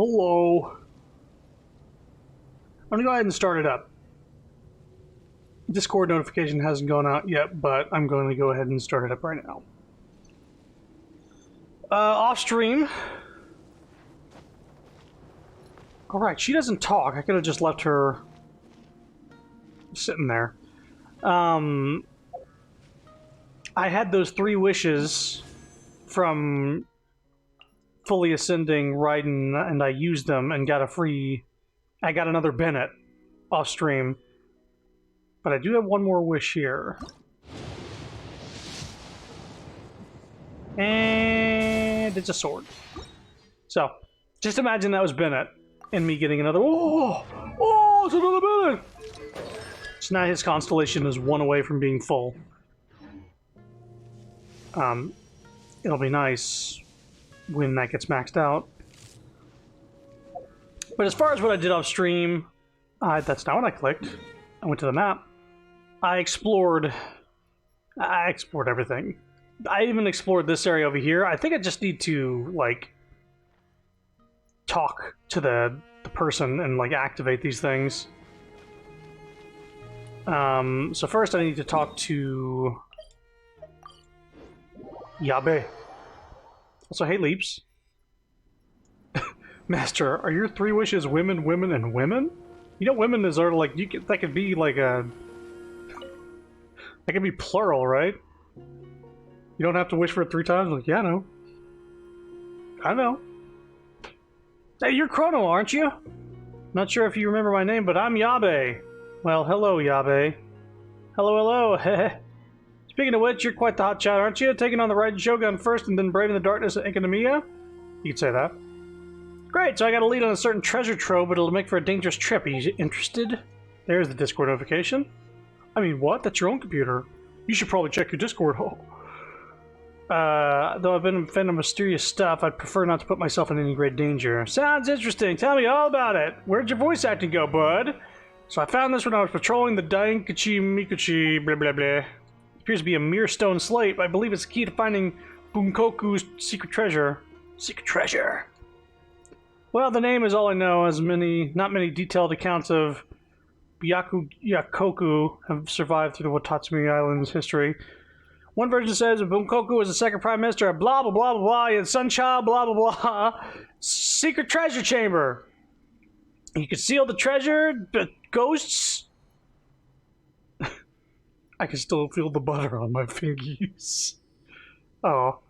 Hello. I'm gonna go ahead and start it up. Discord notification hasn't gone out yet, but I'm going to go ahead and start it up right now. Off stream. Alright, she doesn't talk. I could have just left her sitting there. I had those 3 wishes from fully ascending Raiden, and I used them and got a free... I got another Bennett off stream. But I do have one more wish here. And it's a sword. So, just imagine that was Bennett and me getting another... Oh! Oh, it's another Bennett! So now his constellation is 1 away from being full. It'll be nice when that gets maxed out. But as far as what I did off stream, that's not what I clicked. I went to the map. I explored everything. I even explored this area over here. I think I just need to, like, talk to the person and, like, activate these things. So first I need to talk to Yabe. Also, hey, Leaps. Master, are your 3 wishes women, women, and women? You know, women is sort of like, that could be like a... That could be plural, right? You don't have to wish for it 3 times? Like, yeah, no. I know. Hey, you're Chrono, aren't you? Not sure if you remember my name, but I'm Yabe. Well, hello, Yabe. Hello, hello. Speaking of which, you're quite the hot shot, aren't you? Taking on the Raiden Shogun first and then braving the darkness of Enkanomiya? You could say that. Great, so I got a lead on a certain treasure trove, but it'll make for a dangerous trip. Are you interested? There's the Discord notification. I mean, what? That's your own computer. You should probably check your Discord. Oh. Though I've been a fan of mysterious stuff, I'd prefer not to put myself in any great danger. Sounds interesting. Tell me all about it. Where'd your voice acting go, bud? So I found this when I was patrolling the Dainkachi Mikuchi, blah blah blah. It appears to be a mere stone slate, but I believe it's the key to finding Bunkoku's secret treasure. Secret treasure. Well, the name is all I know, as not many detailed accounts of Byakuyakoku have survived through the Watatsumi Island's history. One version says Bunkoku was the second prime minister of blah blah blah blah blah, and Sunchild blah blah blah. Secret treasure chamber. You could seal the treasure, but ghosts... I can still feel the butter on my fingers. Oh.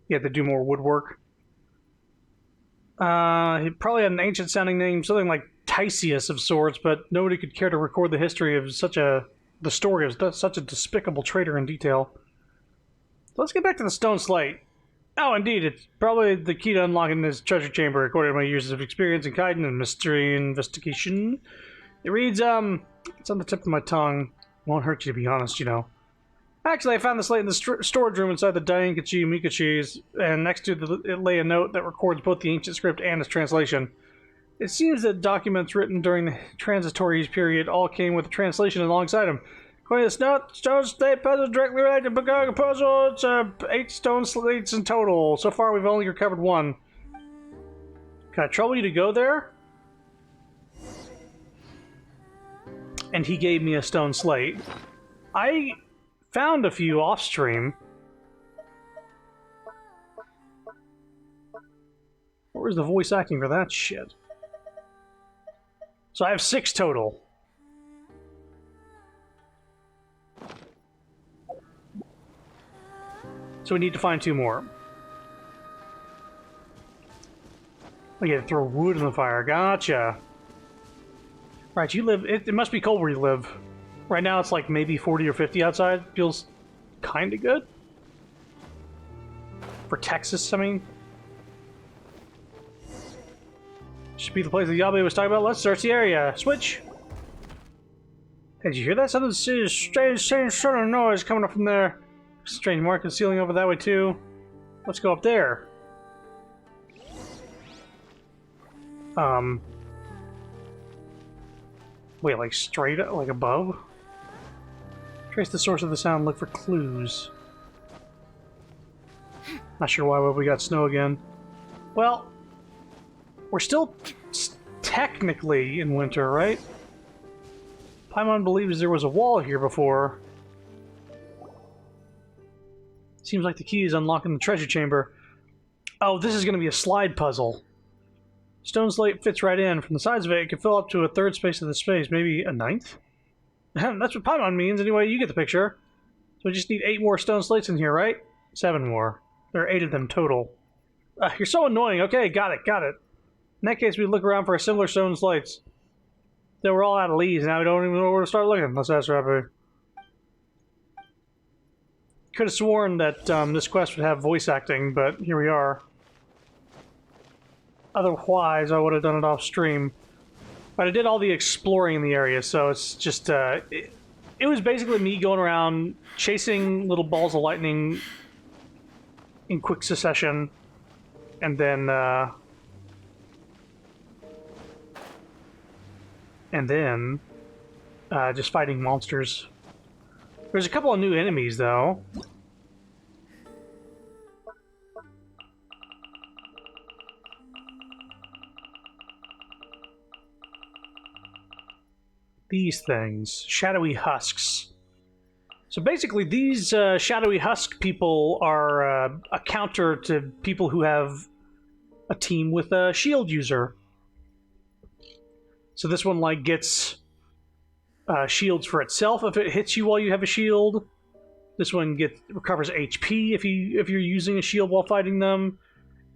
You have to do more woodwork. He probably had an ancient sounding name, something like Tysius of sorts, but nobody could care to record the history of the story of such a despicable traitor in detail. So let's get back to the stone slate. Oh, indeed, it's probably the key to unlocking this treasure chamber, according to my years of experience in Kaiden and mystery investigation. It reads, it's on the tip of my tongue. Won't hurt you, to be honest, you know. Actually, I found the slate in the storage room inside the Dainkachi Mikuchi's, and next to it lay a note that records both the ancient script and its translation. It seems that documents written during the transitory period all came with a translation alongside them. According to this note, stone slate puzzle directly related to Bunkoku puzzle. It's 8 stone slates in total. So far, we've only recovered 1. Can I trouble you to go there? And he gave me a stone slate. I found a few off stream. Where's the voice acting for that shit? So I have 6 total. So we need to find 2 more. We gotta throw wood in the fire. Gotcha. Right, you live... It must be cold where you live. Right now it's like maybe 40 or 50 outside. Feels kinda good. For Texas, I mean. Should be the place that Yabe was talking about. Let's search the area. Switch! Hey, did you hear that? Something strange sort of noise coming up from there. Strange market ceiling over that way too. Let's go up there. Wait, like straight up, like above? Trace the source of the sound, look for clues. Not sure why we got snow again. Well, We're still technically in winter, right? Paimon believes there was a wall here before. Seems like the key is unlocking the treasure chamber. Oh, this is going to be a slide puzzle. Stone slate fits right in. From the sides of it, it can fill up to a third space of the space. Maybe a ninth? That's what Paimon means. Anyway, you get the picture. So we just need 8 more stone slates in here, right? 7 more. There are 8 of them total. You're so annoying. Okay, got it. In that case, we look around for similar stone slates. Then we're all out of leads. Now we don't even know where to start looking. Let's ask Rabbi. Could have sworn that this quest would have voice acting, but here we are. Otherwise, I would have done it off stream. But I did all the exploring in the area, so it's just... it was basically me going around chasing little balls of lightning in quick succession, and then just fighting monsters. There's a couple of new enemies, though. These things. Shadowy husks. So basically, these shadowy husk people are a counter to people who have a team with a shield user. So this one, like, gets shields for itself if it hits you while you have a shield. This one recovers HP if you're using a shield while fighting them.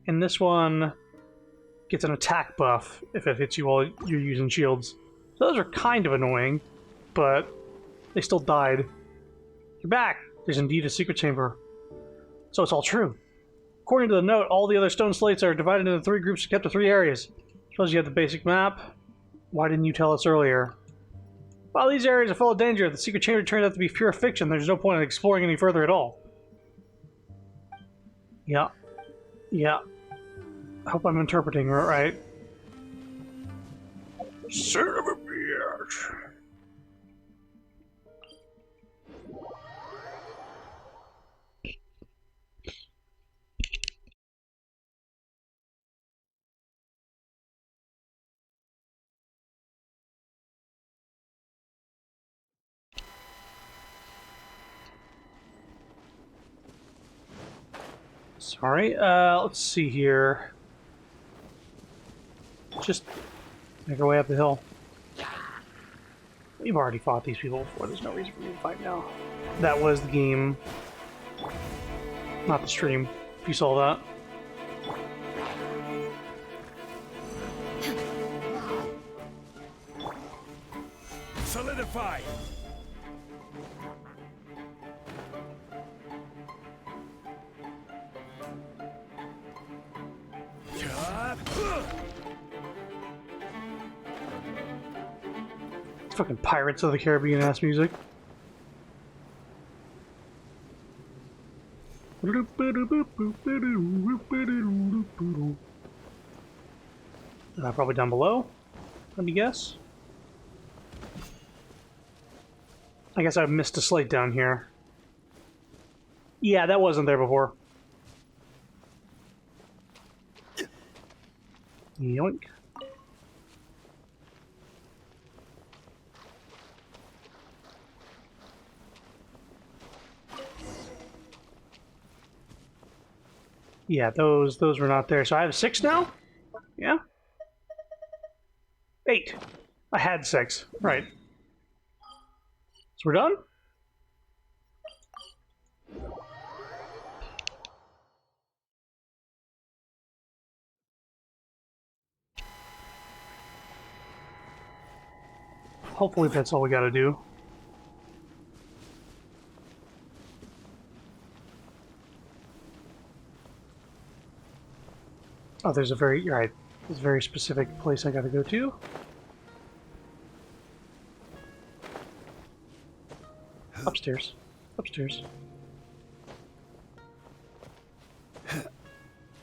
And this one gets an attack buff if it hits you while you're using shields. So those are kind of annoying, but they still died. You're back! There's indeed a secret chamber. So it's all true. According to the note, all the other stone slates are divided into 3 groups and kept to 3 areas. Suppose you have the basic map. Why didn't you tell us earlier? While these areas are full of danger, the secret chamber turned out to be pure fiction. There's no point in exploring any further at all. Yeah. I hope I'm interpreting it right. Son of a bitch. Sorry, let's see here. Just make our way up the hill. We've already fought these people before, there's no reason for me to fight now. That was the game, not the stream, if you saw that. Solidify! Fucking Pirates of the Caribbean ass music. Probably down below, let me guess. I guess I missed a slate down here. Yeah, that wasn't there before. Yoink. Yeah, those were not there. So I have 6 now? Yeah? 8. I had 6. Right. So we're done? Hopefully that's all we gotta do. Oh, there's a very... Right. There's a very specific place I gotta go to. Upstairs. Upstairs.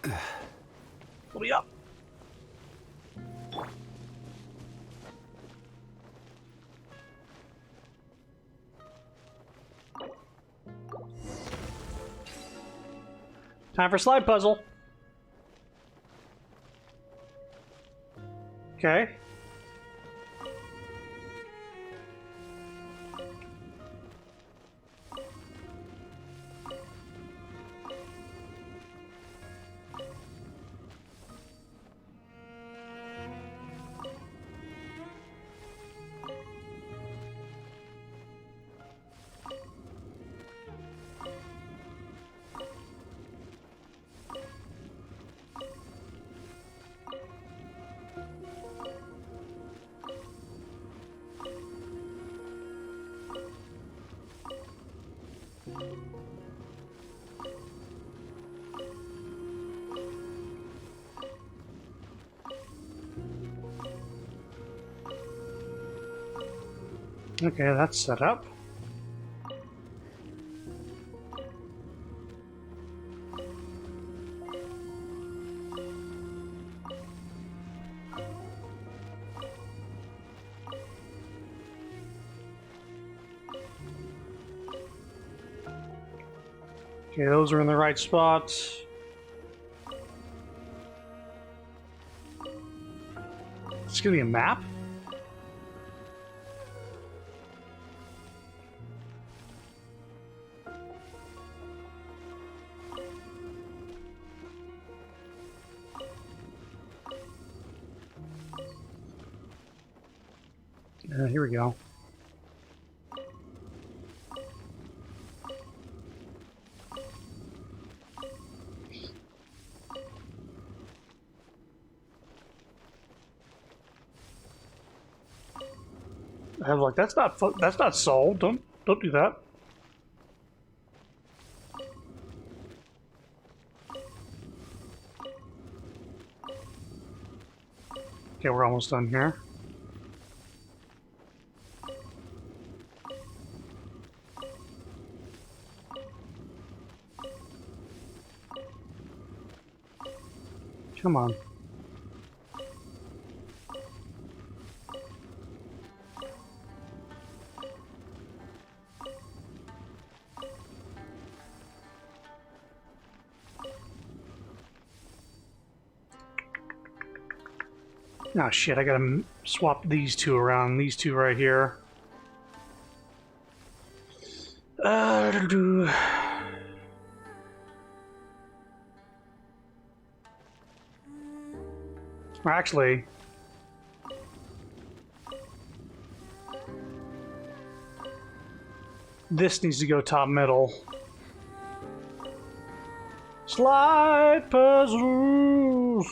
Let me up. Time for slide puzzle. Okay. Okay, that's set up. Okay, those are in the right spots. It's gonna be a map? Here we go. I was like, that's not Soul. Don't do that. Okay, we're almost done here. Come on. Oh shit, I gotta swap these two around. These two right here. Or actually, this needs to go top middle. Slide puzzles!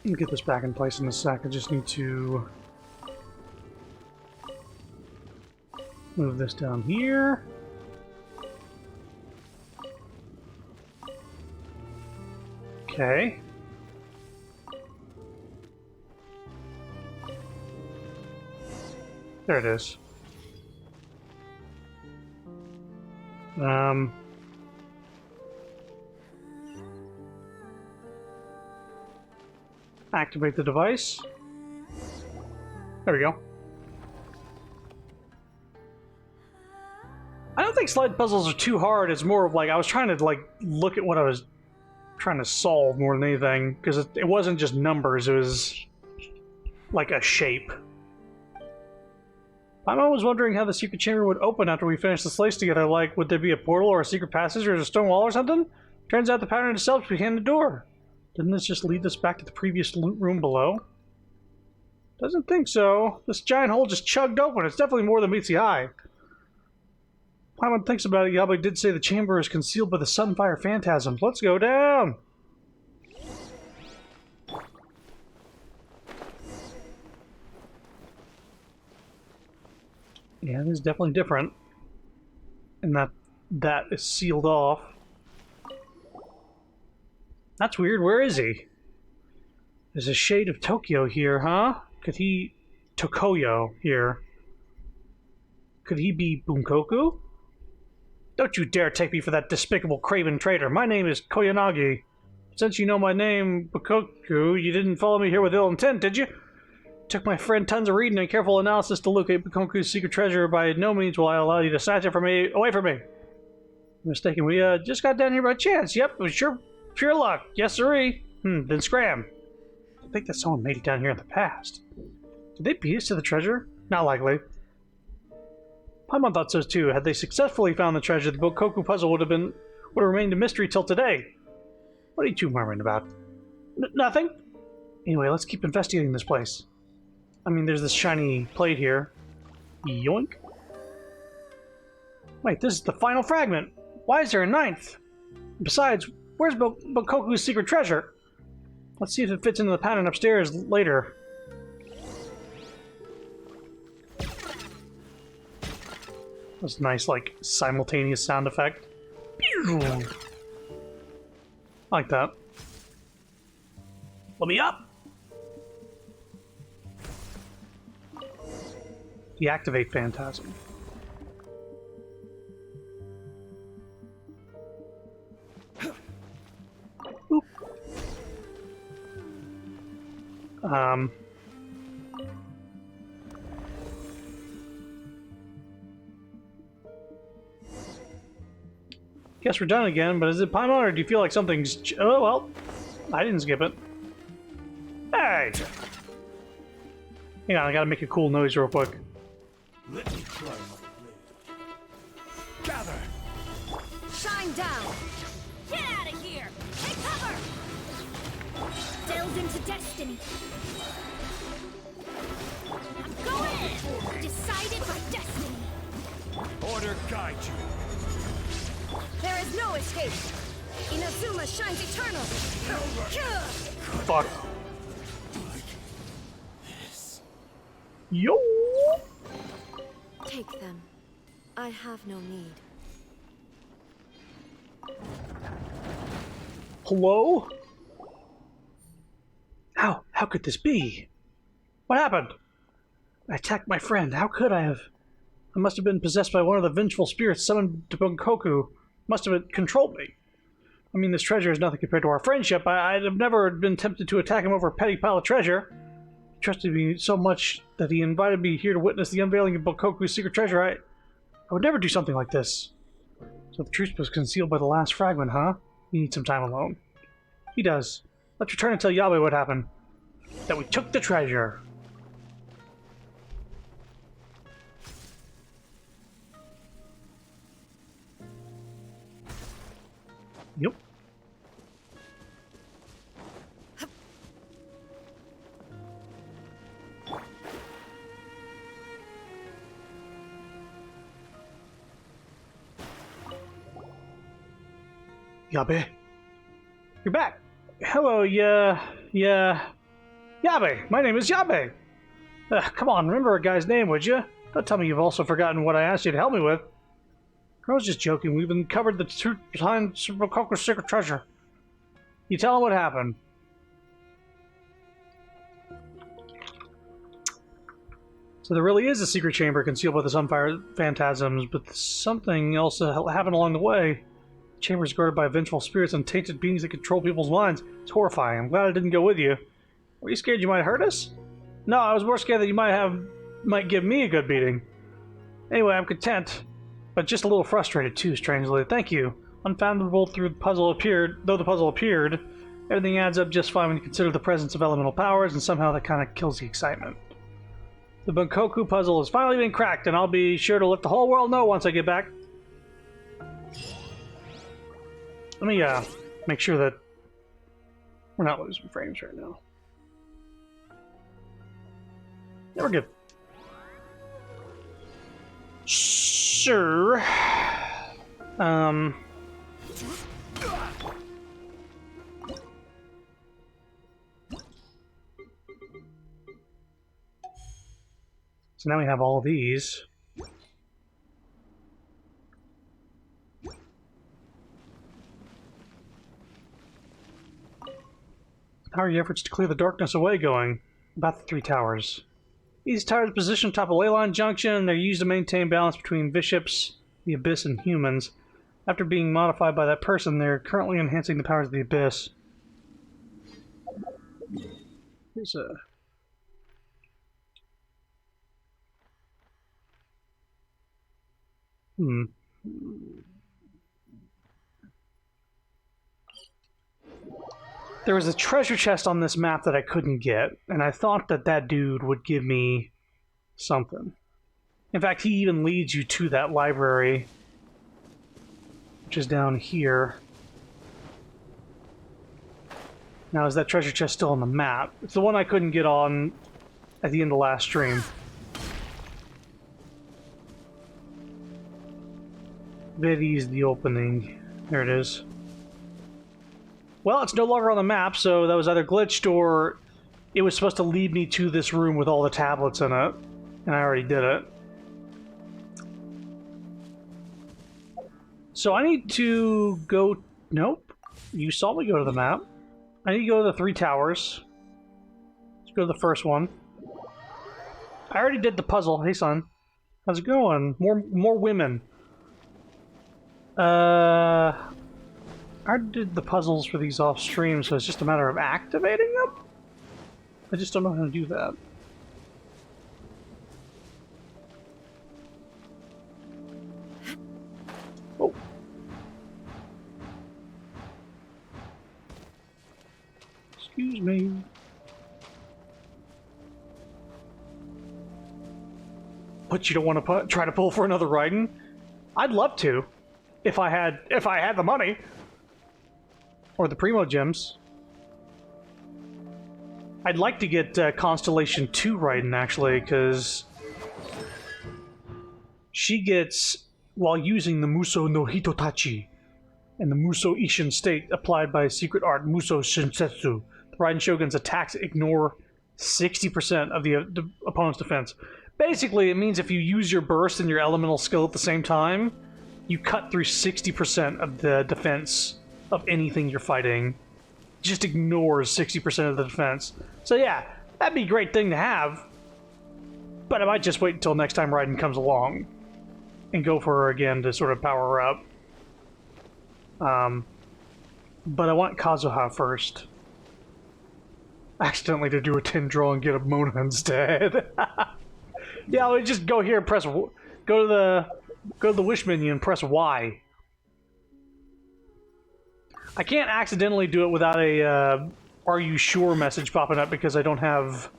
Let me get this back in place in a sec. I just need to move this down here. Okay. There it is. Activate the device. There we go. I don't think slide puzzles are too hard. It's more of like I was trying to like look at what I was trying to solve more than anything, because it wasn't just numbers. It was like a shape. I'm always wondering how the secret chamber would open after we finish the slice together. Like, would there be a portal or a secret passage or a stone wall or something? Turns out the pattern itself is behind the door. Didn't this just lead us back to the previous loot room below? Doesn't think so. This giant hole just chugged open. It's definitely more than meets the eye. Paimon thinks about it. Yabba did say the chamber is concealed by the Sunfire phantasms. Let's go down! Yeah, it is definitely different. And that is sealed off. That's weird. Where is he? There's a shade of Tokyo here, huh? Could he... Tokoyo here. Could he be Bunkoku? Don't you dare take me for that despicable craven traitor. My name is Koyanagi. Since you know my name, Bunkoku, you didn't follow me here with ill intent, did you? Took my friend tons of reading and careful analysis to locate Bakonku's secret treasure. By no means will I allow you to snatch it from me, away from me. I'm mistaken. We just got down here by chance. Yep, it was pure luck. Yes, sirree. Then scram. I think that someone made it down here in the past. Did they beat us to the treasure? Not likely. Paimon thought so too. Had they successfully found the treasure, the Bakoku puzzle would have remained a mystery till today. What are you two murmuring about? Nothing. Anyway, let's keep investigating this place. I mean, there's this shiny plate here. Yoink. Wait, this is the final fragment. Why is there a ninth? Besides, where's Bakoku's secret treasure? Let's see if it fits into the pattern upstairs later. That's a nice, like, simultaneous sound effect. I like that. Let me up! Deactivate Phantasm. Oop. Guess we're done again, but is it Paimon, or do you feel like something's... Oh, well. I didn't skip it. Hey! Hang on, I gotta make a cool noise real quick. Let me try my blade. Gather! Shine down! Get out of here! Take cover! Delve into destiny! I'm going in! Decided by destiny! Order guide you! There is no escape! Inazuma shines eternal! Fuck. Yo! Take them. I have no need. Hello? How could this be? What happened? I attacked my friend. How could I have? I must have been possessed by one of the vengeful spirits summoned to Bakoku. Must have controlled me. I mean, this treasure is nothing compared to our friendship. I'd have never been tempted to attack him over a petty pile of treasure. He trusted me so much that he invited me here to witness the unveiling of Bakoku's secret treasure. I would never do something like this. So the truth was concealed by the last fragment, huh? You need some time alone. He does. Let's return and tell Yabe what happened. That we took the treasure. Yep. Yabe. You're back. Hello, Yabe. My name is Yabe. Come on, remember a guy's name, would you? Don't tell me you've also forgotten what I asked you to help me with. I was just joking. We've uncovered the truth behind Bakoku's secret treasure. You tell him what happened. So there really is a secret chamber concealed by the Sunfire Phantasms, but something else happened along the way. The chamber is guarded by vengeful spirits and tainted beings that control people's minds. It's horrifying. I'm glad I didn't go with you. Were you scared you might hurt us? No, I was more scared that you might give me a good beating. Anyway, I'm content. But just a little frustrated too, strangely. Thank you. Unfathomable though the puzzle appeared, everything adds up just fine when you consider the presence of elemental powers, and somehow that kind of kills the excitement. The Bakoku puzzle has finally been cracked, and I'll be sure to let the whole world know once I get back. Let me make sure that we're not losing frames right now. Yeah, we're good. Sure. So now we have all of these. How are your efforts to clear the darkness away going? About the 3 towers. These towers positioned atop a ley line junction. They're used to maintain balance between bishops, the Abyss, and humans. After being modified by that person, they're currently enhancing the powers of the Abyss. Here's a... There was a treasure chest on this map that I couldn't get, and I thought that that dude would give me something. In fact, he even leads you to that library, which is down here. Now, is that treasure chest still on the map? It's the one I couldn't get on at the end of last stream. Where is the opening? There it is. Well, it's no longer on the map, so that was either glitched or it was supposed to lead me to this room with all the tablets in it, and I already did it. So I need to go... Nope. You saw me go to the map. I need to go to the 3 towers. Let's go to the first one. I already did the puzzle. Hey, son. How's it going? More women. I did the puzzles for these off stream, so it's just a matter of activating them? I just don't know how to do that. Oh. Excuse me. What, you don't want to try to pull for another Raiden? I'd love to, if I had the money. Or the Primo Gems. I'd like to get Constellation 2 Raiden, actually, because she gets, while using the Muso no Hitotachi and the Muso Ishin state applied by secret art Muso Shinsetsu, the Raiden Shogun's attacks ignore 60% of the opponent's defense. Basically, it means if you use your burst and your elemental skill at the same time, you cut through 60% of the defense of anything you're fighting. Just ignores 60% of the defense. So yeah, that'd be a great thing to have. But I might just wait until next time Raiden comes along and go for her again to sort of power her up. But I want Kazuha first. Accidentally to do a 10 draw and get a Mona instead. Yeah, let me just go here and press... Go to the wish menu and press Y. I can't accidentally do it without a "Are you sure?" message popping up because I don't have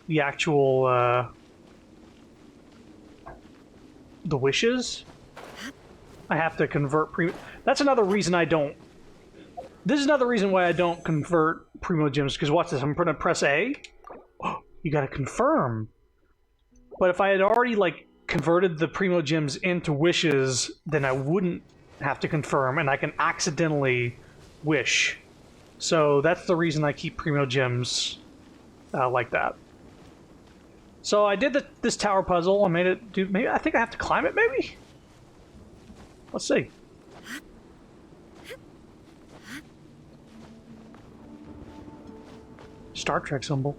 the actual the wishes. I have to convert That's another reason I don't. This is another reason why I don't convert Primo Gems, because watch this. I'm going to press A. You got to confirm. But if I had already like converted the Primo Gems into wishes, then I wouldn't have to confirm, and I can accidentally wish. So that's the reason I keep Primo Gems like that. So I did this tower puzzle. I made it do. Maybe I think I have to climb it. Maybe. Let's see. Star Trek symbol.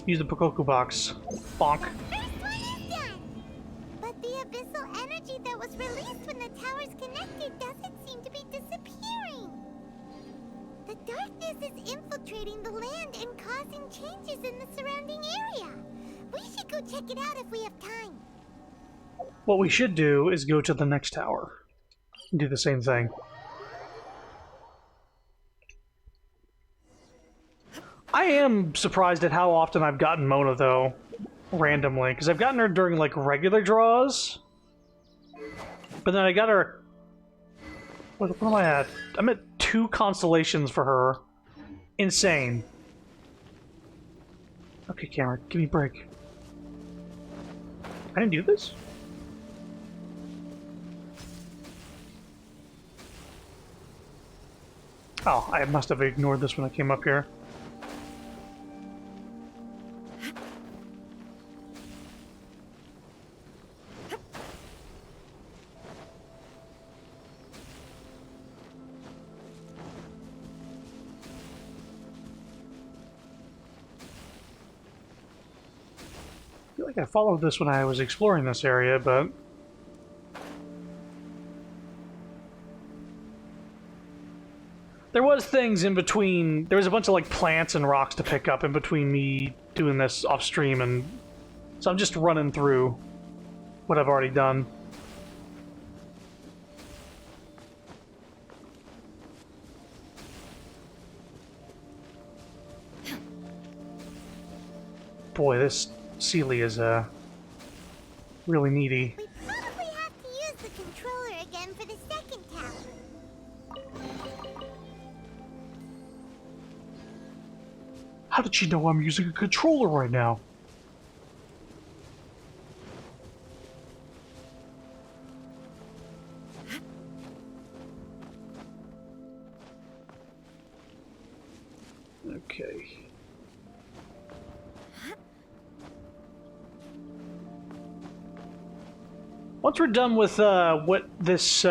Use the Pokoku box. Bonk. First one is done! But the abyssal energy that was released when the towers connected doesn't seem to be disappearing. The darkness is infiltrating the land and causing changes in the surrounding area. We should go check it out if we have time. What we should do is go to the next tower and do the same thing. I am surprised at how often I've gotten Mona, though, randomly. Because I've gotten her during, like, regular draws. But then I got her... What am I at? I'm at 2 constellations for her. Insane. Okay, camera, give me a break. I didn't do this? Oh, I must have ignored this when I came up here. I feel like I followed this when I was exploring this area, but... There was things in between. There was a bunch of like plants and rocks to pick up in between me doing this off stream, and so I'm just running through what I've already done. Boy, this Sealy is really needy. We probably have to use the controller again for the second tower. How did she know I'm using a controller right now? Okay. Once we're done with what this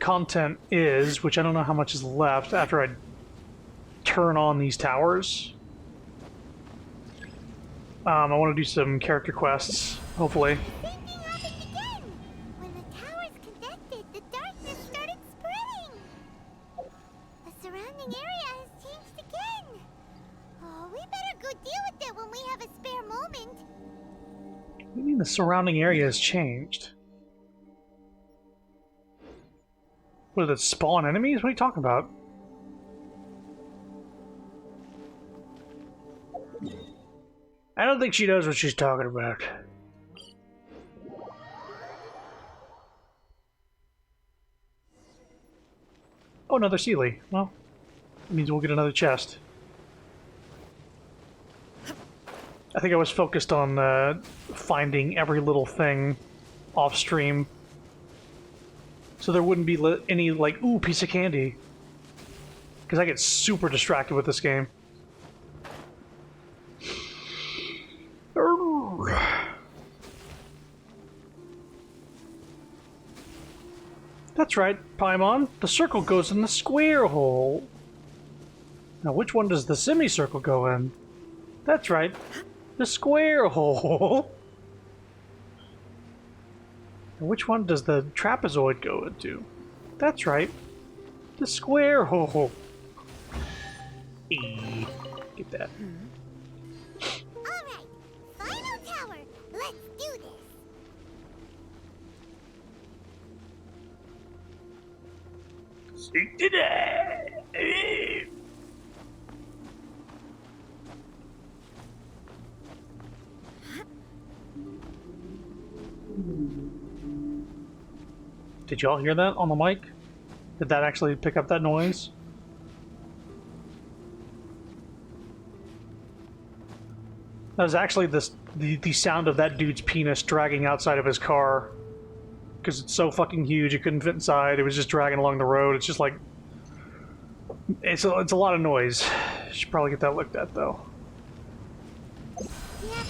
content is, which I don't know how much is left after I turn on these towers, I want to do some character quests, hopefully. The same thing happened again. When the towers connected, the darkness started spreading. The surrounding area has changed again. Oh, we better go deal with it when we have a spare moment. What do you mean the surrounding area has changed? What, did it spawn enemies? What are you talking about? I don't think she knows what she's talking about. Oh, another Sealy. Well, it means we'll get another chest. I think I was focused on finding every little thing off stream, so there wouldn't be any, like, ooh, piece of candy. Because I get super distracted with this game. That's right, Paimon. The circle goes in the square hole. Now, which one does the semicircle go in? That's right, the square hole. And which one does the trapezoid go into? That's right, the square hole. Get that. Alright, final tower. Let's do this. Did y'all hear that on the mic? Did that actually pick up that noise? That was actually the sound of that dude's penis dragging outside of his car. Because it's so fucking huge, it couldn't fit inside. It was just dragging along the road. It's just like... It's a lot of noise. Should probably get that looked at, though. Yeah,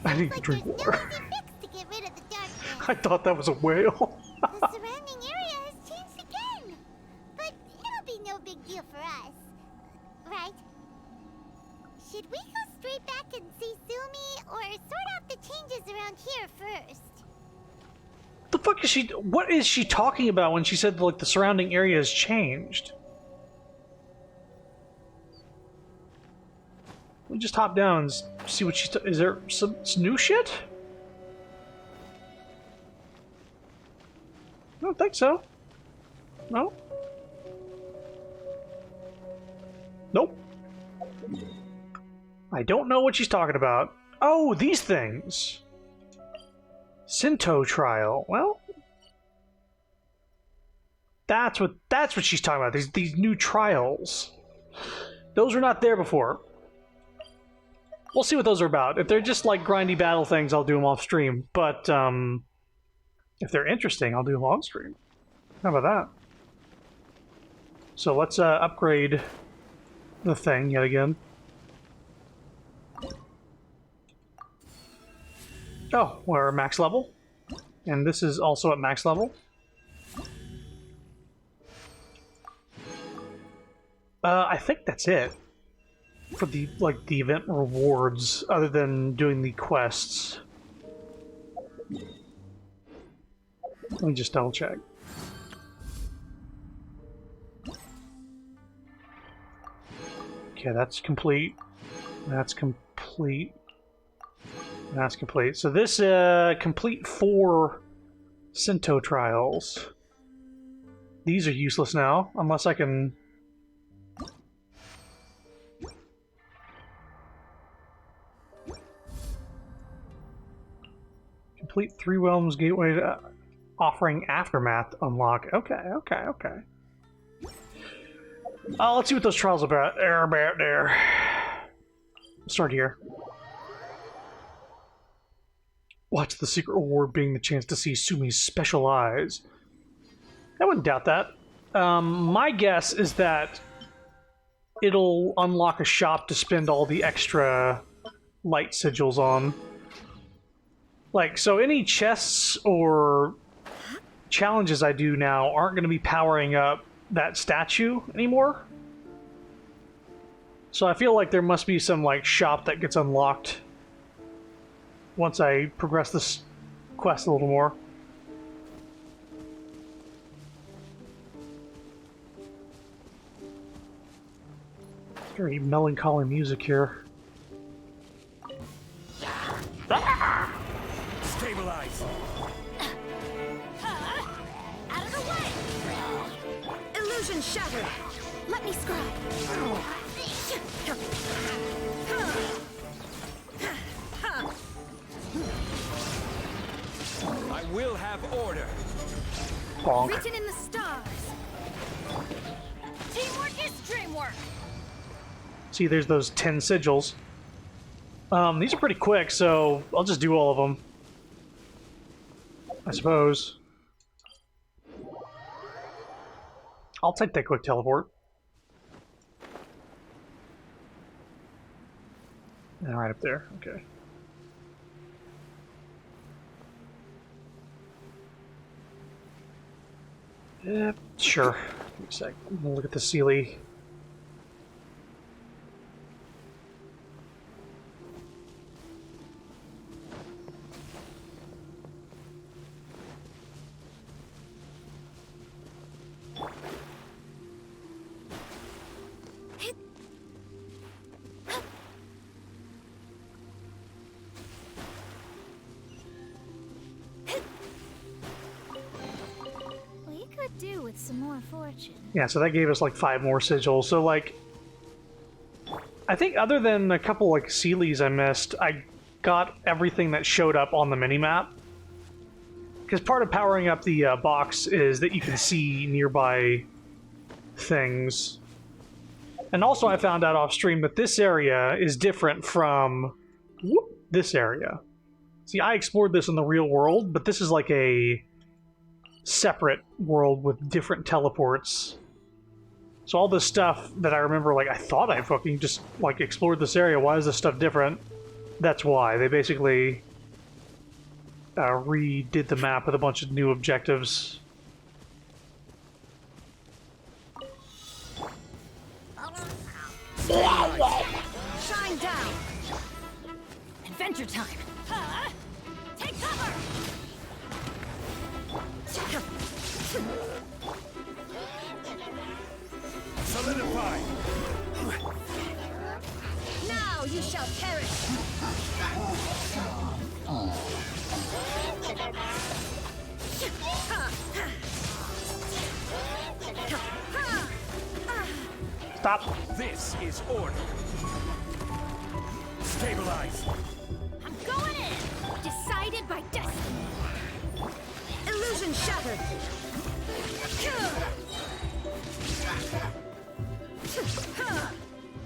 I need to like drink there's no water. easy fix to get rid of the darkness. I thought that was a whale. The surrounding area has changed again. But it'll be no big deal for us. Right? Should we go straight back and see Sumi, or sort out the changes around here first? The fuck is she... What is she talking about when she said, like, the surrounding area has changed? We just hop down and see what she's... Is there some new shit? I don't think so. No? Nope. I don't know what she's talking about. Oh, these things! Sinto trial. Well, that's what she's talking about. These new trials. Those were not there before. We'll see what those are about. If they're just like grindy battle things, I'll do them off stream. But if they're interesting, I'll do them on stream. How about that? So let's upgrade the thing yet again. Oh, we're max level. And this is also at max level. I think that's it. For the, like, the event rewards, other than doing the quests. Let me just double check. Okay, that's complete. That's complete. That's complete. So this complete 4 Sinto trials. These are useless now, unless I can... Complete 3 realms gateway offering aftermath unlock. Okay. Let's see what those trials are about there. Start here. Watch the secret reward being the chance to see Sumi's special eyes. I wouldn't doubt that. My guess is that it'll unlock a shop to spend all the extra light sigils on. Like, so any chests or challenges I do now aren't going to be powering up that statue anymore. So I feel like there must be some, like, shop that gets unlocked once I progress this quest a little more. Very melancholy music here. Stabilize. Out of the way! Illusion shattered! Let me scribe! I will have order. Bonk. Written in the stars! Teamwork is dreamwork! See, there's those 10 sigils. These are pretty quick, so I'll just do all of them. I suppose. I'll take that quick teleport. And right up there, okay. Yeah, sure. Give me a sec. I'm gonna look at the Sealy. We could do with some more fortune. Yeah, so that gave us like 5 more sigils. So like, I think other than a couple like Sealies I missed, I got everything that showed up on the minimap. Because part of powering up the box is that you can see nearby things. And also I found out off stream that this area is different from this area. See, I explored this in the real world, but this is like a separate world with different teleports. So all this stuff that I remember, like, I thought I fucking just, like, explored this area. Why is this stuff different? That's why. They basically redid the map with a bunch of new objectives. Shine down! Adventure time! Huh? Take cover! Solidify. Now you shall perish! Stop! This is order. Stabilize. I'm going in! Decided by destiny! Illusion shattered!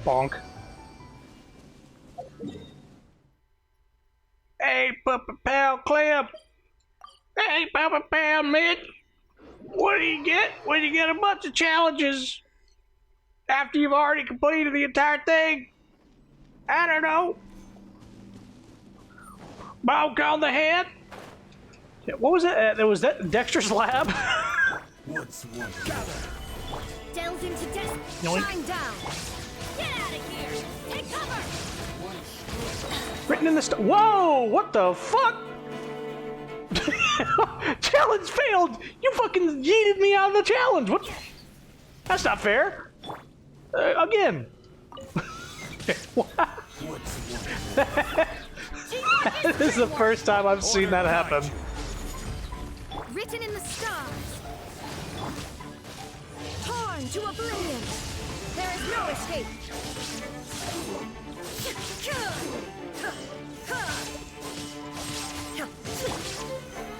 Bonk. Hey, Papa Pal Clem! Hey, Papa Pal Mitch! What do you get when you get a bunch of challenges after you've already completed the entire thing? I don't know. Bonk on the head? Yeah, what was that? Was that Dexter's Lab? What's one gather? Delve into destiny! Yoink. Shine down! Get out of here! Take cover! Written in the Whoa! What the fuck? Challenge failed! You fucking yeeted me out of the challenge! What? That's not fair. Again. This is the first time I've seen that happen. Written in the stars. Torn to oblivion. There is no escape.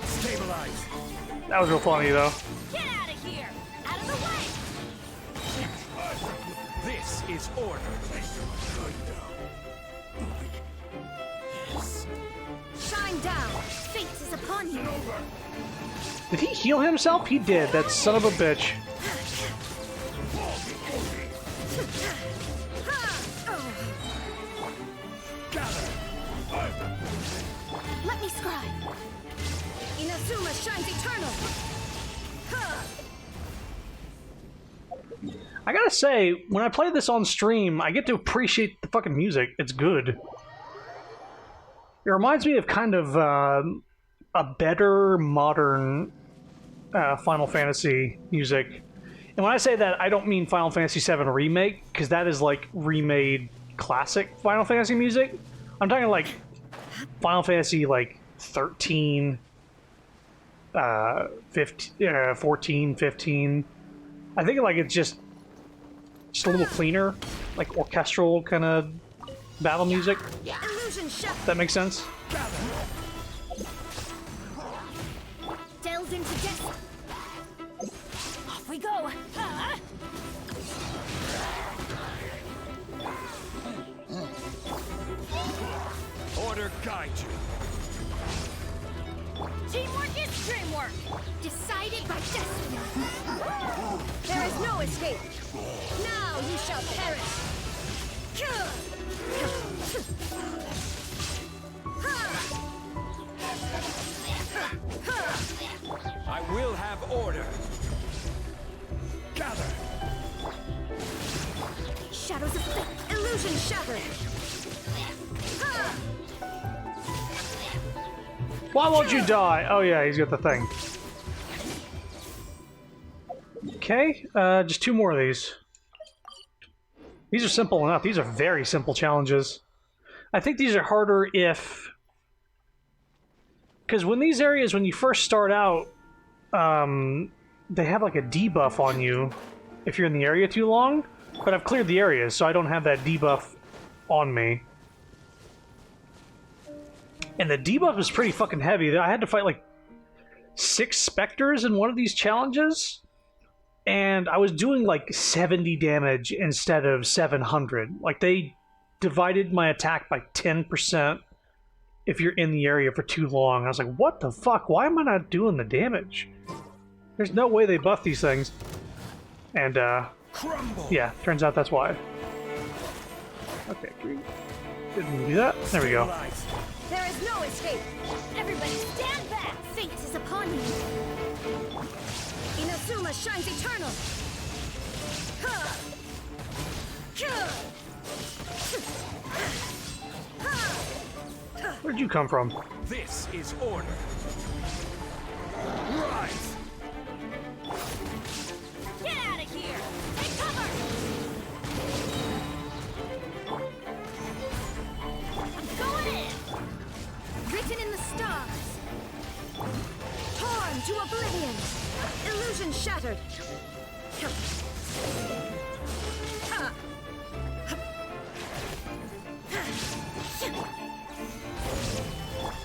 Stabilize. That was real funny, though. Get out of here! Out of the way! This is order. Shine down! Fate is upon you! Did he heal himself? He did. That son of a bitch. Let me scribe! Inazuma shines eternal! I gotta say, when I play this on stream, I get to appreciate the fucking music. It's good. It reminds me of kind of a better modern Final Fantasy music. And when I say that, I don't mean Final Fantasy VII Remake, because that is like remade classic Final Fantasy music. I'm talking like Final Fantasy like 13, 15, 14, 15. I think like it's just a little cleaner, like orchestral kind of battle music. Illusion shift That makes sense. delves into death. Off we go! Order guide you. Teamwork is dreamwork! Decided by destiny! There is no escape! Now you shall perish! I will have order. Gather. Shadows of fate! Illusion shattered! Why won't you die? Oh yeah, he's got the thing. Okay, just two more of these. These are simple enough. These are very simple challenges. I think these are harder if... Because when these areas, when you first start out, they have like a debuff on you if you're in the area too long. But I've cleared the areas, so I don't have that debuff on me. And the debuff is pretty fucking heavy. I had to fight like 6 specters in one of these challenges. And I was doing like 70 damage instead of 700. Like they divided my attack by 10% if you're in the area for too long. I was like, what the fuck? Why am I not doing the damage? There's no way they buff these things. And Crumble. yeah, turns out that's why. Okay, didn't do that. There we go. Stabilize. There is no escape! Everybody stand back! Fate is upon you! Inazuma shines eternal! Where'd you come from? This is order. Rise. Get out of here! Take cover! I'm going in! Written in the stars! Torn to oblivion! Illusion shattered!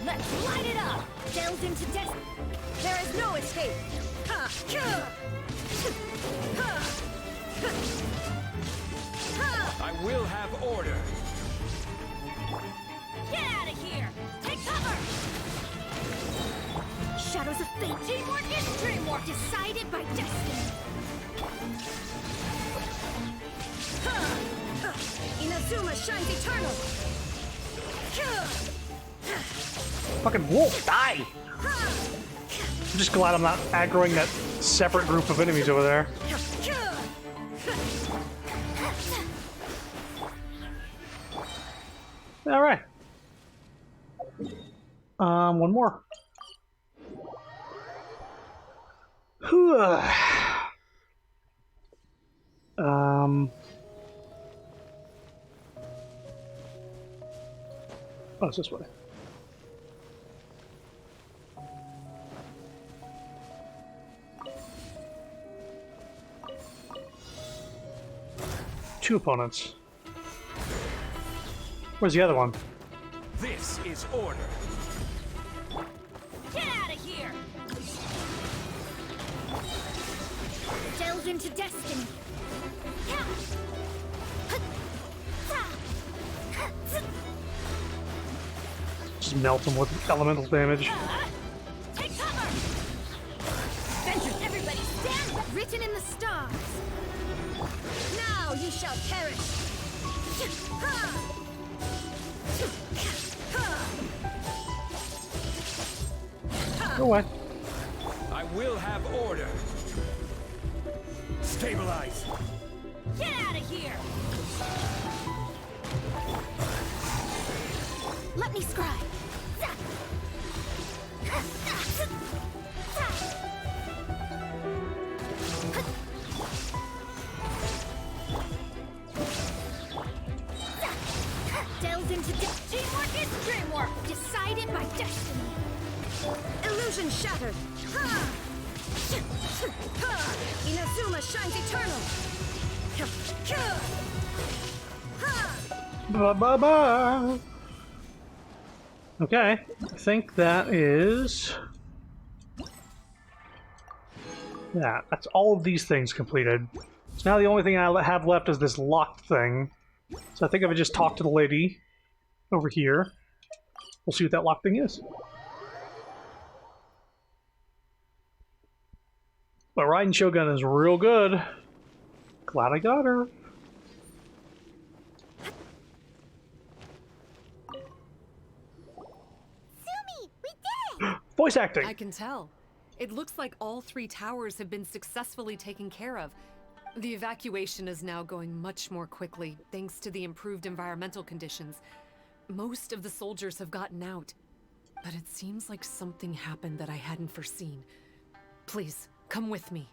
Let's light it up! Delved into death! There is no escape! I will have order. Get out of here! Take cover! Shadows of fate! Teamwork is dreamwork! Decided by destiny! Inazuma shines eternal! Fucking wolf, die! I'm just glad I'm not aggroing that separate group of enemies over there. Alright. One more. Whew. Oh, it's this way. Two opponents. Where's the other one? This is order. Get out of here! Delve into destiny. Just melt them with elemental damage. Take cover! Vengeance, everybody stand! Written in the stars. Now you shall perish. Go away. I will have order. Stabilize. Get out of here! Let me scribe. Delved into teamwork is dreamwork, decided by destiny. Illusion shattered. Ha! Ha! Inazuma shines eternal. Ba ba ba. Okay, I think that is that. That's all of these things completed. So now the only thing I have left is this locked thing. So I think if I just talk to the lady over here, we'll see what that locked thing is. But Raiden Shogun is real good. Glad I got her. Sumi, we did it! Voice acting. I can tell. It looks like all 3 towers have been successfully taken care of. The evacuation is now going much more quickly, thanks to the improved environmental conditions. Most of the soldiers have gotten out, but it seems like something happened that I hadn't foreseen. Please, come with me.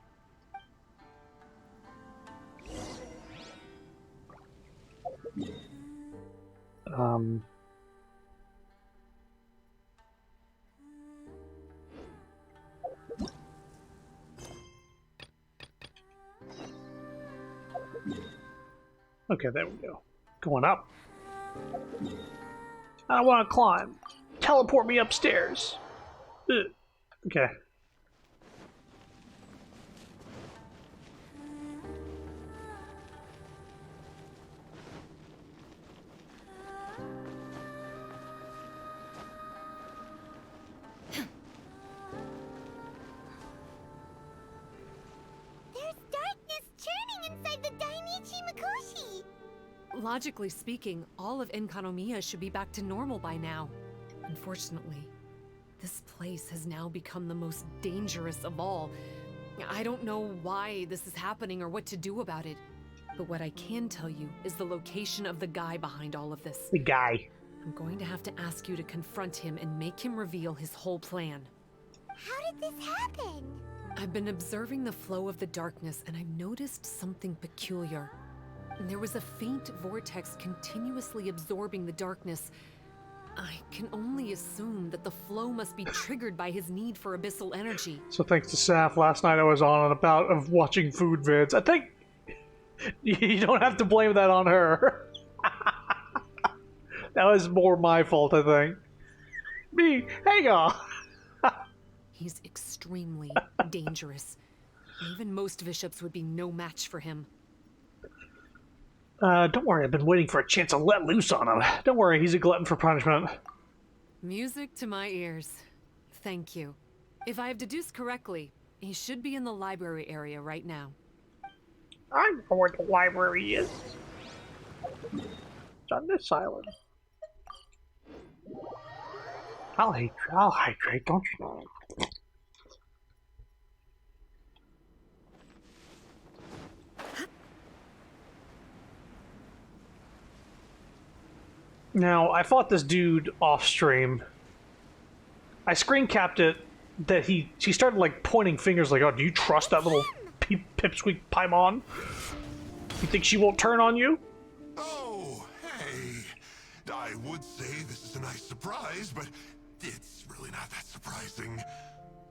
Okay, there we go. Going up. I want to climb. Teleport me upstairs. Ugh. Okay. There's darkness churning inside the Dainichi Mikoshi! Logically speaking, all of Enkanomiya should be back to normal by now. Unfortunately, this place has now become the most dangerous of all. I don't know why this is happening or what to do about it. But what I can tell you is the location of the guy behind all of this. The guy. I'm going to have to ask you to confront him and make him reveal his whole plan. How did this happen? I've been observing the flow of the darkness and I've noticed something peculiar. There was a faint vortex continuously absorbing the darkness. I can only assume that the flow must be triggered by his need for abyssal energy. So thanks to Saf, last night I was on a bout of watching food vids. I think you don't have to blame that on her. That was more my fault, I think. Me, hang on. He's extremely dangerous. Even most bishops would be no match for him. Don't worry, I've been waiting for a chance to let loose on him. Don't worry, he's a glutton for punishment. Music to my ears. Thank you. If I have deduced correctly, he should be in the library area right now. I know where the library is. It's on this island. I'll hydrate, don't you know? Now, I fought this dude off stream. I screen capped it that she started like pointing fingers like, oh, do you trust that little pipsqueak Paimon? You think she won't turn on you? Oh, hey. I would say this is a nice surprise, but it's really not that surprising.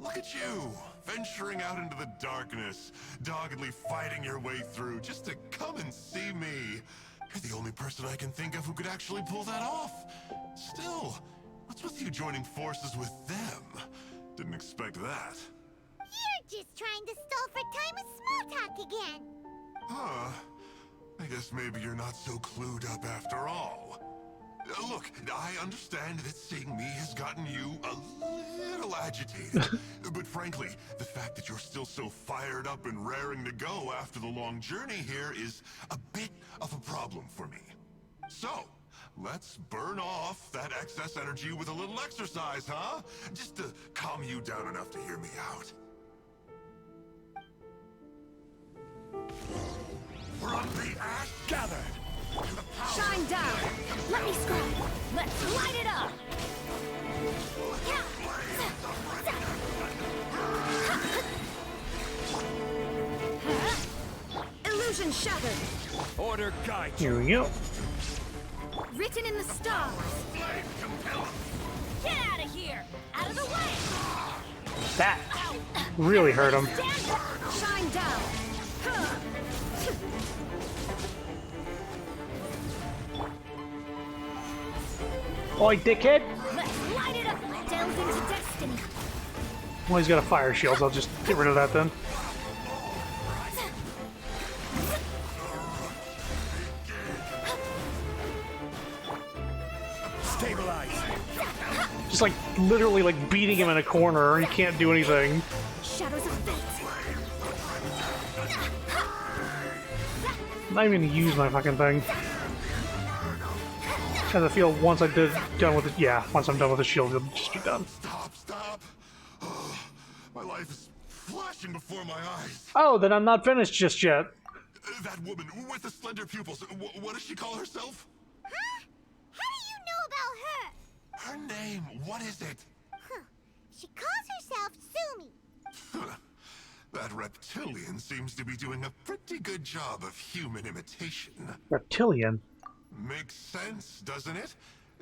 Look at you, venturing out into the darkness, doggedly fighting your way through just to come and see me. You're the only person I can think of who could actually pull that off. Still, what's with you joining forces with them? Didn't expect that. You're just trying to stall for time with small talk again. Huh. I guess maybe you're not so clued up after all. Look, I understand that seeing me has gotten you a little agitated. But frankly, the fact that you're still so fired up and raring to go after the long journey here is a bit of a problem for me. So, let's burn off that excess energy with a little exercise, huh? Just to calm you down enough to hear me out. From the ash gathered! Shine down! Let me scrub! Let's light it up! Illusion shattered! Order guide Here you. we go. Written in the stars! Get out of here! Out of the way! That really hurt him. Stand up! Shine down! Huh. Oi, dickhead! Let's light it up! Delve into destiny! Well, he's got a fire shield, so I'll just get rid of that then. Stabilize. Just like literally like beating him in a corner. He can't do anything. Shadows of fate! I'm not even gonna use my fucking thing. As I feel once I'm done with it, yeah, once I'm done with the shield, it'll just be done. Stop. My life is flashing before my eyes. Oh, then I'm not finished just yet. That woman with the slender pupils, what does she call herself? Huh? How do you know about her? Her name, what is it? Huh. She calls herself Sumi. That reptilian seems to be doing a pretty good job of human imitation. Reptilian. Makes sense, doesn't it?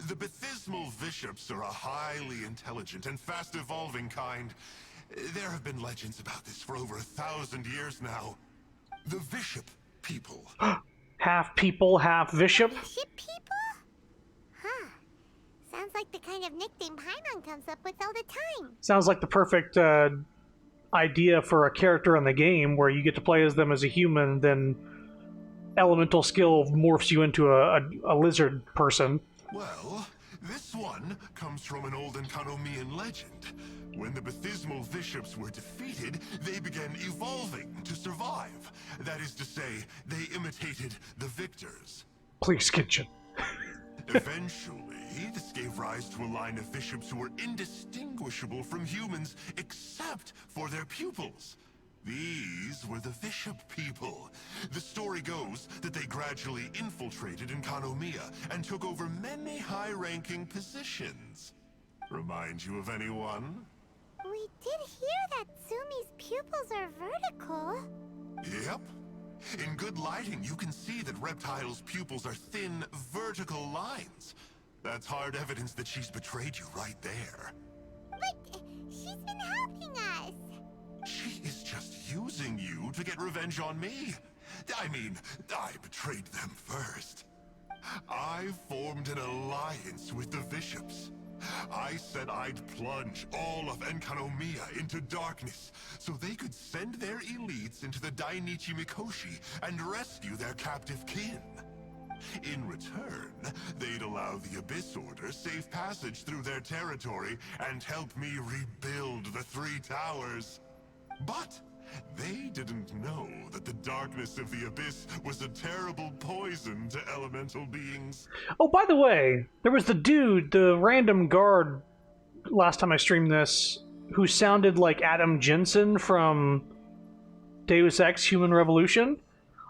The Baptismal Bishops are a highly intelligent and fast-evolving kind. There have been legends about this for over 1,000 years now. The Bishop people. Half people, half bishop. Ship people? Huh. Sounds like the kind of nickname Paimon comes up with all the time. Sounds like the perfect idea for a character in the game where you get to play as them as a human, then elemental skill morphs you into a lizard person. Well, this one comes from an old Enkanomian legend. When the Baptismal Bishops were defeated, they began evolving to survive. That is to say, they imitated the victors. Please, Genshin. Eventually, this gave rise to a line of bishops who were indistinguishable from humans except for their pupils. These were the Bishop people. The story goes that they gradually infiltrated Enkanomiya and took over many high-ranking positions. Remind you of anyone? We did hear that Sumi's pupils are vertical. Yep. In good lighting, you can see that Reptile's pupils are thin, vertical lines. That's hard evidence that she's betrayed you right there. But she's been helping us. She is just using you to get revenge on me. I mean, I betrayed them first. I formed an alliance with the bishops. I said I'd plunge all of Enkanomiya into darkness so they could send their elites into the Dainichi Mikoshi and rescue their captive kin. In return, they'd allow the Abyss Order safe passage through their territory and help me rebuild the Three Towers. But they didn't know that the darkness of the Abyss was a terrible poison to elemental beings. Oh, by the way, there was the dude, the random guard, last time I streamed this, who sounded like Adam Jensen from Deus Ex Human Revolution.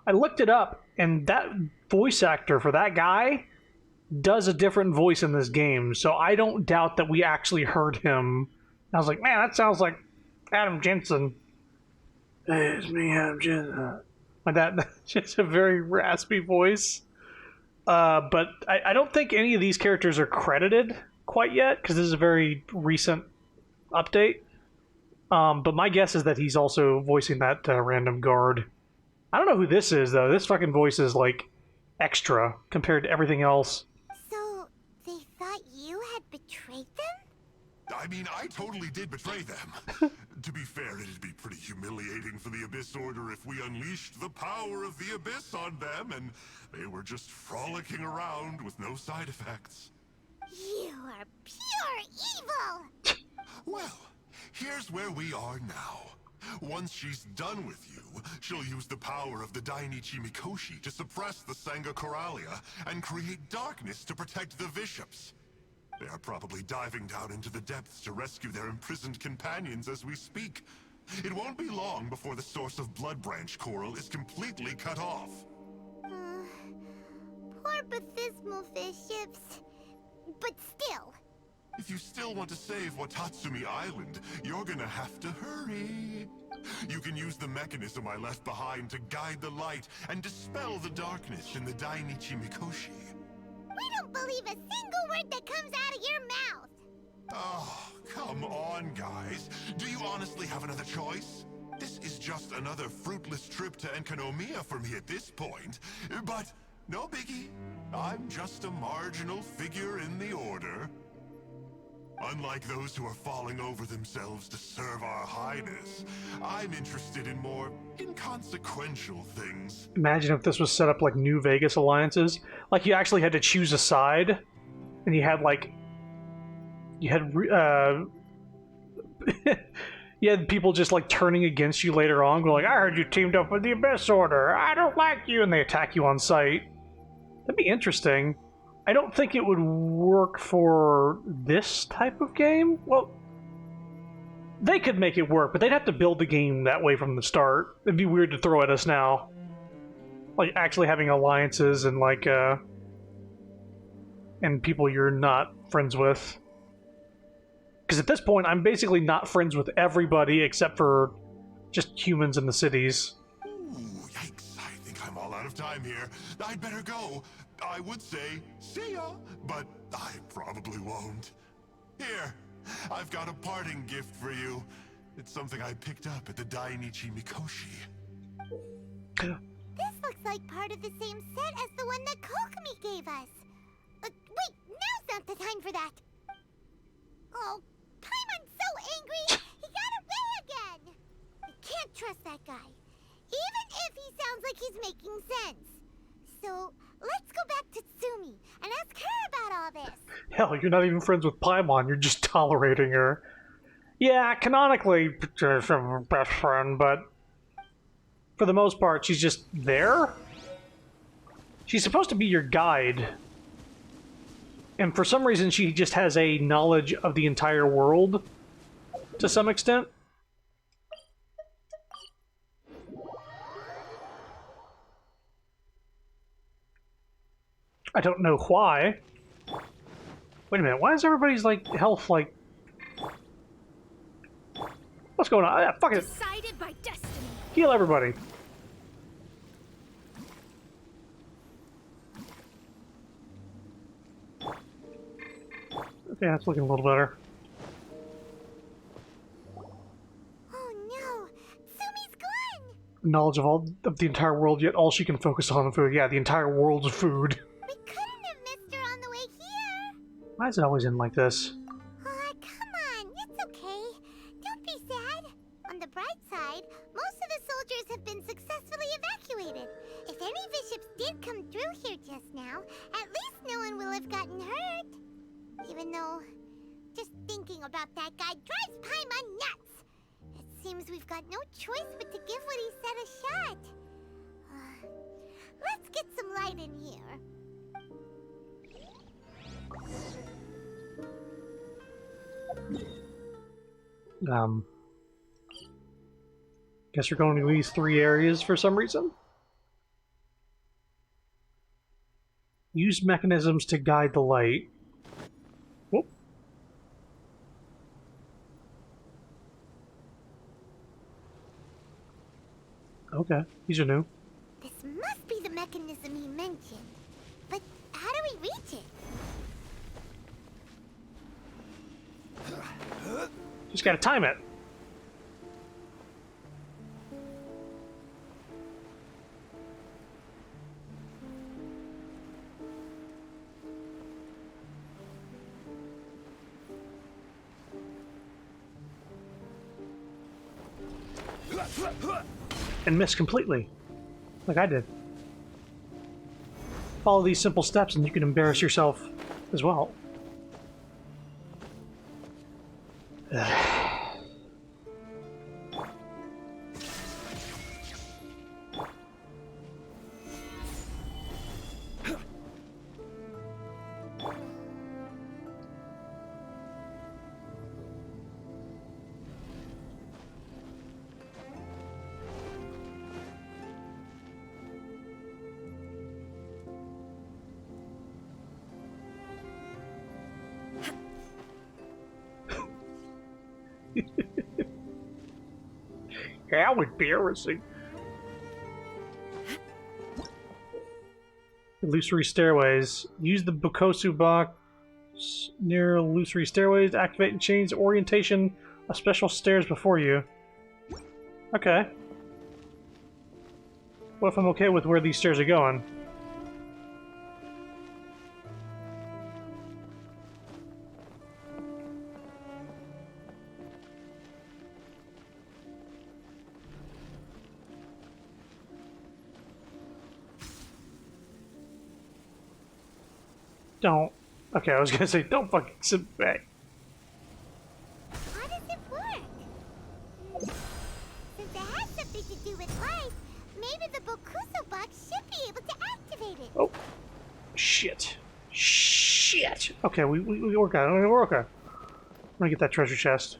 I looked it up, and that voice actor for that guy does a different voice in this game, so I don't doubt that we actually heard him. I was like, man, that sounds like Adam Jensen. Hey, it's me, Adam Jensen. Like that, that's just a very raspy voice. But I don't think any of these characters are credited quite yet because this is a very recent update. But my guess is that he's also voicing that random guard. I don't know who this is though. This fucking voice is like extra compared to everything else. So, they thought you had betrayed them? I mean, I totally did betray them. To be fair, it'd be pretty humiliating for the Abyss Order if we unleashed the power of the Abyss on them and they were just frolicking around with no side effects. You are pure evil! Well, here's where we are now. Once she's done with you, she'll use the power of the Dainichi Mikoshi to suppress the Sangha Coralia and create darkness to protect the bishops. They are probably diving down into the depths to rescue their imprisoned companions as we speak. It won't be long before the source of Blood Branch Coral is completely cut off. Poor Bathismal bishops. But still. If you still want to save Watatsumi Island, you're gonna have to hurry. You can use the mechanism I left behind to guide the light and dispel the darkness in the Dainichi Mikoshi. We don't believe a single word that comes out of your mouth! Oh, come on, guys. Do you honestly have another choice? This is just another fruitless trip to Enkanomiya for me at this point. But no biggie. I'm just a marginal figure in the order. Unlike those who are falling over themselves to serve our highness, I'm interested in more inconsequential things. Imagine if this was set up like New Vegas alliances. Like you actually had to choose a side, and you had like you had you had people just like turning against you later on, going like, "I heard you teamed up with the Abyss Order. I don't like you," and they attack you on sight. That'd be interesting. I don't think it would work for this type of game. Well, they could make it work, but they'd have to build the game that way from the start. It'd be weird to throw at us now. Like, actually having alliances and, like, and people you're not friends with. Because at this point, I'm basically not friends with everybody except for just humans in the cities. Ooh, yikes. I think I'm all out of time here. I'd better go. I would say, see ya, but I probably won't. Here, I've got a parting gift for you. It's something I picked up at the Dainichi Mikoshi. This looks like part of the same set as the one that Kokomi gave us. Wait, now's not the time for that. Oh, Paimon's so angry, he got away again. I can't trust that guy, even if he sounds like he's making sense. So, let's go back to Tsumi and ask her about all this. Hell, you're not even friends with Paimon, you're just tolerating her. Yeah, canonically, she's her best friend, but for the most part, she's just there. She's supposed to be your guide. And for some reason, she just has a knowledge of the entire world, to some extent. I don't know why. Wait a minute, why is everybody's, like, health, like... What's going on? Ah, fuck it. Decided by destiny. Heal everybody. Okay, that's looking a little better. Oh no, Tsumi's gone! Knowledge of all of the entire world, yet all she can focus on is food. Yeah, the entire world's food. We couldn't have missed her on the way here. Why is it always in like this? Come on, it's okay. Don't be sad. On the bright side, most of the soldiers have been successfully evacuated. If any bishops did come through here just now, at least no one will have gotten hurt. Even though, just thinking about that guy drives Paimon nuts. It seems we've got no choice but to give what he said a shot. Let's get some light in here. Guess we're going to these 3 areas for some reason. Use mechanisms to guide the light. Whoop. Okay, these are new. This must be the mechanism he mentioned. But how do we reach it? Just gotta time it. And miss completely, like I did. Follow these simple steps and you can embarrass yourself as well. How embarrassing. Illusory stairways. Use the Bukosu box near illusory stairways to activate and change the orientation of special stairs before you. Okay. What if I'm okay with where these stairs are going? Don't. Okay, I was gonna say, don't fucking sit back. How does it work? Since it has something to do with life, maybe the Bokuso box should be able to activate it. Oh. Shit. Shit! Okay, we work on it. We're okay. I'm gonna get that treasure chest.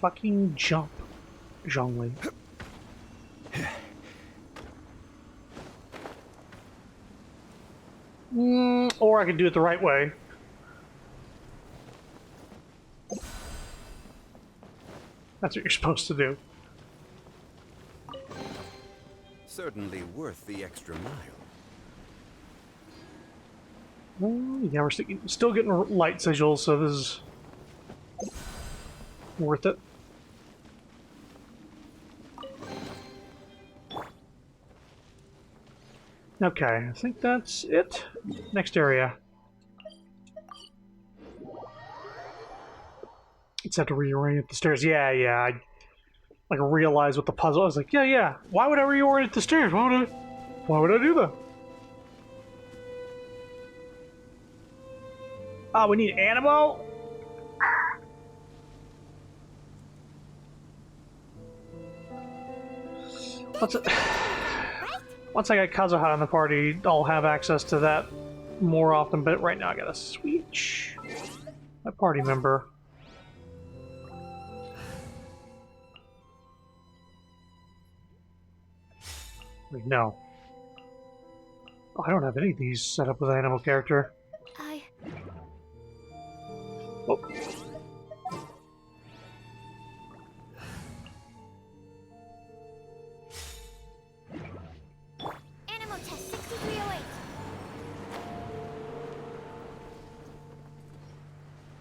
Fucking jump, Zhongli. Or I could do it the right way. That's what you're supposed to do. Certainly worth the extra mile. Yeah, we're still getting light sigils, so this is worth it. Okay, I think that's it. Next area. It's had to reorient the stairs. Yeah, I like realized what the puzzle. I was like, yeah. Why would I reorient the stairs? Why would I do that? Oh, we need Animo? Once I get Kazuha in the party, I'll have access to that more often, but right now I gotta switch my party member. Wait, no. Oh, I don't have any of these set up with an animal character. Oh. Animal test 6308.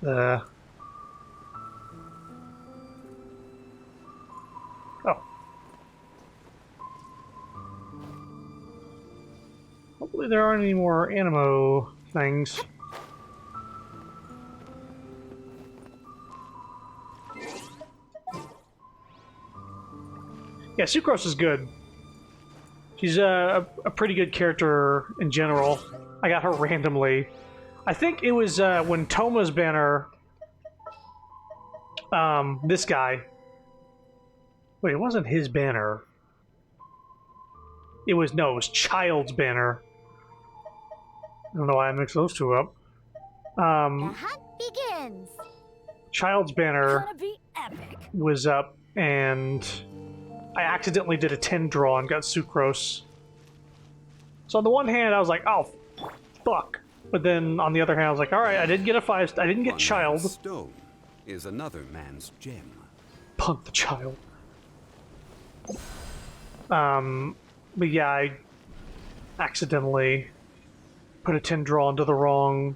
Oh. Hopefully there aren't any more Animo things. Yeah, Sucrose is good. She's a pretty good character in general. I got her randomly. I think it was when Toma's banner... this guy... Wait, it wasn't his banner. It was Child's banner. I don't know why I mixed those two up. The hunt begins. Child's banner Gonna be epic. was up, and I accidentally did a 10 draw and got sucrose. So on the one hand, I was like, oh, fuck. But then on the other hand, I was like, all right, I didn't get a 5. I didn't get One child. man's stone is another man's gem. Punk the child. But yeah, I accidentally put a 10 draw into the wrong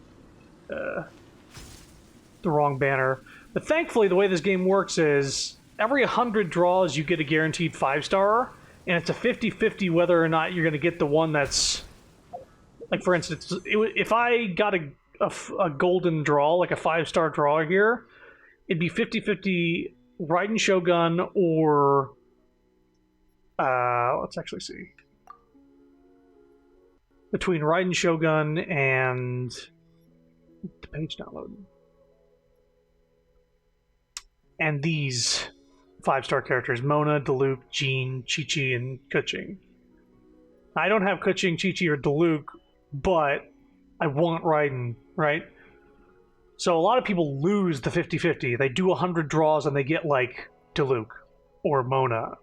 banner. But thankfully, the way this game works is every 100 draws, you get a guaranteed 5-star, and it's a 50-50 whether or not you're going to get the one that's... Like, for instance, if I got a golden draw, like a 5-star draw here, it'd be 50-50 Raiden Shogun or... let's actually see. Between Raiden Shogun and... The page not loading. And these 5-star characters, Mona, Diluc, Jean, Chi-Chi, and Keqing. I don't have Keqing, Chi-Chi, or Diluc, but I want Raiden, right? So a lot of people lose the 50-50. They do 100 draws and they get, like, Diluc or Mona.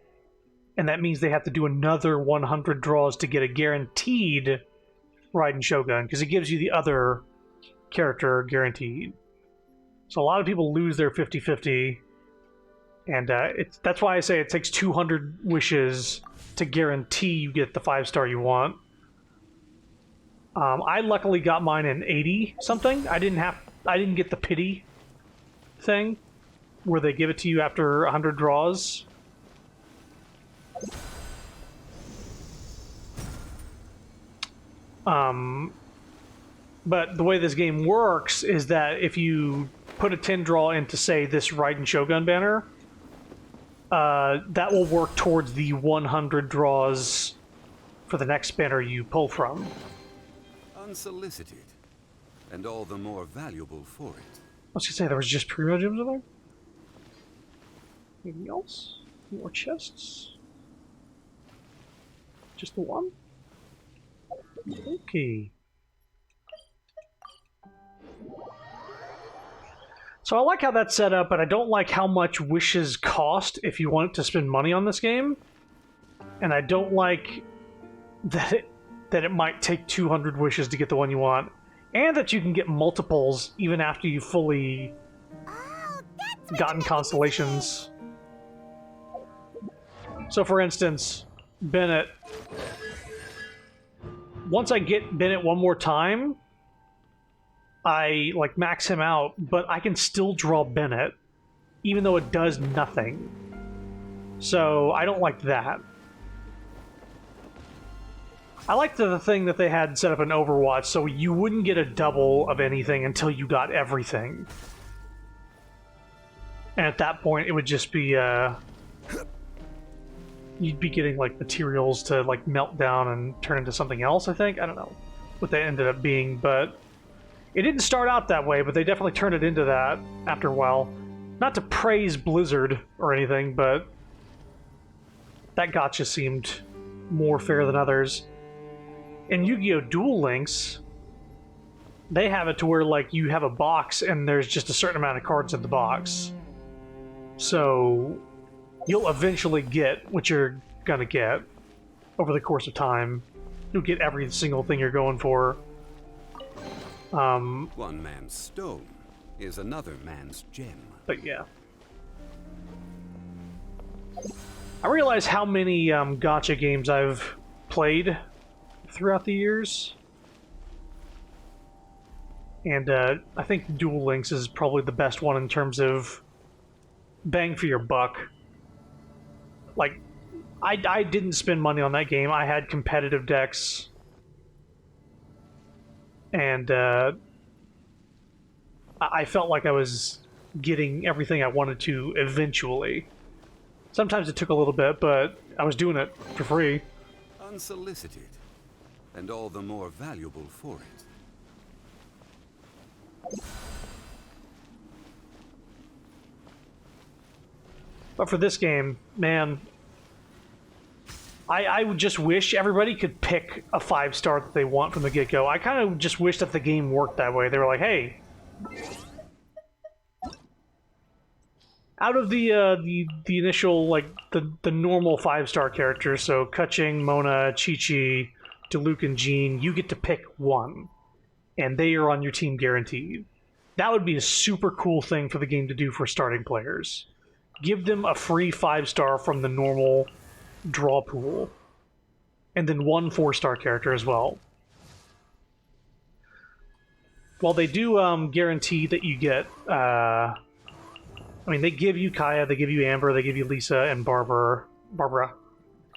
And that means they have to do another 100 draws to get a guaranteed Raiden Shogun, because it gives you the other character guaranteed. So a lot of people lose their 50-50, and that's why I say it takes 200 wishes to guarantee you get the 5-star you want. I luckily got mine in 80 something. I didn't get the pity thing where they give it to you after 100 draws. But the way this game works is that if you put a 10 draw into, say, this Raiden Shogun banner, that will work towards the 100 draws for the next banner you pull from. Unsolicited, and all the more valuable for it. I was gonna say, there was just primo gems in there? Anything else? More chests? Just the one? Okay. So I like how that's set up, but I don't like how much wishes cost if you want to spend money on this game. And I don't like that it might take 200 wishes to get the one you want. And that you can get multiples even after you've fully gotten constellations. So for instance, Bennett. Once I get Bennett one more time, I like max him out, but I can still draw Bennett, even though it does nothing. So I don't like that. I liked the thing that they had set up in Overwatch, so you wouldn't get a double of anything until you got everything. And at that point, it would just be, you'd be getting, like, materials to, like, melt down and turn into something else, I think? I don't know what they ended up being, but... It didn't start out that way, but they definitely turned it into that after a while. Not to praise Blizzard or anything, but... that gacha seemed more fair than others. In Yu-Gi-Oh! Duel Links, they have it to where, like, you have a box and there's just a certain amount of cards in the box. So, you'll eventually get what you're gonna get over the course of time. You'll get every single thing you're going for. One man's stone is another man's gem. But yeah. I realize how many gacha games I've played throughout the years. And I think Duel Links is probably the best one in terms of bang for your buck. Like, I didn't spend money on that game. I had competitive decks. And I felt like I was getting everything I wanted to eventually. Sometimes it took a little bit, but I was doing it for free. Unsolicited, and all the more valuable for it. But for this game, man, I would just wish everybody could pick a 5-star that they want from the get-go. I kind of just wish that the game worked that way. They were like, hey, out of the initial, like, the normal 5-star characters, so Keqing, Mona, Chi-Chi, Diluc, and Jean, you get to pick one, and they are on your team guaranteed. That would be a super cool thing for the game to do for starting players. Give them a free 5-star from the normal draw pool, and then one 4-star character as well. While they do guarantee that you get, I mean, they give you Kaya, they give you Amber, they give you Lisa and Barbara,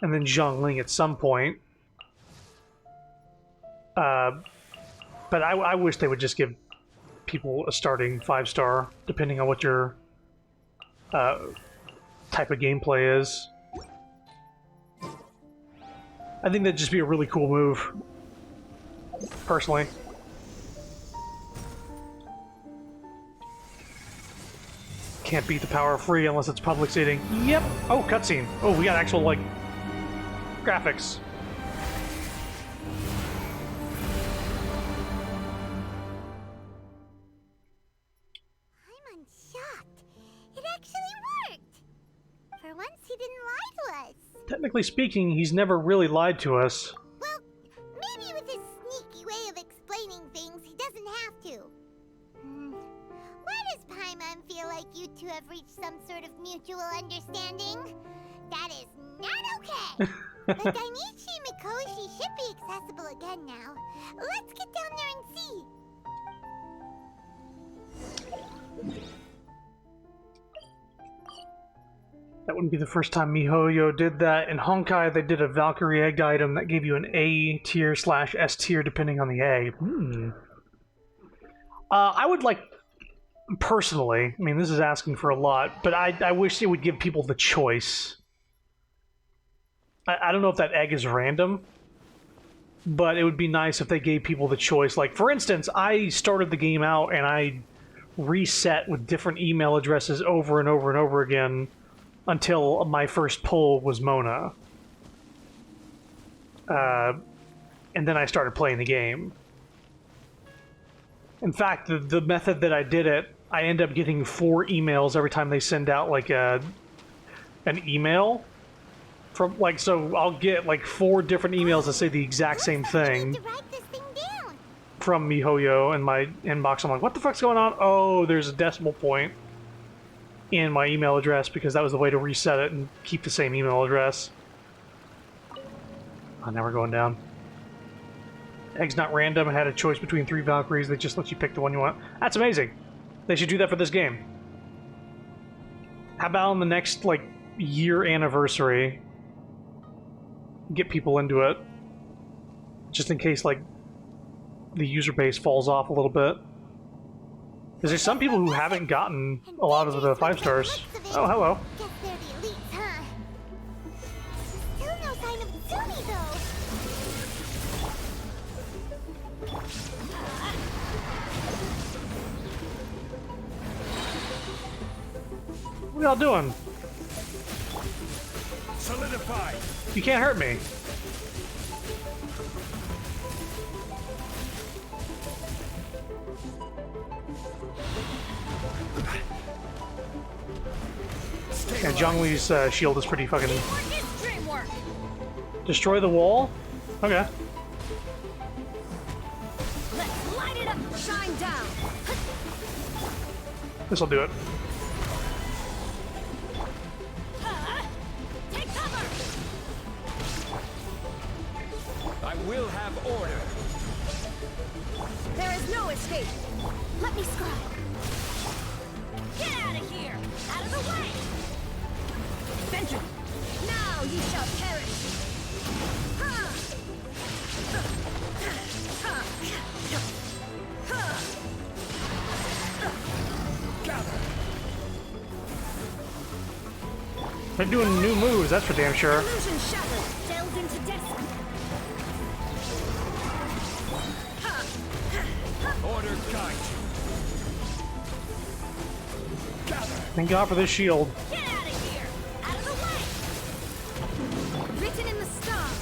and then Zhongling at some point. But I wish they would just give people a starting 5-star, depending on what your type of gameplay is. I think that'd just be a really cool move, personally. Can't beat the power of free unless it's public seating. Yep. Oh, cutscene. Oh, we got actual, like, graphics. I'm unshocked. It actually worked. For once, he didn't lie to us. Technically speaking, he's never really lied to us. Well, maybe with his sneaky way of explaining things, he doesn't have to. Why does Paimon feel like you two have reached some sort of mutual understanding? That is not okay! The Dainichi Mikoshi should be accessible again now. Let's get down there and see! That wouldn't be the first time MiHoYo did that. In Honkai, they did a Valkyrie Egg item that gave you an A tier / S tier depending on the egg. I would like, personally, I mean, this is asking for a lot, but I wish it would give people the choice. I don't know if that egg is random, but it would be nice if they gave people the choice. Like, for instance, I started the game out and I reset with different email addresses over and over and over again until my first pull was Mona. And then I started playing the game. In fact, the method that I did it, I end up getting 4 emails every time they send out, like, an email. From, like, so I'll get, like, 4 different emails that say the exact same thing from MiHoYo in my inbox. I'm like, what the fuck's going on? Oh, there's a decimal point in my email address because that was the way to reset it and keep the same email address. Oh, now we're going down. Egg's not random. I had a choice between 3 Valkyries. They just let you pick the one you want. That's amazing. They should do that for this game. How about on the next, like, year anniversary, get people into it, just in case, like, the user base falls off a little bit. Because there's some people who haven't gotten a lot of the 5 stars. Oh, hello. Guess they're the elites, huh? Still no sign of Tsumi, though. What are y'all doing? Solidify. You can't hurt me. Yeah, Zhongli's shield is pretty fucking... Destroy the wall? Okay. Let's light it up, shine down. This'll do it. Take cover. I will have order. There is no escape. Let me scribe. Get out of here! Out of the way! Venture! Now you shall perish! Gather. They're doing new moves, that's for damn sure. Illusion shattered! Delved into destiny! Order guide you. Gather. Thank God for this shield. Get out of here! Out of the way! Written in the stars!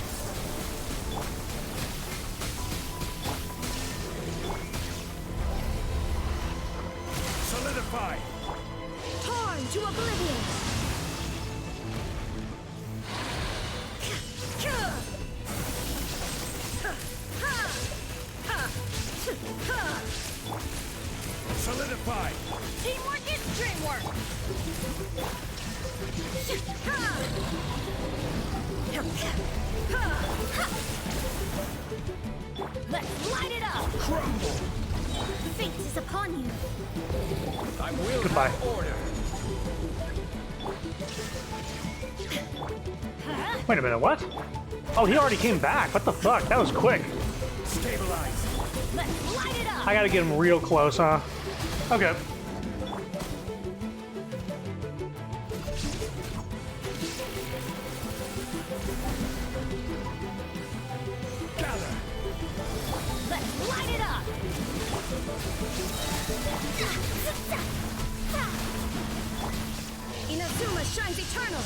Solidify. Torn to oblivion! you. I will Goodbye. have order. Wait a minute, what? Oh, he already came back. What the fuck? That was quick. Stabilize. Let's light it up. I gotta get him real close, huh? Okay. Gather. Let's light it up. Inazuma shines eternal.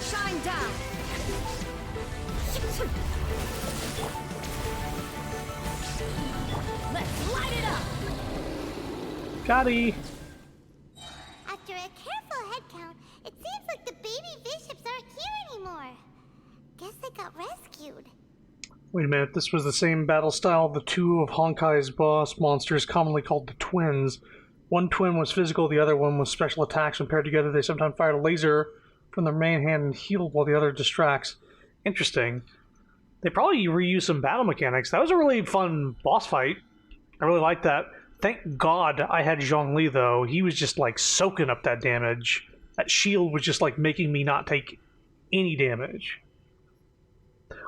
Shine down. Let's light it up. Gotti. After a careful head count, it seems like the baby bishops aren't here anymore. Guess they got rescued. Wait a minute, this was the same battle style of the two of Honkai's boss monsters, commonly called the twins. One twin was physical, the other one was special attacks. When paired together, they sometimes fired a laser from their main hand and healed while the other distracts. Interesting. They probably reused some battle mechanics. That was a really fun boss fight. I really liked that. Thank God I had Zhongli, though. He was just, like, soaking up that damage. That shield was just, like, making me not take any damage.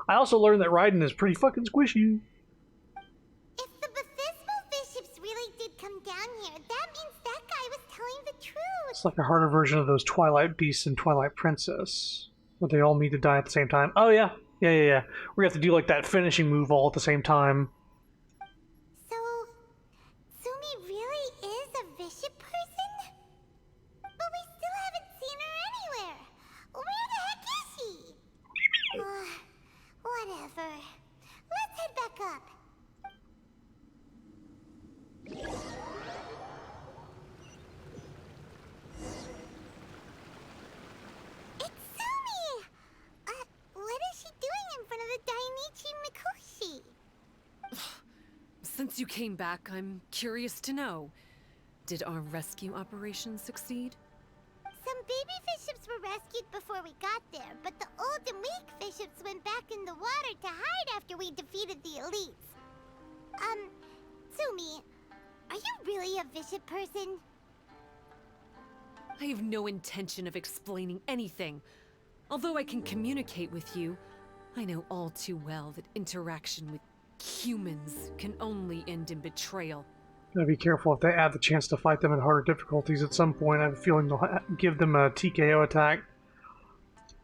I also learned that Raiden is pretty fucking squishy. If the Baptismal bishops really did come down here, that means that guy was telling the truth. It's like a harder version of those Twilight Beasts and Twilight Princess, where they all meet to die at the same time. Oh, yeah. Yeah. We have to do, like, that finishing move all at the same time. So, Sumi really is a bishop person? But we still haven't seen her anywhere. Where the heck is she? Whatever. Let's head back up. It's Sumi! What is she doing in front of the Dainichi Mikoshi? Since you came back, I'm curious to know. Did our rescue operation succeed? Some baby bishops were rescued before we got there, but the old and weak bishops went back in the water to hide after we defeated the elites. Sumi, are you really a bishop person? I have no intention of explaining anything. Although I can communicate with you, I know all too well that interaction with humans can only end in betrayal. Gotta be careful if they add the chance to fight them in harder difficulties at some point. I have a feeling they'll give them a TKO attack.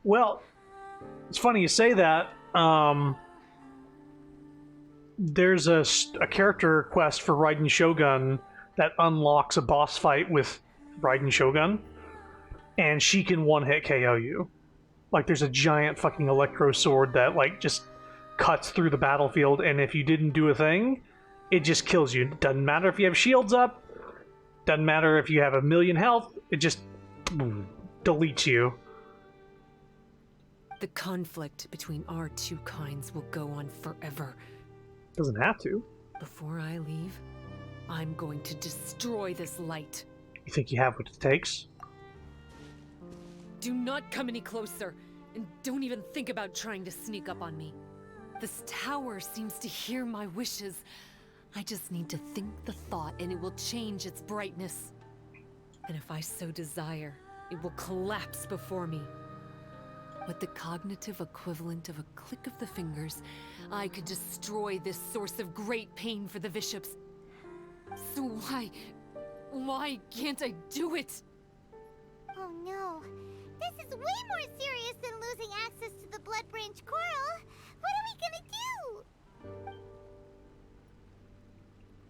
Well, it's funny you say that. There's a character quest for Raiden Shogun that unlocks a boss fight with Raiden Shogun, and she can one-hit KO you. Like, there's a giant fucking electro sword that, like, just cuts through the battlefield, and if you didn't do a thing, it just kills you. Doesn't matter if you have shields up, doesn't matter if you have 1,000,000 health, it just deletes you. The conflict between our two kinds will go on forever. Doesn't have to. Before I leave, I'm going to destroy this light. You think you have what it takes? Do not come any closer, and don't even think about trying to sneak up on me. This tower seems to hear my wishes. I just need to think the thought and it will change its brightness. And if I so desire, it will collapse before me. With the cognitive equivalent of a click of the fingers, I could destroy this source of great pain for the bishops. So why can't I do it? Oh no. This is way more serious than losing access to the Blood Branch Coral. What are we gonna do?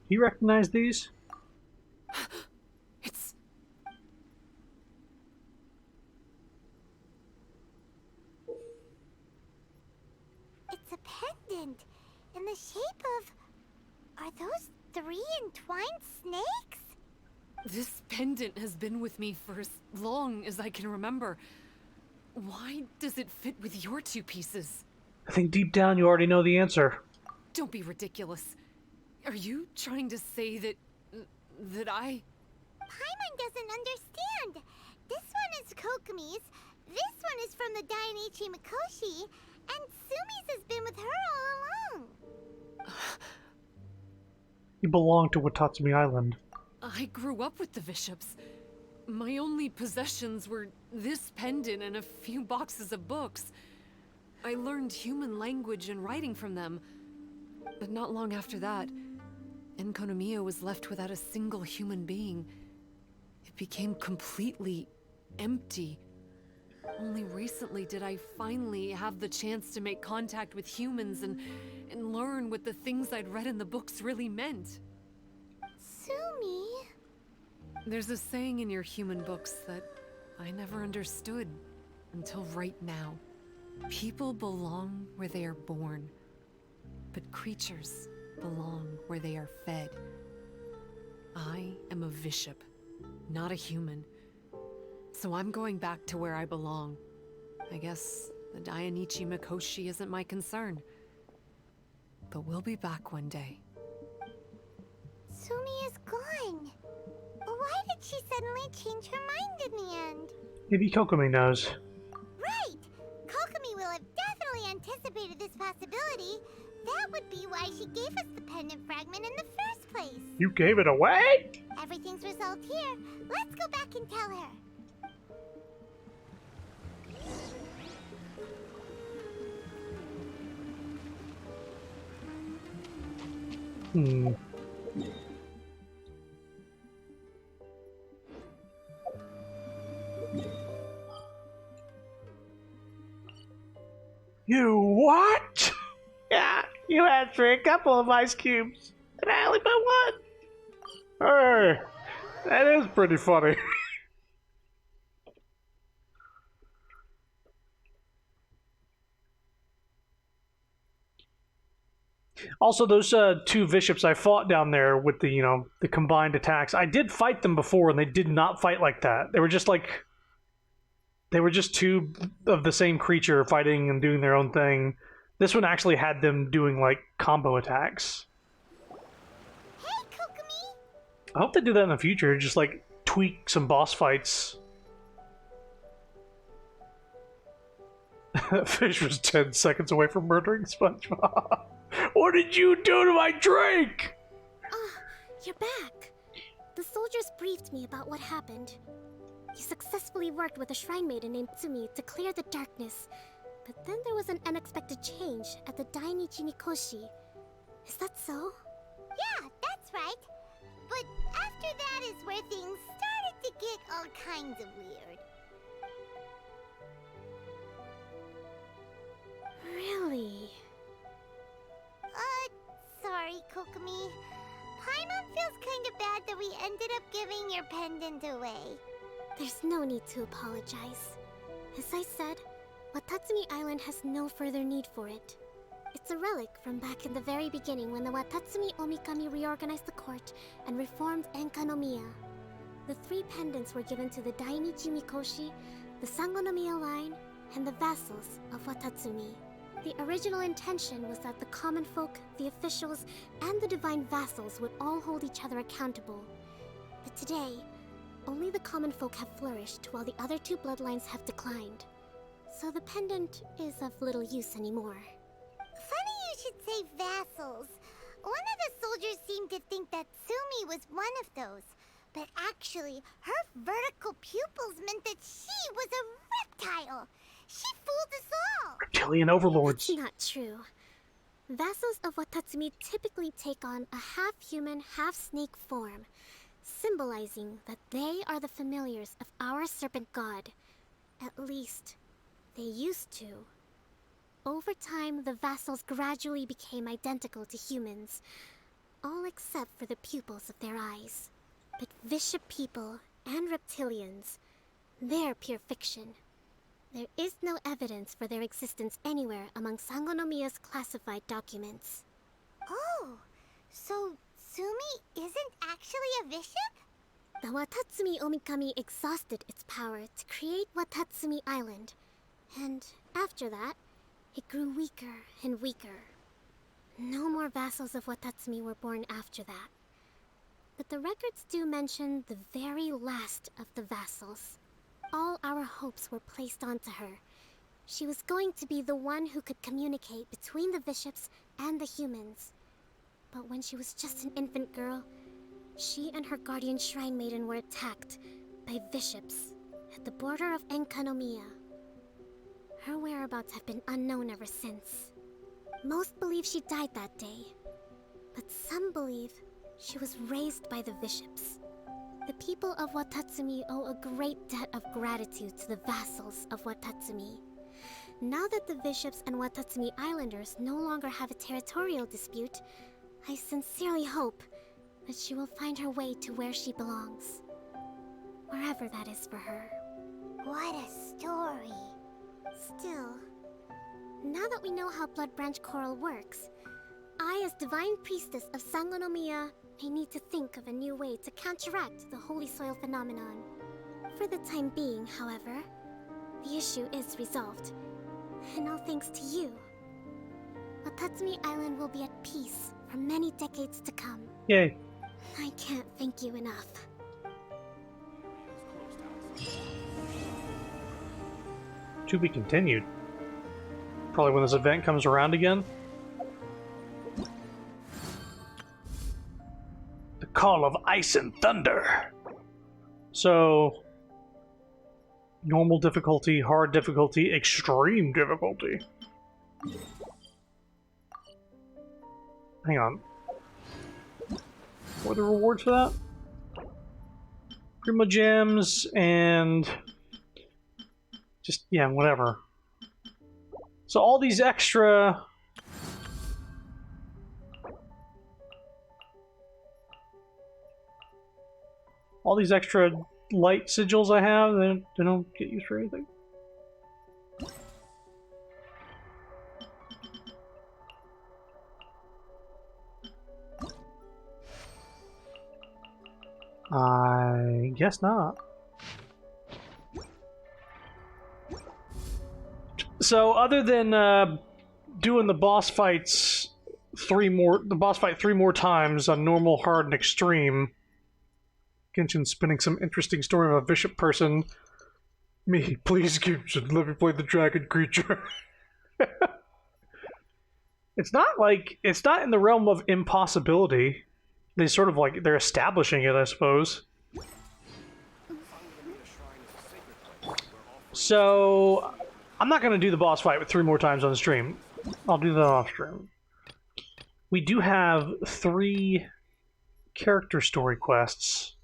You recognize these? It's... It's a pendant in the shape of... Are those 3 entwined snakes? This pendant has been with me for as long as I can remember. Why does it fit with your two pieces? I think deep down you already know the answer. Don't be ridiculous. Are you trying to say that I... Paimon doesn't understand. This one is Kokomi's, this one is from the Dainichi Mikoshi, and Sumi's has been with her all along. You belong to Watatsumi Island. I grew up with the Bishops. My only possessions were this pendant and a few boxes of books. I learned human language and writing from them. But not long after that, Enkonomiya was left without a single human being. It became completely empty. Only recently did I finally have the chance to make contact with humans and learn what the things I'd read in the books really meant. Sumi? There's a saying in your human books that I never understood until right now. People belong where they are born, but creatures belong where they are fed. I am a bishop, not a human. So I'm going back to where I belong. I guess the Dainichi Mikoshi isn't my concern. But we'll be back one day. Sumi is gone. Why did she suddenly change her mind in the end? Maybe Kokomi knows. Right! Kokomi will have definitely anticipated this possibility. That would be why she gave us the pendant fragment in the first place. You gave it away? Everything's resolved here. Let's go back and tell her. You what? Yeah, you asked for a couple of ice cubes, and I only put one. Hey, that is pretty funny. Also, those two bishops I fought down there with the the combined attacks, I did fight them before, and they did not fight like that. They were just two of the same creature fighting and doing their own thing. This one actually had them doing like combo attacks. Hey, Kokomi! I hope they do that in the future. Just like tweak some boss fights. That fish was 10 seconds away from murdering SpongeBob. What did you do to my drink? You're back. The soldiers briefed me about what happened. You successfully worked with a shrine maiden named Tsumi to clear the darkness. But then there was an unexpected change at the Dainichi Mikoshi. Is that so? Yeah, that's right. But after that is where things started to get all kinds of weird. Really? Sorry, Kokomi. Paimon feels kind of bad that we ended up giving your pendant away. There's no need to apologize. As I said, Watatsumi Island has no further need for it. It's a relic from back in the very beginning when the Watatsumi Omikami reorganized the court and reformed Enkanomiya. The three pendants were given to the Dainichi Mikoshi, the Sangonomiya line, and the vassals of Watatsumi. The original intention was that the common folk, the officials, and the divine vassals would all hold each other accountable. But today, only the common folk have flourished while the other two bloodlines have declined. So the pendant is of little use anymore. Funny you should say vassals. One of the soldiers seemed to think that Sumi was one of those. But actually, her vertical pupils meant that she was a reptile. She fooled us all. Reptilian overlords. That's not true. Vassals of Watatsumi typically take on a half-human, half-snake form, symbolizing that they are the familiars of our serpent god. At least, they used to. Over time, the vassals gradually became identical to humans, all except for the pupils of their eyes. But Bishop people and reptilians, they're pure fiction. There is no evidence for their existence anywhere among Sangonomiya's classified documents. Oh, so Sumi isn't actually a bishop? The Watatsumi Omikami exhausted its power to create Watatsumi Island. And after that, It grew weaker and weaker. No more vassals of Watatsumi were born after that. But the records do mention the very last of the vassals. All our hopes were placed onto her. She was going to be the one who could communicate between the bishops and the humans. But when she was just an infant girl, she and her guardian shrine maiden were attacked by bishops at the border of Enkanomiya. Her whereabouts have been unknown ever since. Most believe she died that day, but some believe she was raised by the bishops. The people of Watatsumi owe a great debt of gratitude to the vassals of Watatsumi. Now that the bishops and Watatsumi Islanders no longer have a territorial dispute, I sincerely hope that she will find her way to where she belongs. Wherever that is for her. What a story. Still, now that we know how Blood Branch Coral works, I, as Divine Priestess of Sangonomiya, may need to think of a new way to counteract the Holy Soil phenomenon. For the time being, however, the issue is resolved. And all thanks to you. Watatsumi Island will be at peace for many decades to come. Yay. I can't thank you enough. To be continued. Probably when this event comes around again. The Call of Ice and Thunder. So, normal difficulty, hard difficulty, extreme difficulty. Hang on. What are the rewards for that? Primo gems and just, yeah, whatever. So all these extra... all these extra light sigils I have, they don't get used for anything. I guess not. So other than doing the boss fights three more times on normal, hard, and extreme, Genshin spinning some interesting story of a bishop person. Me, please, Genshin, let me play the dragon creature. It's not in the realm of impossibility. They sort of they're establishing it, I suppose. So, I'm not going to do the boss fight with 3 more times on stream. I'll do that off stream. We do have 3 character story quests.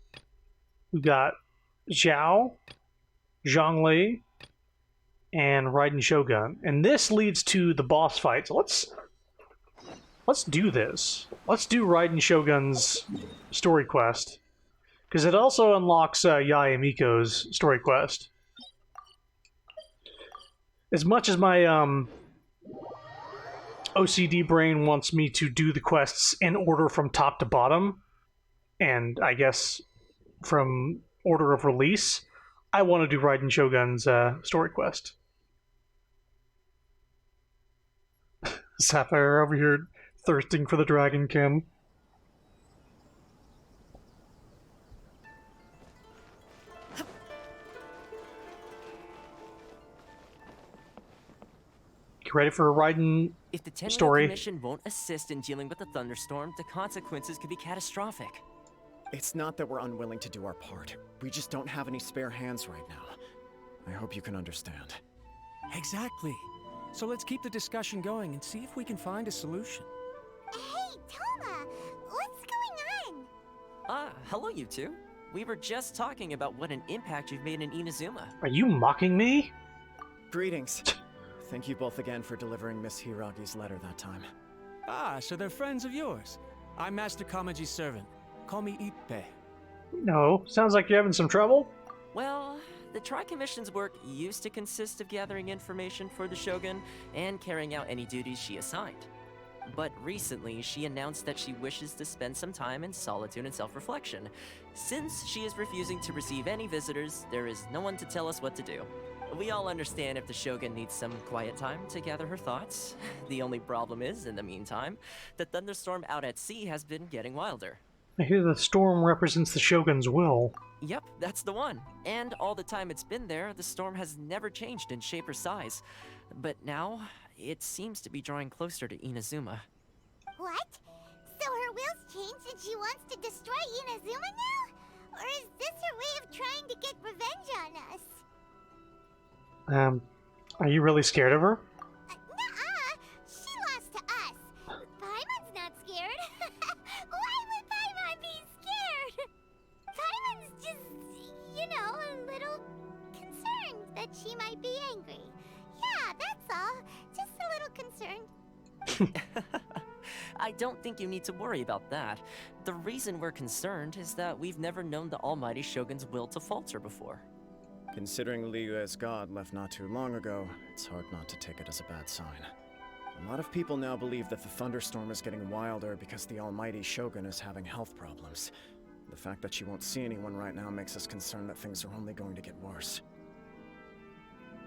We've got Zhao, Zhongli, and Raiden Shogun. And this leads to the boss fight. So let's do this. Let's do Raiden Shogun's story quest. Because it also unlocks Yae Miko's story quest. As much as my OCD brain wants me to do the quests in order from top to bottom, and I guess from order of release, I want to do Raiden Shogun's story quest. Sapphire over here thirsting for the dragonkin. You ready for a Raiden If the Tenryou story? Commission won't assist in dealing with the thunderstorm, the consequences could be catastrophic. It's not that we're unwilling to do our part. We just don't have any spare hands right now. I hope you can understand. Exactly. So let's keep the discussion going and see if we can find a solution. Hey, Toma! What's going on? Ah, hello you two. We were just talking about what an impact you've made in Inazuma. Are you mocking me? Greetings. Thank you both again for delivering Miss Hiragi's letter that time. Ah, so they're friends of yours. I'm Master Kamaji's servant. Call me Ippe. No. Sounds like you're having some trouble. Well, the Tri-Commission's work used to consist of gathering information for the Shogun and carrying out any duties she assigned. But recently, she announced that she wishes to spend some time in solitude and self-reflection. Since she is refusing to receive any visitors, there is no one to tell us what to do. We all understand if the Shogun needs some quiet time to gather her thoughts. The only problem is, in the meantime, the thunderstorm out at sea has been getting wilder. I hear the storm represents the Shogun's will. Yep, that's the one. And all the time it's been there, the storm has never changed in shape or size. But now, it seems to be drawing closer to Inazuma. What? So her will's changed and she wants to destroy Inazuma now? Or is this her way of trying to get revenge on us? Are you really scared of her? Nuh-uh! She lost to us! Paimon's not scared! Why would Paimon be scared? Paimon's just, you know, a little concerned that she might be angry. Yeah, that's all. Just a little concerned. I don't think you need to worry about that. The reason we're concerned is that we've never known the Almighty Shogun's will to falter before. Considering Liyue's god left not too long ago, it's hard not to take it as a bad sign. A lot of people now believe that the thunderstorm is getting wilder because the almighty Shogun is having health problems. The fact that she won't see anyone right now makes us concerned that things are only going to get worse.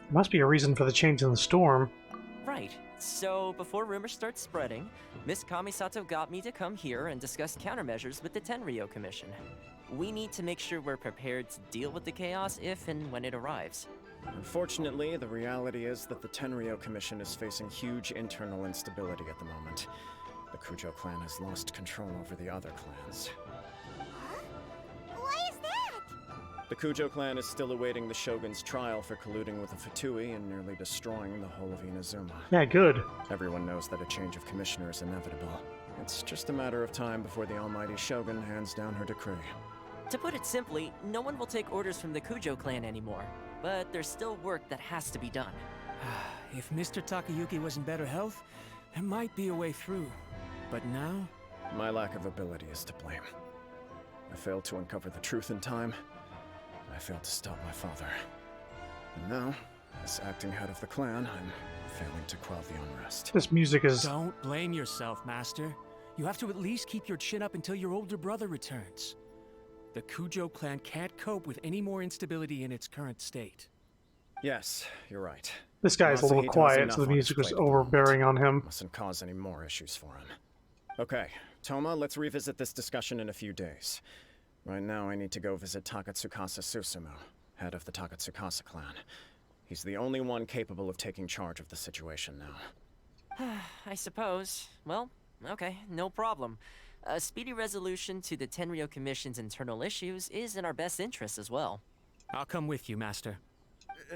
There must be a reason for the change in the storm. Right. So, before rumors start spreading, Miss Kamisato got me to come here and discuss countermeasures with the Tenryo Commission. We need to make sure we're prepared to deal with the chaos if and when it arrives. Unfortunately, the reality is that the Tenryo Commission is facing huge internal instability at the moment. The Kujo clan has lost control over the other clans. Huh? Why is that? The Kujo clan is still awaiting the Shogun's trial for colluding with the Fatui and nearly destroying the whole of Inazuma. Yeah, good. Everyone knows that a change of commissioner is inevitable. It's just a matter of time before the almighty Shogun hands down her decree. To put it simply, no one will take orders from the Kujo clan anymore. But there's still work that has to be done. If Mr. Takayuki was in better health, there might be a way through. But now? My lack of ability is to blame. I failed to uncover the truth in time. I failed to stop my father. And now, as acting head of the clan, I'm failing to quell the unrest. This music is... Don't blame yourself, Master. You have to at least keep your chin up until your older brother returns. The Kujo clan can't cope with any more instability in its current state. Yes, you're right. This guy's a little Masahito has quiet, enough so the on his music was plate at the moment. overbearing on him. Mustn't cause any more issues for him. Okay, Toma, let's revisit this discussion in a few days. Right now, I need to go visit Takatsukasa Susumu, head of the Takatsukasa clan. He's the only one capable of taking charge of the situation now. I suppose. Well, okay, no problem. A speedy resolution to the Tenryo Commission's internal issues is in our best interest as well. I'll come with you, Master.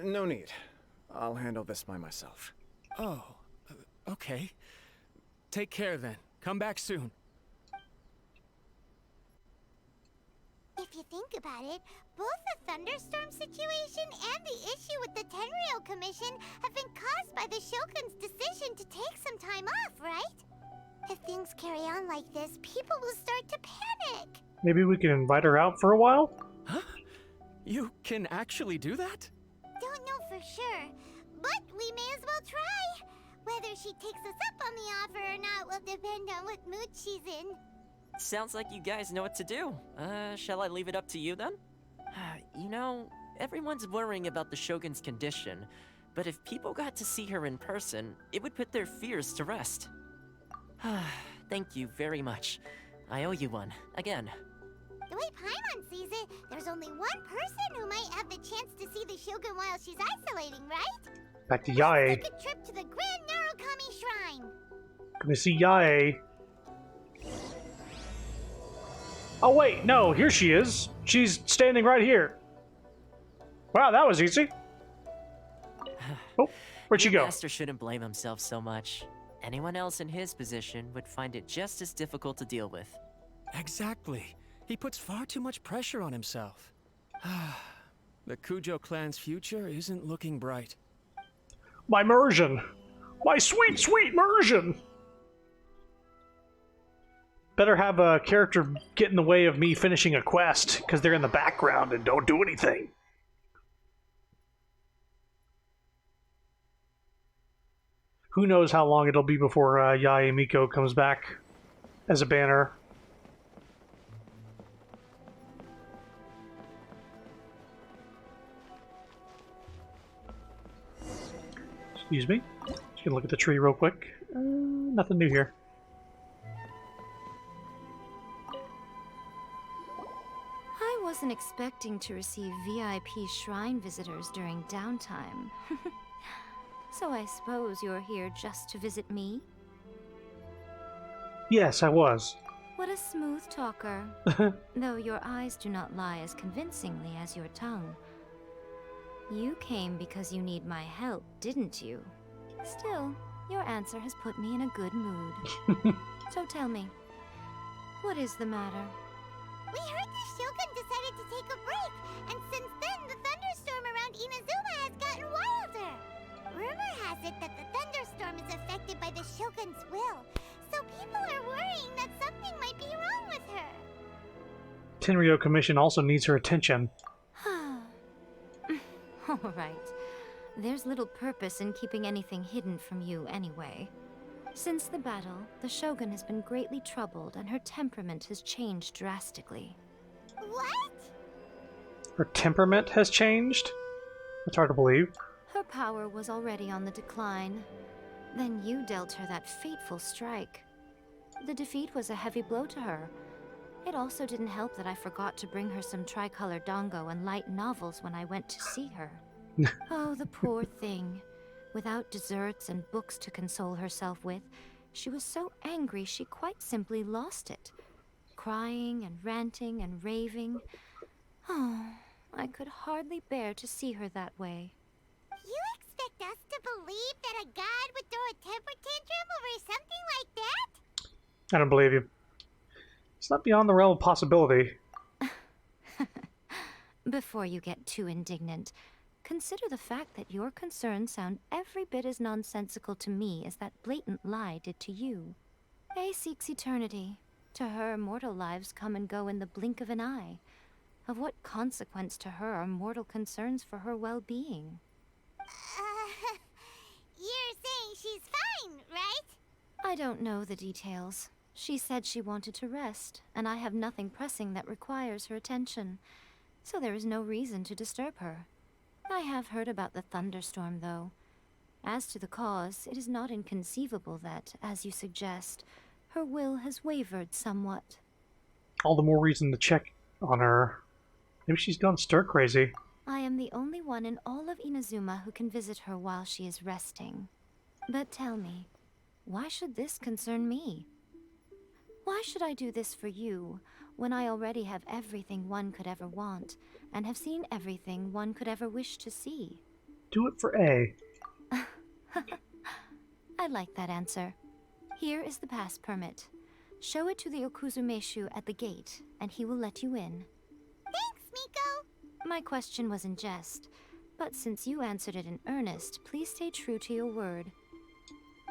No need. I'll handle this by myself. Oh, okay. Take care then. Come back soon. If you think about it, both the thunderstorm situation and the issue with the Tenryo Commission have been caused by the Shogun's decision to take some time off, right? If things carry on like this, people will start to panic. Maybe we can invite her out for a while? Huh? You can actually do that? Don't know for sure, but we may as well try. Whether she takes us up on the offer or not will depend on what mood she's in. Sounds like you guys know what to do. Shall I leave it up to you then? You know, everyone's worrying about the Shogun's condition, but if people got to see her in person, it would put their fears to rest. Thank you very much. I owe you one, again. The way Paimon sees it, there's only one person who might have the chance to see the Shogun while she's isolating, right? Back to Yae. Take a trip to the Grand Narukami Shrine. Gonna see Yae. Oh wait, no, here she is. She's standing right here. Wow, that was easy. Oh, where'd she Your go? master shouldn't blame himself so much. Anyone else in his position would find it just as difficult to deal with. Exactly. He puts far too much pressure on himself. The Kujo clan's future isn't looking bright. My immersion. My sweet, sweet immersion. Better have a character get in the way of me finishing a quest, because they're in the background and don't do anything. Who knows how long it'll be before Yae Miko comes back as a banner. Excuse me. Just gonna look at the tree real quick. Nothing new here. I wasn't expecting to receive VIP shrine visitors during downtime. So I suppose you're here just to visit me? Yes, I was. What a smooth talker. Though your eyes do not lie as convincingly as your tongue. You came because you need my help, didn't you? Still, your answer has put me in a good mood. So tell me, what is the matter? We heard the Shogun decided to take a break, and since then the thunderstorm around Inazuma has gotten wilder. Rumor has it that the thunderstorm is affected by the Shogun's will, so people are worrying that something might be wrong with her. Tenryo Commission also needs her attention. Alright. There's little purpose in keeping anything hidden from you anyway. Since the battle, the Shogun has been greatly troubled and her temperament has changed drastically. What? Her temperament has changed? That's hard to believe. Her power was already on the decline. Then you dealt her that fateful strike. The defeat was a heavy blow to her. It also didn't help that I forgot to bring her some tricolor dango and light novels when I went to see her. Oh, the poor thing. Without desserts and books to console herself with, she was so angry she quite simply lost it. Crying and ranting and raving. Oh, I could hardly bear to see her that way. You expect us to believe that a god would throw a temper tantrum over something like that? I don't believe you. It's not beyond the realm of possibility. Before you get too indignant, consider the fact that your concerns sound every bit as nonsensical to me as that blatant lie did to you. A seeks eternity. To her, mortal lives come and go in the blink of an eye. Of what consequence to her are mortal concerns for her well-being? You're saying she's fine, right? I don't know the details. She said she wanted to rest, and I have nothing pressing that requires her attention, so there is no reason to disturb her. I have heard about the thunderstorm, though. As to the cause, it is not inconceivable that, as you suggest, her will has wavered somewhat. All the more reason to check on her. Maybe she's gone stir-crazy. I am the only one in all of Inazuma who can visit her while she is resting. But tell me, why should this concern me? Why should I do this for you, when I already have everything one could ever want, and have seen everything one could ever wish to see? Do it for A. I like that answer. Here is the pass permit. Show it to the Okuzumeshu at the gate, and he will let you in. Thanks, Miko! My question was in jest, but since you answered it in earnest, please stay true to your word.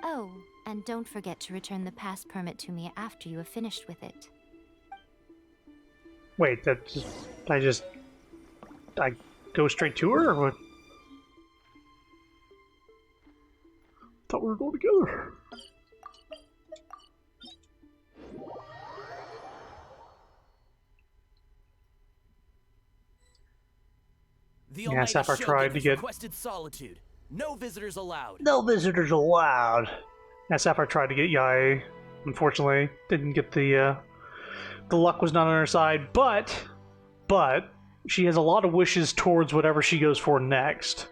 Oh, and don't forget to return the pass permit to me after you have finished with it. Wait, I go straight to her, or what? Thought we were going together. The Yeah, Sapphire tried to get requested solitude. No visitors allowed. No visitors allowed. Yeah, Sapphire tried to get Yae. Unfortunately, didn't get the luck was not on her side, but she has a lot of wishes towards whatever she goes for next.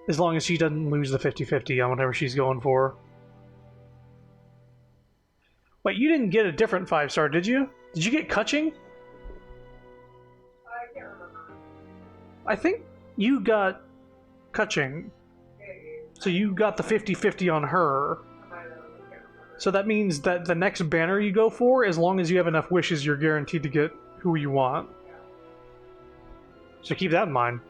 As long as she doesn't lose the 50-50 on whatever she's going for. Wait, you didn't get a different 5-star, did you? Did you get Kutching? I can't remember. I think you got Kutching. So you got the 50-50 on her. So that means that the next banner you go for, as long as you have enough wishes, you're guaranteed to get who you want. So keep that in mind.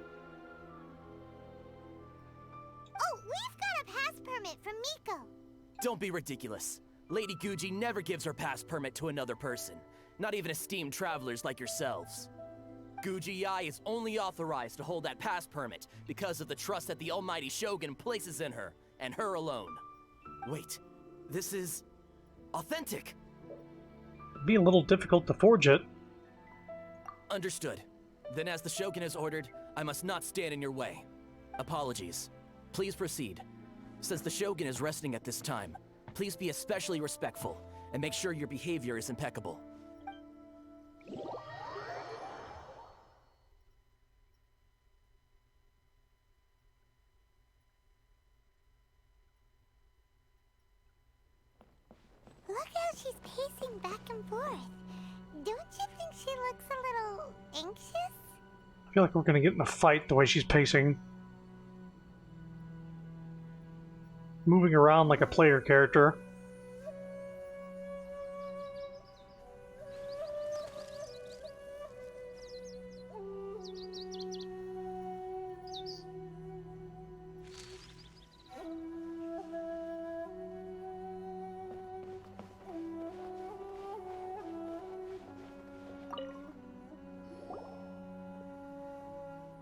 Oh, we've got a pass permit from Miko. Don't be ridiculous. Lady Guji never gives her pass permit to another person, not even esteemed travelers like yourselves. Guji Yae is only authorized to hold that pass permit because of the trust that the almighty Shogun places in her, and her alone. Wait, this is authentic. It'd be a little difficult to forge it. Understood. Then as the Shogun has ordered, I must not stand in your way. Apologies. Please proceed. Since the Shogun is resting at this time, please be especially respectful, and make sure your behavior is impeccable. Look how she's pacing back and forth. Don't you think she looks a little anxious? I feel like we're gonna get in a fight the way she's pacing. Moving around like a player character.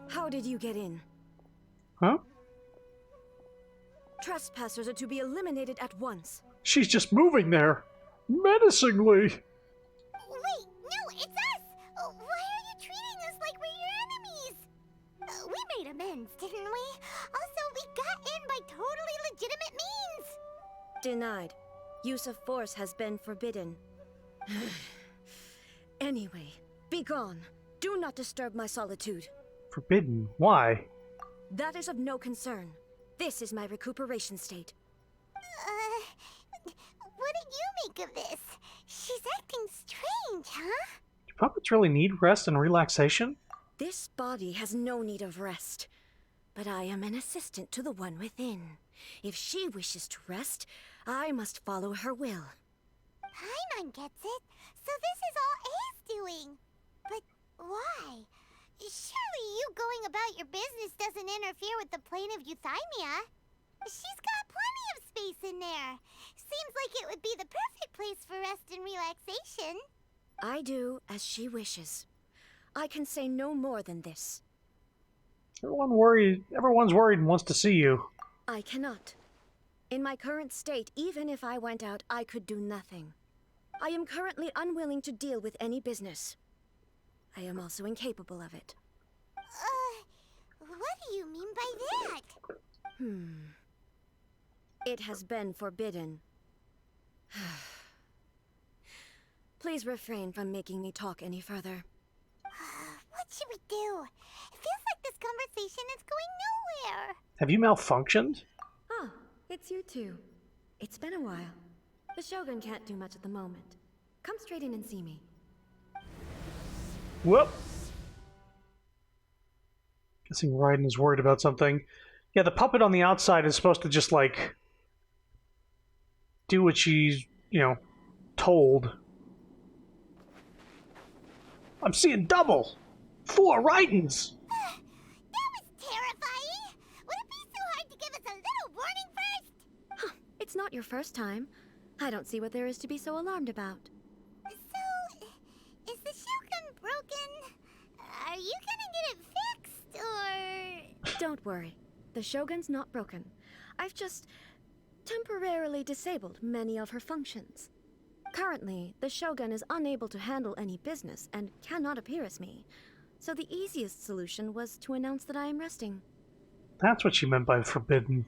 How did you get in? Huh? Trespassers are to be eliminated at once. She's just moving there. Menacingly. Wait, no, it's us! Why are you treating us like we're your enemies? We made amends, didn't we? Also, we got in by totally legitimate means! Denied. Use of force has been forbidden. Anyway, be gone. Do not disturb my solitude. Forbidden? Why? That is of no concern. This is my recuperation state. What did you make of this? She's acting strange, huh? Do puppets really need rest and relaxation? This body has no need of rest. But I am an assistant to the one within. If she wishes to rest, I must follow her will. Paimon gets it. So this is all A's doing. But why? Surely you going about your business doesn't interfere with the plane of Euthymia. She's got plenty of space in there. Seems like it would be the perfect place for rest and relaxation. I do as she wishes. I can say no more than this. Everyone's worried and wants to see you. I cannot. In my current state, even if I went out, I could do nothing. I am currently unwilling to deal with any business. I am also incapable of it. What do you mean by that? It has been forbidden. Please refrain from making me talk any further. What should we do? It feels like this conversation is going nowhere. Have you malfunctioned? Ah, it's you two. It's been a while. The Shogun can't do much at the moment. Come straight in and see me. Whoop! Guessing Raiden is worried about something. Yeah, the puppet on the outside is supposed to just, like, do what she's, told. I'm seeing double! 4 Raidens! That was terrifying! Would it be so hard to give us a little warning first? It's not your first time. I don't see what there is to be so alarmed about. So, is the Shogun broken? Are you gonna get it fixed, or...? Don't worry. The Shogun's not broken. I've just temporarily disabled many of her functions. Currently, the Shogun is unable to handle any business and cannot appear as me. So the easiest solution was to announce that I am resting. That's what she meant by forbidden.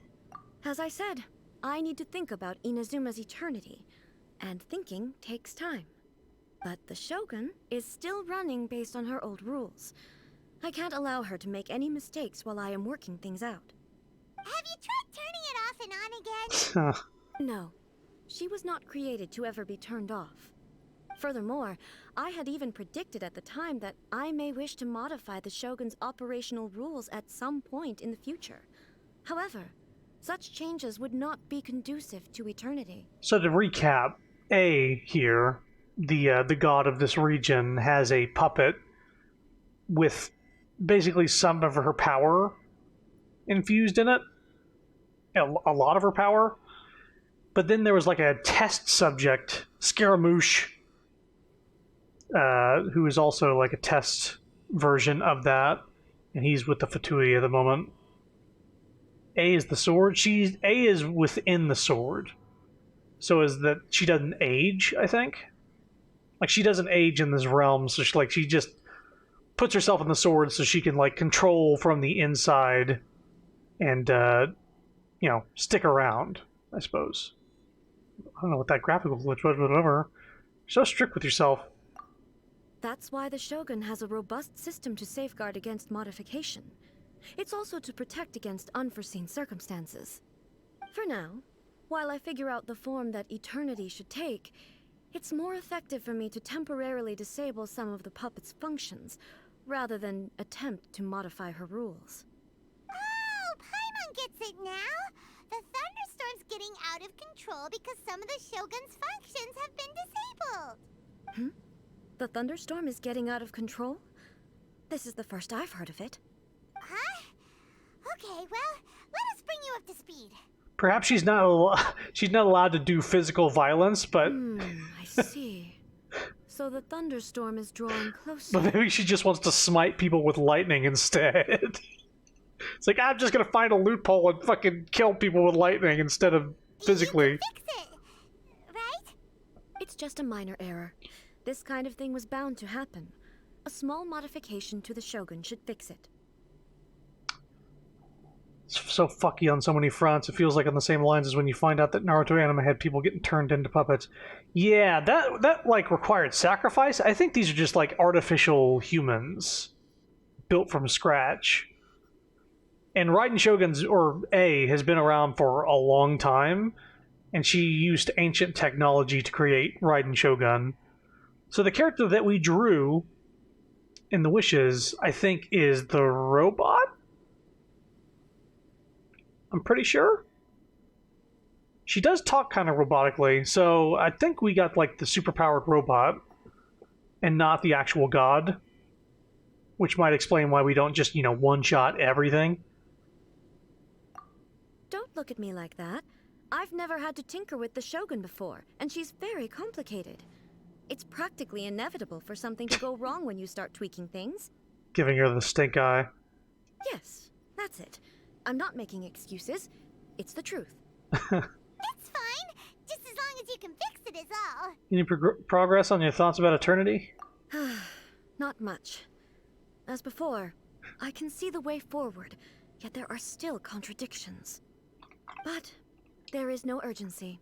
As I said, I need to think about Inazuma's eternity, and thinking takes time. But the Shogun is still running based on her old rules. I can't allow her to make any mistakes while I am working things out. Have you tried turning it off and on again? No. She was not created to ever be turned off. Furthermore, I had even predicted at the time that I may wish to modify the Shogun's operational rules at some point in the future. However, such changes would not be conducive to eternity. So to recap, A here, the god of this region, has a puppet with basically some of her power infused in it. A lot of her power. But then there was like a test subject, Scaramouche, who is also like a test version of that, and he's with the Fatui at the moment. A is the sword. A is within the sword, so is that she doesn't age. I think, like she doesn't age in this realm, so she just puts herself in the sword so she can like control from the inside, and you know, stick around, I suppose. I don't know what that graphical glitch was, but whatever. You're so strict with yourself. That's why the Shogun has a robust system to safeguard against modification. It's also to protect against unforeseen circumstances. For now, while I figure out the form that eternity should take, it's more effective for me to temporarily disable some of the puppet's functions, rather than attempt to modify her rules. Oh, Paimon gets it now! The thunderstorm's getting out of control because some of the Shogun's functions have been disabled! Hmm? The thunderstorm is getting out of control? This is the first I've heard of it. Huh? Okay, well, let us bring you up to speed. Perhaps she's not allowed to do physical violence, but I see. So the thunderstorm is drawing closer. but maybe she just wants to smite people with lightning instead. It's like, I'm just gonna find a loophole and fucking kill people with lightning instead of physically. You can fix it, right? It's just a minor error. This kind of thing was bound to happen. A small modification to the Shogun should fix it. It's so fucky on so many fronts. It feels like on the same lines as when you find out that Naruto anime had people getting turned into puppets. Yeah, that like required sacrifice. I think these are just like artificial humans built from scratch. And Raiden Shogun's, or A, has been around for a long time, and she used ancient technology to create Raiden Shogun. So the character that we drew in the wishes, I think, is the robot? I'm pretty sure. She does talk kind of robotically, so I think we got like the superpowered robot and not the actual god, which might explain why we don't just, you know, one-shot everything. Don't look at me like that. I've never had to tinker with the Shogun before, and she's very complicated. It's practically inevitable for something to go wrong when you start tweaking things. Giving her the stink eye. Yes, that's it. I'm not making excuses. It's the truth. It's fine. Just as long as you can fix it is all. Any progress on your thoughts about eternity? Not much. As before, I can see the way forward, yet there are still contradictions. But there is no urgency.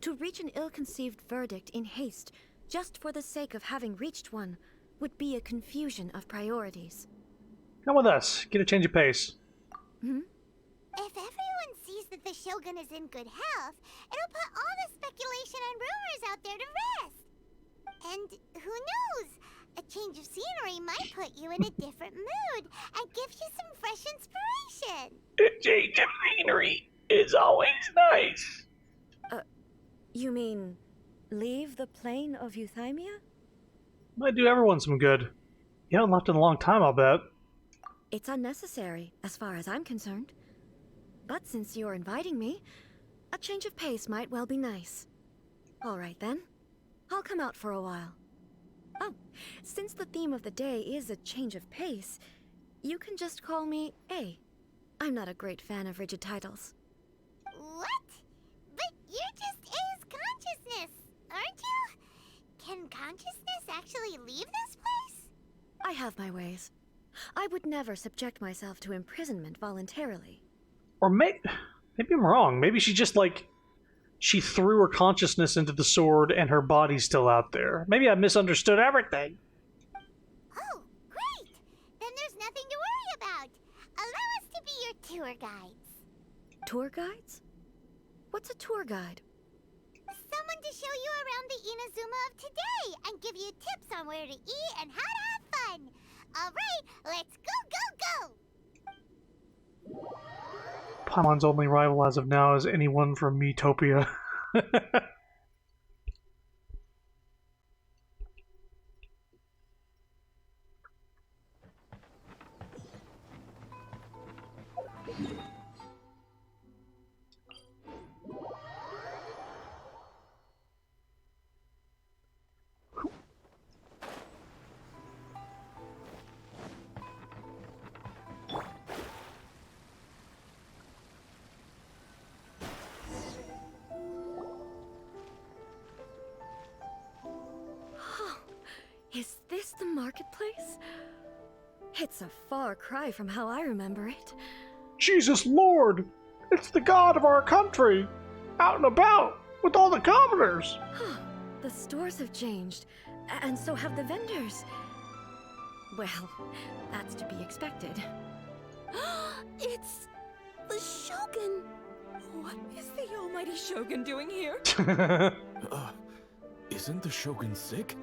To reach an ill-conceived verdict in haste, just for the sake of having reached one, would be a confusion of priorities. Come with us. Get a change of pace. If everyone sees that the Shogun is in good health, it'll put all the speculation and rumors out there to rest. And who knows? A change of scenery might put you in a different mood and give you some fresh inspiration. A change of scenery is always nice. You mean, leave the plane of Euthymia? Might do everyone some good. You haven't left in a long time, I'll bet. It's unnecessary, as far as I'm concerned. But since you're inviting me, a change of pace might well be nice. All right, then. I'll come out for a while. Oh, since the theme of the day is a change of pace, you can just call me A. I'm not a great fan of rigid titles. What? But you're just A's consciousness, aren't you? Can consciousness actually leave this place? I have my ways. I would never subject myself to imprisonment voluntarily. Or maybe I'm wrong. Maybe she just, like, she threw her consciousness into the sword and her body's still out there. Maybe I misunderstood everything. Oh, great! Then there's nothing to worry about. Allow us to be your tour guides. Tour guides? What's a tour guide? Someone to show you around the Inazuma of today and give you tips on where to eat and how to have fun. All right, let's go! Paimon's only rival as of now is anyone from Miitopia. Is this the marketplace? It's a far cry from how I remember it. Jesus Lord! It's the god of our country, out and about with all the commoners. The stores have changed, and so have the vendors. Well, that's to be expected. It's the Shogun! What is the almighty Shogun doing here? Isn't the Shogun sick?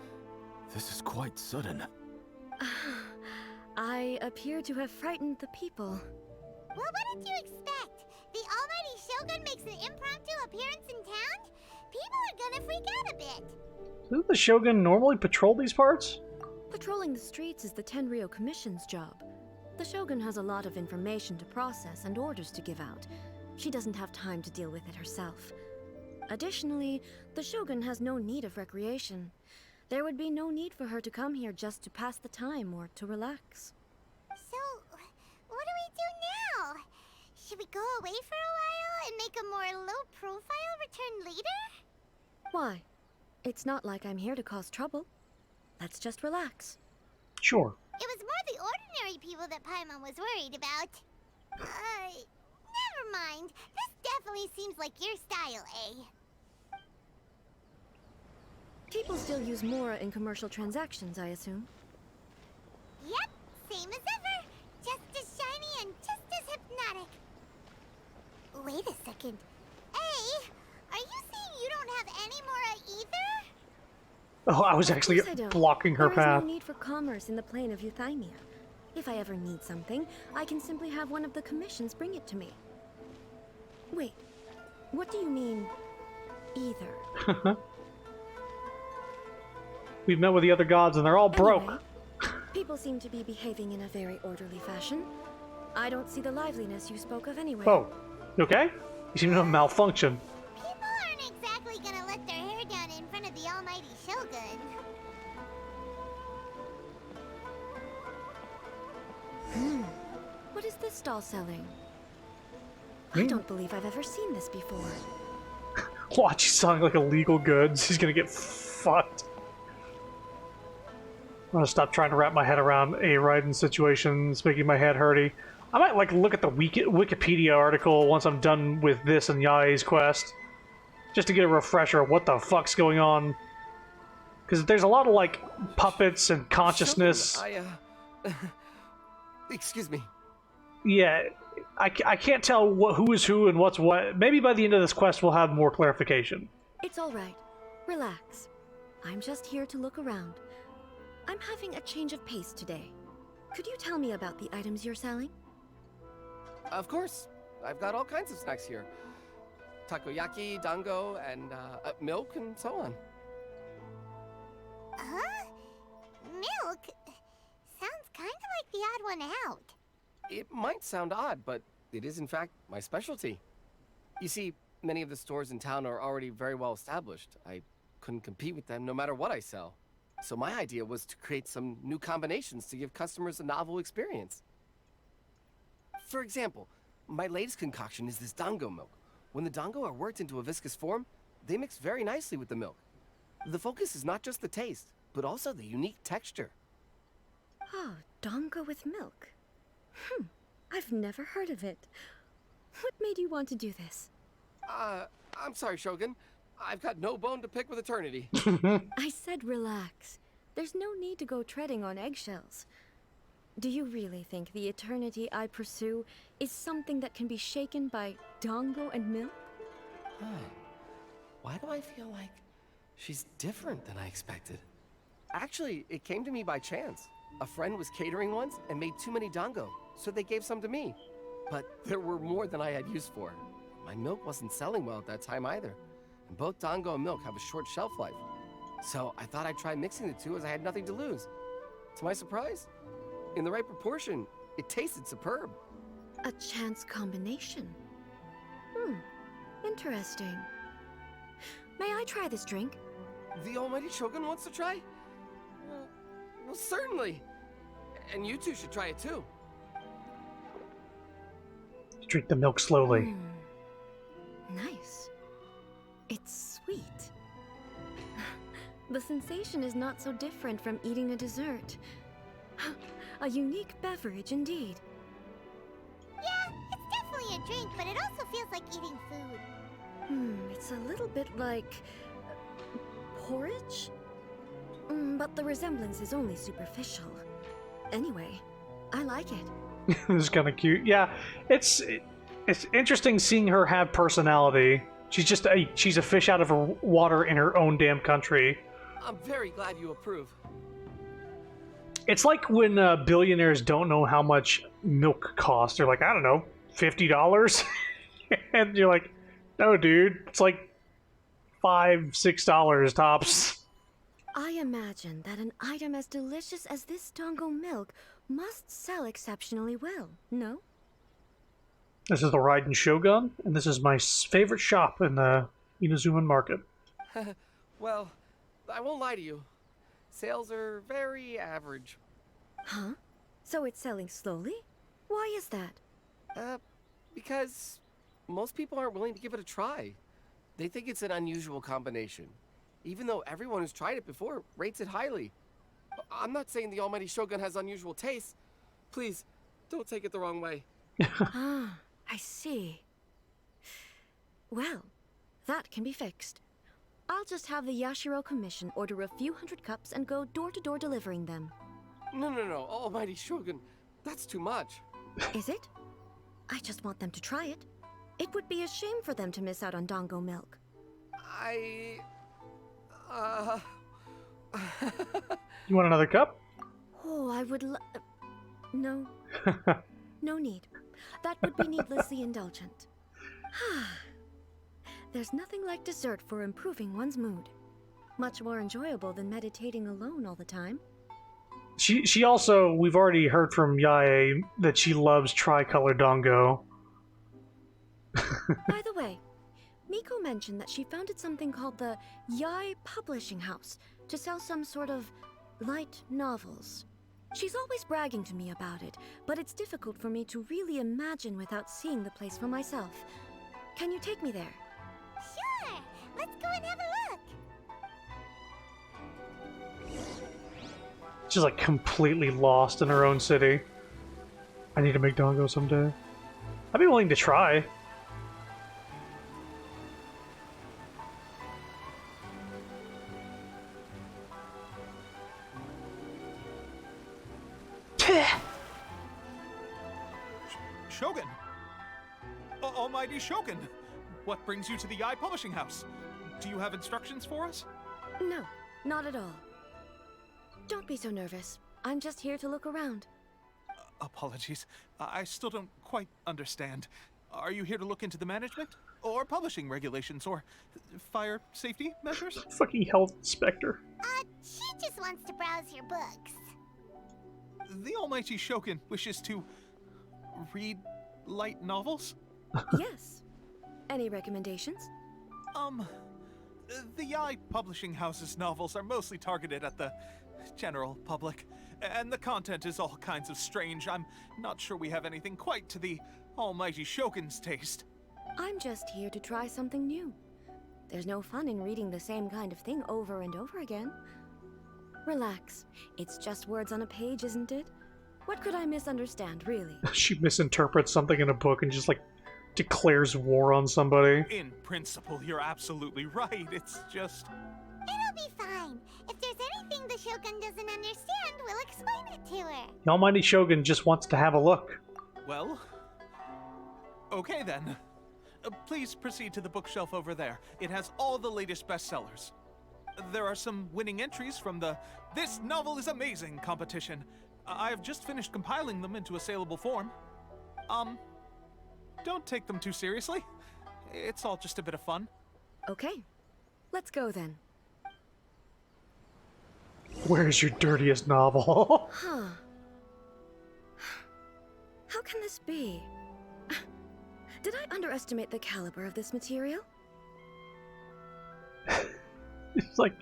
This is quite sudden. I appear to have frightened the people. Well, what did you expect? The almighty Shogun makes an impromptu appearance in town? People are gonna freak out a bit. Doesn't the Shogun normally patrol these parts? Patrolling the streets is the Tenryou Commission's job. The Shogun has a lot of information to process and orders to give out. She doesn't have time to deal with it herself. Additionally, the Shogun has no need of recreation. There would be no need for her to come here just to pass the time or to relax. So, what do we do now? Should we go away for a while and make a more low-profile return later? Why? It's not like I'm here to cause trouble. Let's just relax. Sure. It was more the ordinary people that Paimon was worried about. Never mind. This definitely seems like your style, eh? People still use Mora in commercial transactions, I assume. Yep, same as ever. Just as shiny and just as hypnotic. Wait a second. Hey, are you saying you don't have any Mora either? Oh, I was actually Of course I don't. blocking her There path. is no need for commerce in the plane of Euthymia. If I ever need something, I can simply have one of the commissions bring it to me. Wait, what do you mean, either? We've met with the other gods and they're all broke. Anyway, people seem to be behaving in a very orderly fashion. I don't see the liveliness you spoke of anyway. Oh, you okay? You seem to have malfunction. People aren't exactly gonna let their hair down in front of the almighty Shogun. What is this stall selling? I don't believe I've ever seen this before. Watch, he's selling like illegal goods. He's gonna get fucked. I'm gonna stop trying to wrap my head around a Raiden situations, making my head hurty. I might like look at the Wikipedia article once I'm done with this and Yae's quest, just to get a refresher of what the fuck's going on. Because there's a lot of like puppets and consciousness. Shogun, excuse me. Yeah, I can't tell who is who and what's what. Maybe by the end of this quest we'll have more clarification. It's all right. Relax. I'm just here to look around. I'm having a change of pace today. Could you tell me about the items you're selling? Of course. I've got all kinds of snacks here. Takoyaki, dango, and milk, and so on. Huh? Milk? Sounds kind of like the odd one out. It might sound odd, but it is in fact my specialty. You see, many of the stores in town are already very well established. I couldn't compete with them no matter what I sell. So my idea was to create some new combinations to give customers a novel experience. For example, my latest concoction is this dango milk. When the dango are worked into a viscous form, they mix very nicely with the milk. The focus is not just the taste, but also the unique texture. Oh, dango with milk. I've never heard of it. What made you want to do this? I'm sorry, Shogun. I've got no bone to pick with eternity. I said relax. There's no need to go treading on eggshells. Do you really think the eternity I pursue is something that can be shaken by dango and milk? Why do I feel like she's different than I expected? Actually, it came to me by chance. A friend was catering once and made too many dango, so they gave some to me. But there were more than I had use for. My milk wasn't selling well at that time either. And both dango and milk have a short shelf life. So I thought I'd try mixing the two as I had nothing to lose. To my surprise, in the right proportion, it tasted superb. A chance combination. Interesting. May I try this drink? The almighty Shogun wants to try? Well, certainly. And you two should try it too. Drink the milk slowly. Nice. It's sweet. The sensation is not so different from eating a dessert. A unique beverage indeed. Yeah, it's definitely definitely a drink, but it also feels like eating food. It's a little bit like... porridge? But the resemblance is only superficial. Anyway, I like it. This is kind of cute. Yeah, it's interesting seeing her have personality. She's a fish out of her water in her own damn country. I'm very glad you approve. It's like when billionaires don't know how much milk costs. They're like, I don't know, $50? And you're like, no, dude, it's like $5, $6 tops. I imagine that an item as delicious as this Dango milk must sell exceptionally well, no? This is the Raiden Shogun, and this is my favorite shop in the Inazuman Market. Well, I won't lie to you. Sales are very average. Huh? So it's selling slowly? Why is that? Because most people aren't willing to give it a try. They think it's an unusual combination, even though everyone who's tried it before rates it highly. I'm not saying the Almighty Shogun has unusual taste. Please, don't take it the wrong way. Ah, I see. Well, that can be fixed. I'll just have the Yashiro Commission order a few hundred cups and go door-to-door delivering them. No, Almighty Shogun, that's too much. Is it? I just want them to try it. It would be a shame for them to miss out on Dango milk. You want another cup? Oh, I would no. No need. That would be needlessly indulgent. There's nothing like dessert for improving one's mood. Much more enjoyable than meditating alone all the time. She also, we've already heard from Yae that she loves tricolor Dango. By the way, Miko mentioned that she founded something called the Yae Publishing House to sell some sort of light novels. She's always bragging to me about it, but it's difficult for me to really imagine without seeing the place for myself. Can you take me there? Sure! Let's go and have a look! She's like completely lost in her own city. I need to make Dango someday. I'd be willing to try. Shogun! Almighty Shogun! What brings you to the Yae Publishing House? Do you have instructions for us? No, not at all. Don't be so nervous. I'm just here to look around. Apologies. I still don't quite understand. Are you here to look into the management? Or publishing regulations? Or fire safety measures? Fucking health inspector. She just wants to browse your books. The Almighty Shogun wishes to read light novels? Yes. Any recommendations? The Yae Publishing House's novels are mostly targeted at the general public, and the content is all kinds of strange. I'm not sure we have anything quite to the Almighty Shogun's taste. I'm just here to try something new. There's no fun in reading the same kind of thing over and over again. Relax. It's just words on a page, isn't it? What could I misunderstand, really? She misinterprets something in a book and just like declares war on somebody. In principle, you're absolutely right. It's just... It'll be fine. If there's anything the Shogun doesn't understand, we'll explain it to her. The Almighty Shogun just wants to have a look. Well... okay then. Please proceed to the bookshelf over there. It has all the latest bestsellers. There are some winning entries from the This Novel is Amazing competition. I have just finished compiling them into a saleable form. Don't take them too seriously. It's all just a bit of fun. Okay. Let's go then. Where's your dirtiest novel? Huh. How can this be? Did I underestimate the caliber of this material? It's like,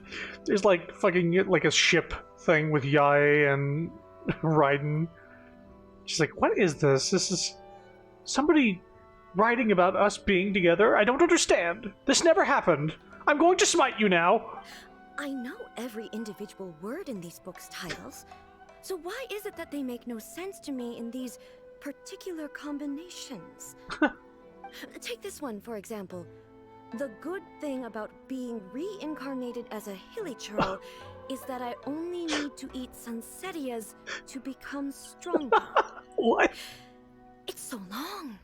there's like fucking like a ship thing with Yae and Raiden. She's like, what is this? This is somebody writing about us being together? I don't understand. This never happened. I'm going to smite you now. I know every individual word in these books' titles. So why is it that they make no sense to me in these particular combinations. Take this one, for example. The good thing about being reincarnated as a hilichurl is that I only need to eat sunsettias to become stronger. What? It's so long.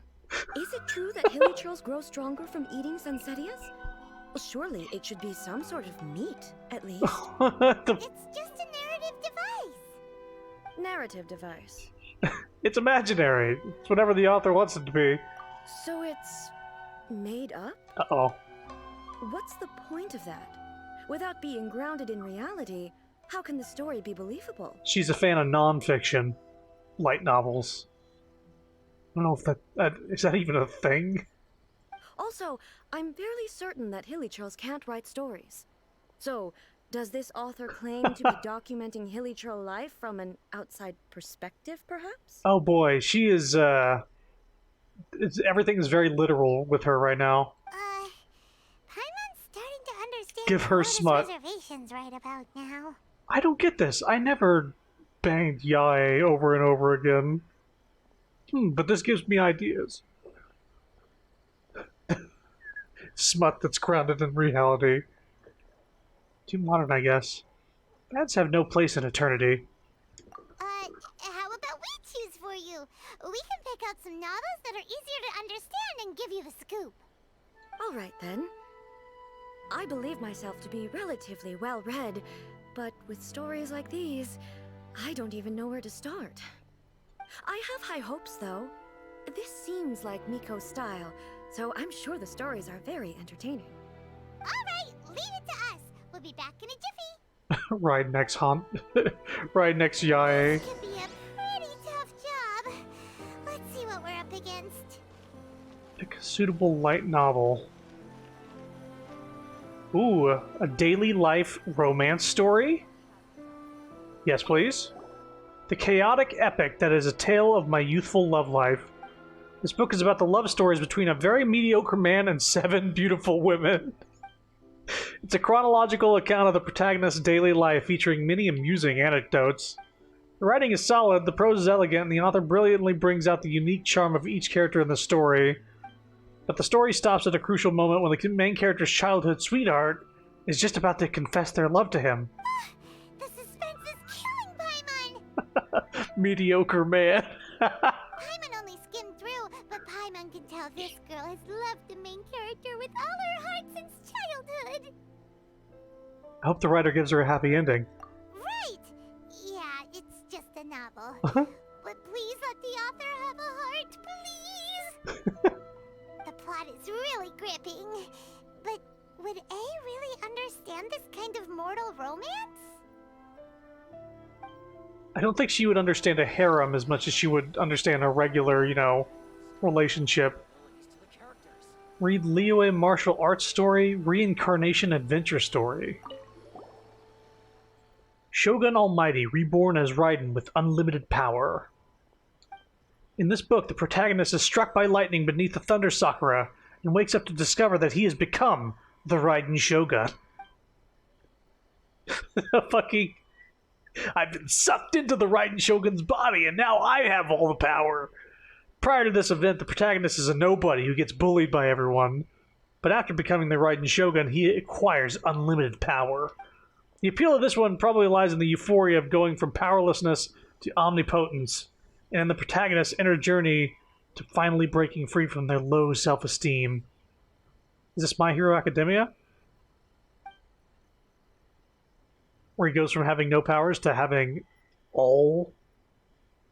Is it true that hilichurls grow stronger from eating sunsettias? Well, surely it should be some sort of meat, at least. It's just a narrative device. Narrative device. It's imaginary. It's whatever the author wants it to be. So it's made up? Uh-oh. What's the point of that? Without being grounded in reality, how can the story be believable? She's a fan of non-fiction. Light novels. I don't know if that is that even a thing? Also, I'm fairly certain that hilichurls can't write stories. So, does this author claim to be documenting hilichurl life from an outside perspective, perhaps? Oh boy, she is, everything is very literal with her right now. Paimon's starting to understand Give her Florida's smut. reservations right about now. I don't get this. I never banged Yae over and over again. But this gives me ideas. Smut that's grounded in reality. Too modern, I guess. Fads have no place in eternity. How about we choose for you? We can pick out some novels that are easier to understand and give you the scoop. All right, then. I believe myself to be relatively well-read, but with stories like these, I don't even know where to start. I have high hopes, though. This seems like Miko's style, so I'm sure the stories are very entertaining. All right, leave it to us. We'll be back in a jiffy. Right next right next Yae. This could be a pretty tough job. Let's see what we're up against. Pick a suitable light novel. Ooh, a daily life romance story? Yes, please. The chaotic epic that is a tale of my youthful love life. This book is about the love stories between a very mediocre man and 7 beautiful women. It's a chronological account of the protagonist's daily life featuring many amusing anecdotes. The writing is solid, the prose is elegant, and the author brilliantly brings out the unique charm of each character in the story. But the story stops at a crucial moment when the main character's childhood sweetheart is just about to confess their love to him. The suspense is killing Paimon! Mediocre man. Paimon only skimmed through, but Paimon can tell this girl has loved the main character with all her heart since childhood. I hope the writer gives her a happy ending. Right! Yeah, it's just a novel. But please let the author have a heart, please! The plot is really gripping. But would A really understand this kind of mortal romance? I don't think she would understand a harem as much as she would understand a regular, relationship. Read Liyue martial arts story, reincarnation adventure story. Shogun Almighty, reborn as Raiden with unlimited power. In this book, the protagonist is struck by lightning beneath the Thunder Sakura and wakes up to discover that he has become the Raiden Shogun. Fucking... I've been sucked into the Raiden Shogun's body, and now I have all the power. Prior to this event, the protagonist is a nobody who gets bullied by everyone. But after becoming the Raiden Shogun, he acquires unlimited power. The appeal of this one probably lies in the euphoria of going from powerlessness to omnipotence, and in the protagonist's inner journey to finally breaking free from their low self-esteem. Is this My Hero Academia? Where he goes from having no powers to having all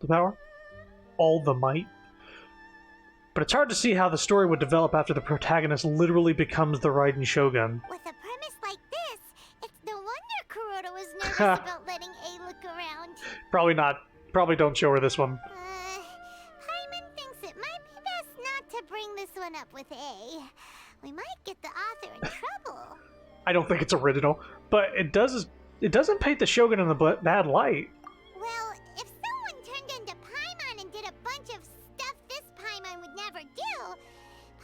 the power? All the might? But it's hard to see how the story would develop after the protagonist literally becomes the Raiden Shogun. With a premise like this, it's no wonder Kuroda was nervous about letting A look around. Probably not. Probably don't show her this one. Paimon thinks it might be best not to bring this one up with A. We might get the author in trouble. I don't think it's original, but it doesn't paint the Shogun in the bad light. Well, if someone turned into Paimon and did a bunch of stuff this Paimon would never do,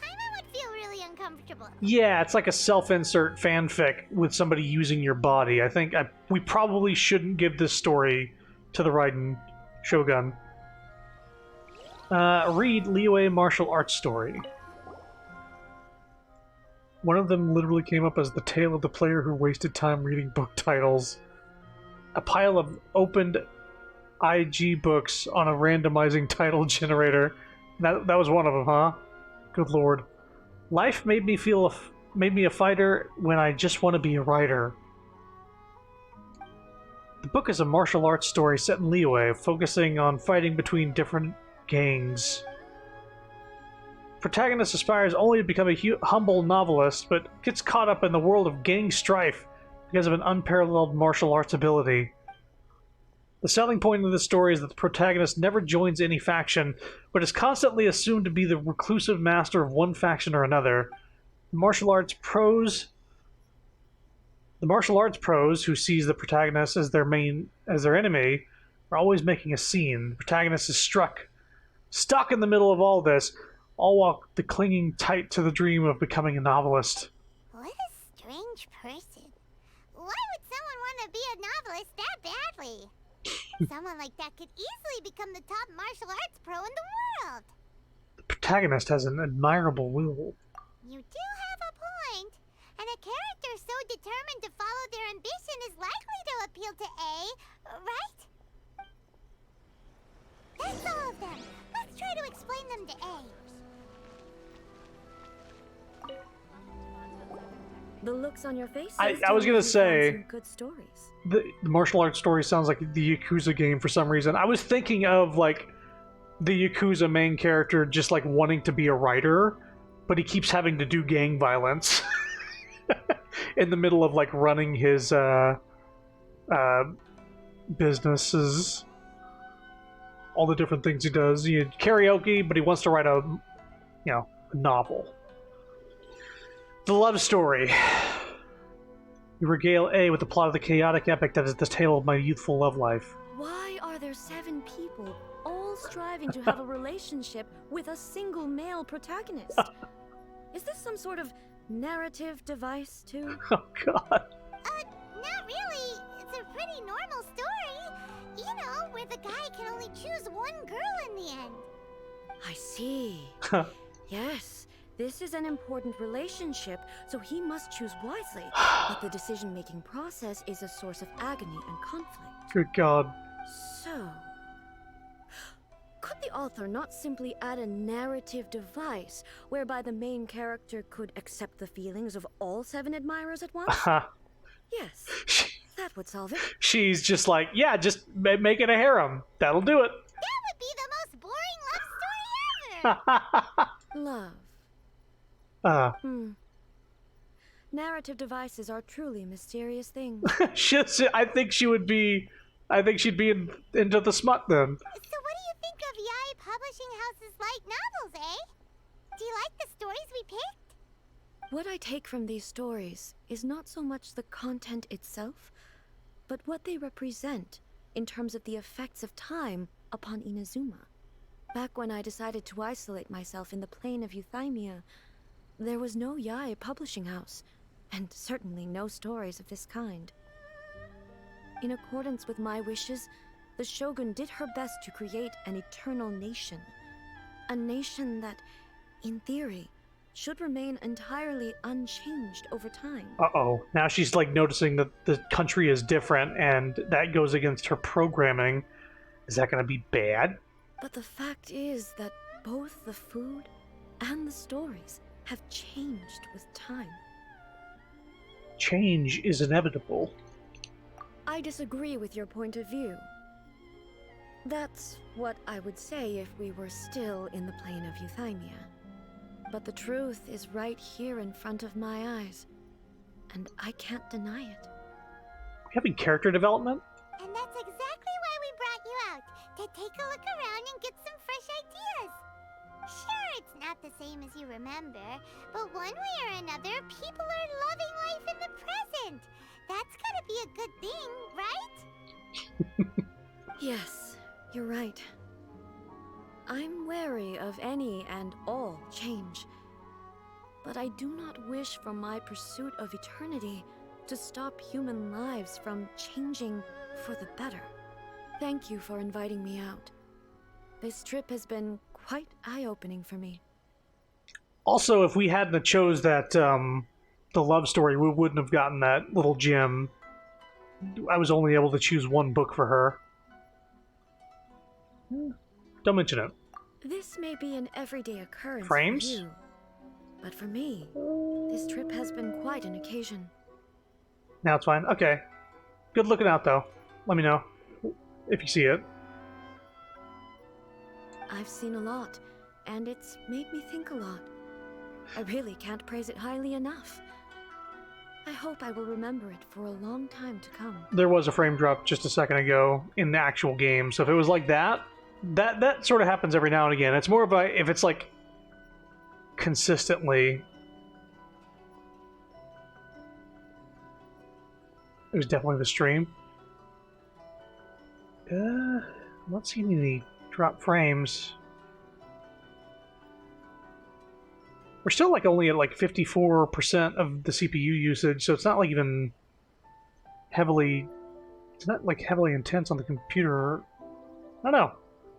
Paimon would feel really uncomfortable. Yeah, it's like a self-insert fanfic with somebody using your body. I think we probably shouldn't give this story to the Raiden Shogun. Read Liyue martial arts story. One of them literally came up as the tale of the player who wasted time reading book titles. A pile of opened IG books on a randomizing title generator. That was one of them, huh? Good lord. Life made me a fighter when I just want to be a writer. The book is a martial arts story set in Liyue, focusing on fighting between different gangs. Protagonist aspires only to become a humble novelist, but gets caught up in the world of gang strife because of an unparalleled martial arts ability. The selling point of the story is that the protagonist never joins any faction, but is constantly assumed to be the reclusive master of one faction or another. The martial arts pros, who sees the protagonist as their enemy, are always making a scene. The protagonist is stuck in the middle of all this, all while clinging tight to the dream of becoming a novelist. What a strange person. Why would someone want to be a novelist that badly? Someone like that could easily become the top martial arts pro in the world. The protagonist has an admirable will. You do have a point. And a character so determined to follow their ambition is likely to appeal to A, right? That's all of them. Let's try to explain them to A. The looks on your face. I was gonna say good stories. The martial arts story sounds like the Yakuza game for some reason. I was thinking of like the Yakuza main character just like wanting to be a writer, but he keeps having to do gang violence in the middle of like running his businesses, all the different things he does. He had karaoke, but he wants to write a novel. The love story. You regale A with the plot of the chaotic epic that is the tale of my youthful love life. Why are there 7 people all striving to have a relationship with a single male protagonist? Is this some sort of narrative device, too? Oh, God. Not really. It's a pretty normal story. You know, where the guy can only choose one girl in the end. I see. Yes. This is an important relationship, so he must choose wisely. But the decision-making process is a source of agony and conflict. Good God. So, could the author not simply add a narrative device whereby the main character could accept the feelings of all 7 admirers at once? Yes, that would solve it. She's just like, yeah, just make it a harem. That'll do it. That would be the most boring love story ever! Love. Narrative devices are truly mysterious things. I think she'd be into the smut then. So what do you think of Yae Publishing House's light novels, eh? Do you like the stories we picked? What I take from these stories is not so much the content itself, but what they represent in terms of the effects of time upon Inazuma. Back when I decided to isolate myself in the plane of Euthymia, there was no Yae Publishing House, and certainly no stories of this kind. In accordance with my wishes, the Shogun did her best to create an eternal nation. A nation that, in theory, should remain entirely unchanged over time. Uh-oh. Now she's like noticing that the country is different, and that goes against her programming. Is that going to be bad? But the fact is that both the food and the stories have changed with time. Change is inevitable. I disagree with your point of view. That's what I would say if we were still in the plane of Euthymia. But the truth is right here in front of my eyes, and I can't deny it. Having character development? And that's exactly why we brought you out, to take a look around and get some fresh ideas. Sure, it's not the same as you remember, but one way or another, people are loving life in the present. That's gotta be a good thing, right? Yes, you're right. I'm wary of any and all change, but I do not wish for my pursuit of eternity to stop human lives from changing for the better. Thank you for inviting me out. This trip has been quite eye-opening for me. Also, if we hadn't have chose that, the love story, we wouldn't have gotten that little gem. I was only able to choose one book for her. Don't mention it. This may be an everyday occurrence Frames? for you, but for me, this trip has been quite an occasion. Now it's fine. Okay. Good looking out, though. Let me know if you see it. I've seen a lot, and it's made me think a lot. I really can't praise it highly enough. I hope I will remember it for a long time to come. There was a frame drop just a second ago in the actual game, so if it was like that, that sort of happens every now and again. It's more of a, if it's like consistently. It was definitely the stream. I'm not seeing any drop frames. We're still like only at like 54% of the CPU usage, so it's not like even heavily. It's not like heavily intense on the computer. I don't know.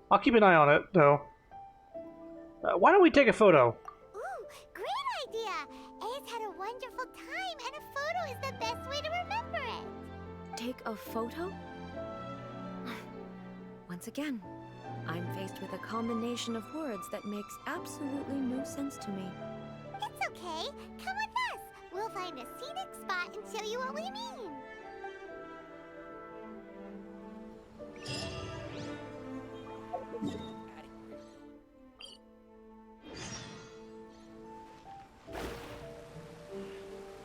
I'll keep an eye on it though. Why don't we take a photo? Ooh, great idea! Ace had a wonderful time, and a photo is the best way to remember it. Take a photo? Once again, I'm faced with a combination of words that makes absolutely no sense to me. It's okay. Come with us. We'll find a scenic spot and show you what we mean.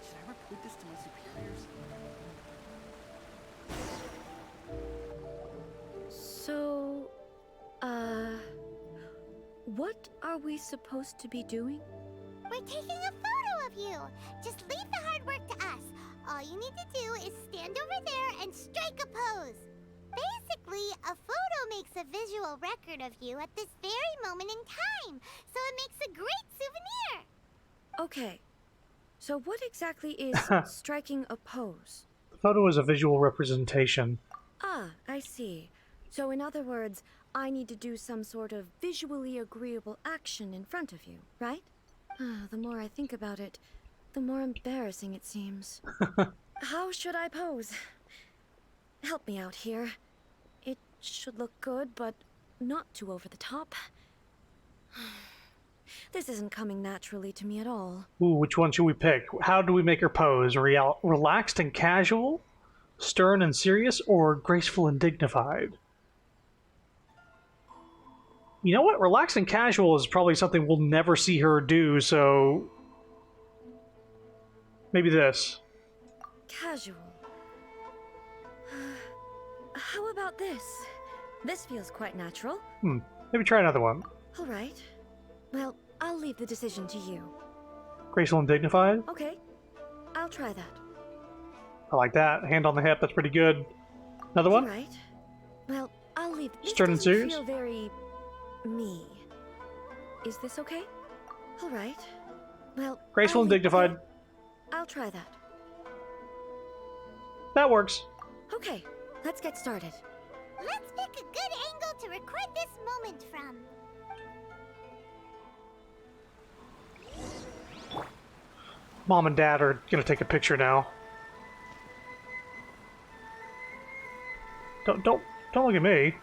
Should I report this to my superiors? So, what are we supposed to be doing? We're taking a photo of you. Just leave the hard work to us. All you need to do is stand over there and strike a pose. Basically, a photo makes a visual record of you at this very moment in time, so it makes a great souvenir. Okay, so what exactly is striking a pose? The photo is a visual representation. Ah, I see. So in other words, I need to do some sort of visually agreeable action in front of you, right? The more I think about it, the more embarrassing it seems. How should I pose? Help me out here. It should look good, but not too over the top. This isn't coming naturally to me at all. Ooh, which one should we pick? How do we make her pose? Relaxed and casual? Stern and serious? Or graceful and dignified? You know what? Relaxed and casual is probably something we'll never see her do, so... maybe this. Casual. How about this? This feels quite natural. Maybe try another one. All right. Well, I'll leave the decision to you. Graceful and dignified? Okay. I'll try that. I like that. Hand on the hip, that's pretty good. Another one? All right. Well, I'll leave. This Stern and doesn't serious? feel very... me. Is this okay? All right. Well, Graceful and dignified. I'll try that. That works. Okay, let's get started. Let's pick a good angle to record this moment from. Mom and Dad are gonna take a picture now. Don't look at me.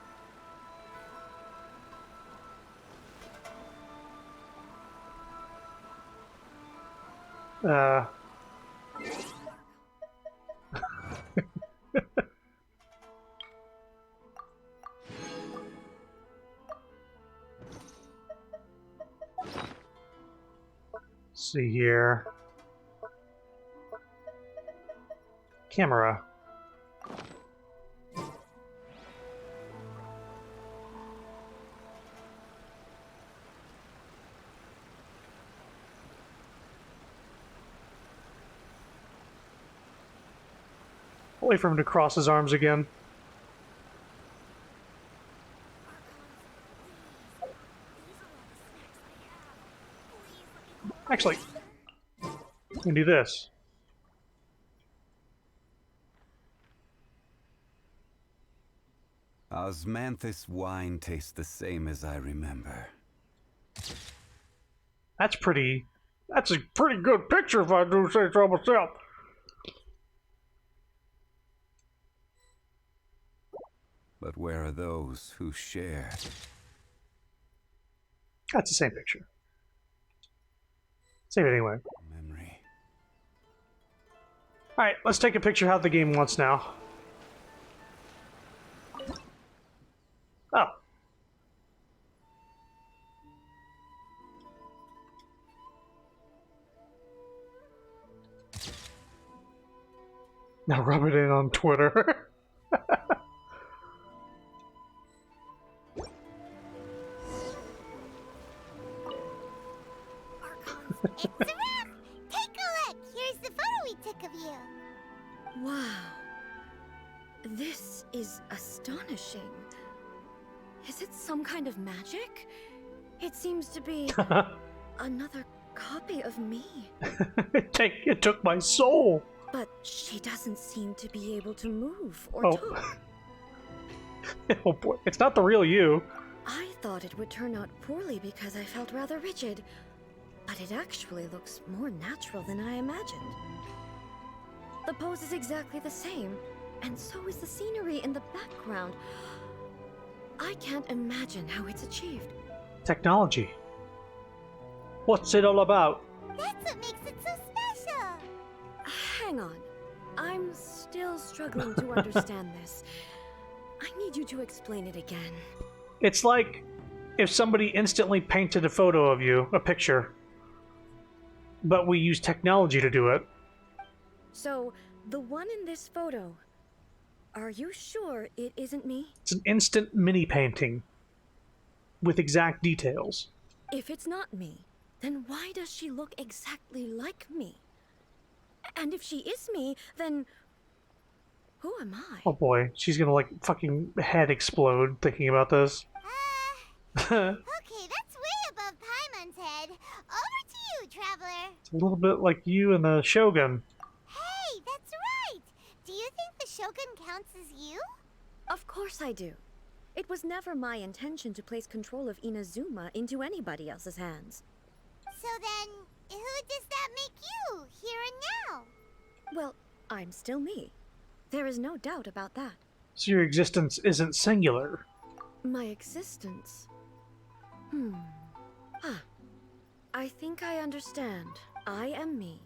See here. Camera. Wait for him to cross his arms again. Actually, we can do this. Osmanthus wine tastes the same as I remember. That's pretty... That's a pretty good picture if I do say so myself. But where are those who share? That's the same picture. Save it anyway. Memory. Alright, let's take a picture how the game wants now. Oh. Now rub it in on Twitter. It's a wrap! Take a look! Here's the photo we took of you. Wow. This is astonishing. Is it some kind of magic? It seems to be another copy of me. It took my soul. But she doesn't seem to be able to move or talk. Oh boy, it's not the real you. I thought it would turn out poorly because I felt rather rigid, but it actually looks more natural than I imagined. The pose is exactly the same, and so is the scenery in the background. I can't imagine how it's achieved. Technology. What's it all about? That's what makes it so special! Hang on. I'm still struggling to understand this. I need you to explain it again. It's like if somebody instantly painted a photo of you, a picture, but we use technology to do it. So, the one in this photo, are you sure it isn't me? It's an instant mini painting with exact details. If it's not me, then why does she look exactly like me? And if she is me, then who am I? Oh boy, she's gonna like fucking head explode thinking about this. Okay, that's way above Paimon's head. Over to you, Traveler. It's a little bit like you and the Shogun. Hey, that's right! Do you think the Shogun counts as you? Of course I do. It was never my intention to place control of Inazuma into anybody else's hands. So then, who does that make you, here and now? Well, I'm still me. There is no doubt about that. So your existence isn't singular. My existence? I think I understand. I am me.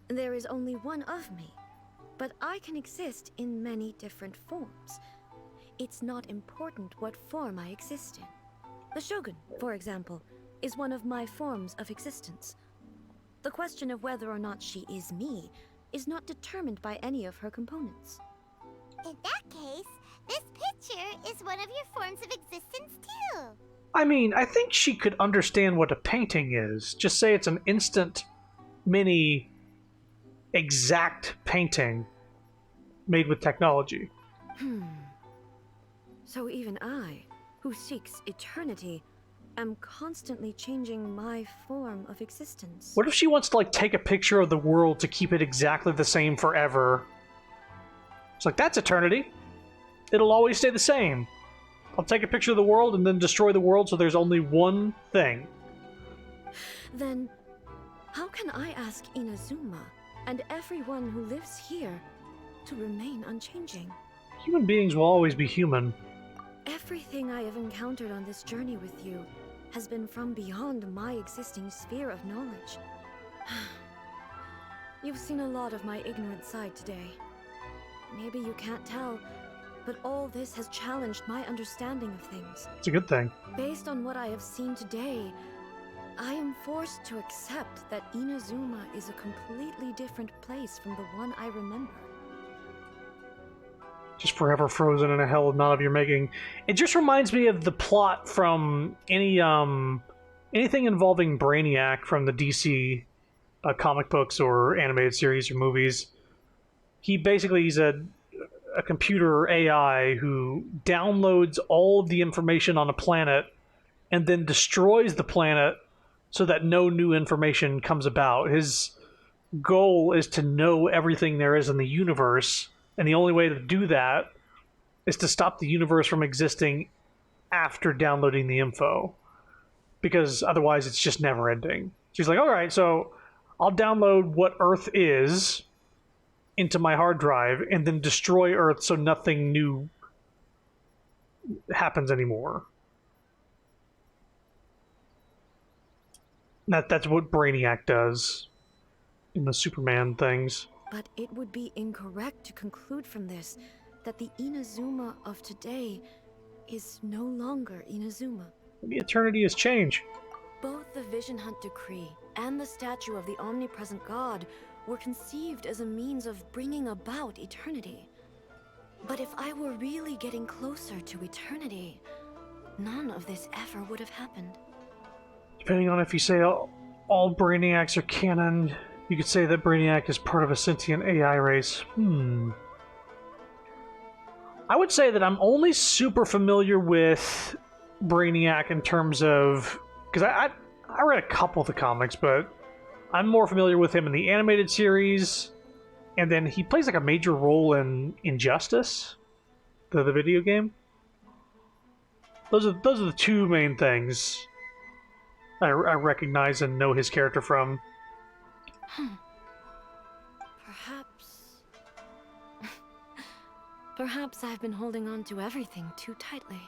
There is only one of me. But I can exist in many different forms. It's not important what form I exist in. The Shogun, for example, is one of my forms of existence. The question of whether or not she is me is not determined by any of her components. In that case, this picture is one of your forms of existence too. I mean, I think she could understand what a painting is. Just say it's an instant, mini, exact painting made with technology. So even I, who seeks eternity, am constantly changing my form of existence. What if she wants to like take a picture of the world to keep it exactly the same forever? It's like, that's eternity. It'll always stay the same. I'll take a picture of the world and then destroy the world so there's only one thing. Then, how can I ask Inazuma and everyone who lives here to remain unchanging? Human beings will always be human. Everything I have encountered on this journey with you has been from beyond my existing sphere of knowledge. You've seen a lot of my ignorant side today. Maybe you can't tell, but all this has challenged my understanding of things. It's a good thing. Based on what I have seen today, I am forced to accept that Inazuma is a completely different place from the one I remember. Just forever frozen in a hell not of your making. It just reminds me of the plot from anything involving Brainiac from the DC comic books or animated series or movies. He's a computer AI who downloads all of the information on a planet and then destroys the planet so that no new information comes about. His goal is to know everything there is in the universe, and the only way to do that is to stop the universe from existing after downloading the info. because otherwise it's just never ending. She's like, all right, so I'll download what Earth is into my hard drive and then destroy Earth so nothing new happens anymore. That's what Brainiac does in the Superman things. But it would be incorrect to conclude from this that the Inazuma of today is no longer Inazuma. Maybe eternity has changed. Both the Vision Hunt Decree and the statue of the omnipresent God were conceived as a means of bringing about eternity. But if I were really getting closer to eternity, none of this ever would have happened. Depending on if you say all Brainiacs are canon, you could say that Brainiac is part of a sentient AI race. I would say that I'm only super familiar with Brainiac in terms of... Because I read a couple of the comics, but I'm more familiar with him in the animated series, and then he plays like a major role in Injustice, the video game. Those are the two main things I recognize and know his character from. Perhaps I've been holding on to everything too tightly.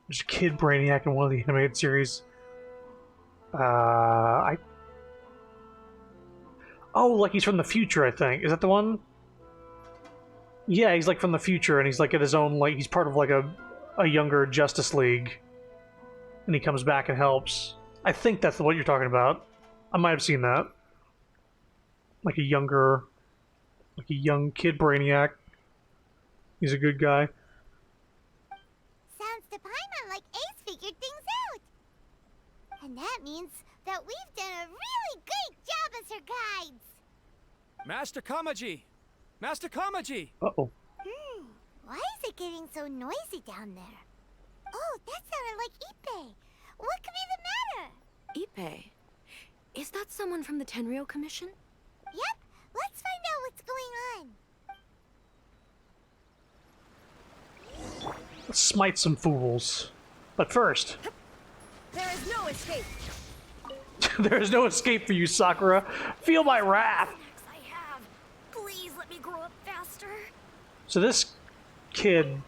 There's a kid Brainiac in one of the animated series. Oh, like he's from the future, I think. Is that the one? Yeah, he's like from the future, and he's like at his own, like, he's part of like a younger Justice League. And he comes back and helps. I think that's what you're talking about. I might have seen that. Like a young kid Brainiac. He's a good guy. Sounds to Paimon like Ace figured things out. And that means that we've done a really great job as her guides. Master Kamaji! Master Kamaji! Uh-oh. Why is it getting so noisy down there? Oh, that sounded like Ippei. What could be the matter? Ippei? Is that someone from the Tenryou Commission? Yep, let's find out what's going on. Let's smite some fools. But first... There is no escape! There is no escape for you, Sakura. Feel my wrath! I have. Please let me grow up faster. So this kid...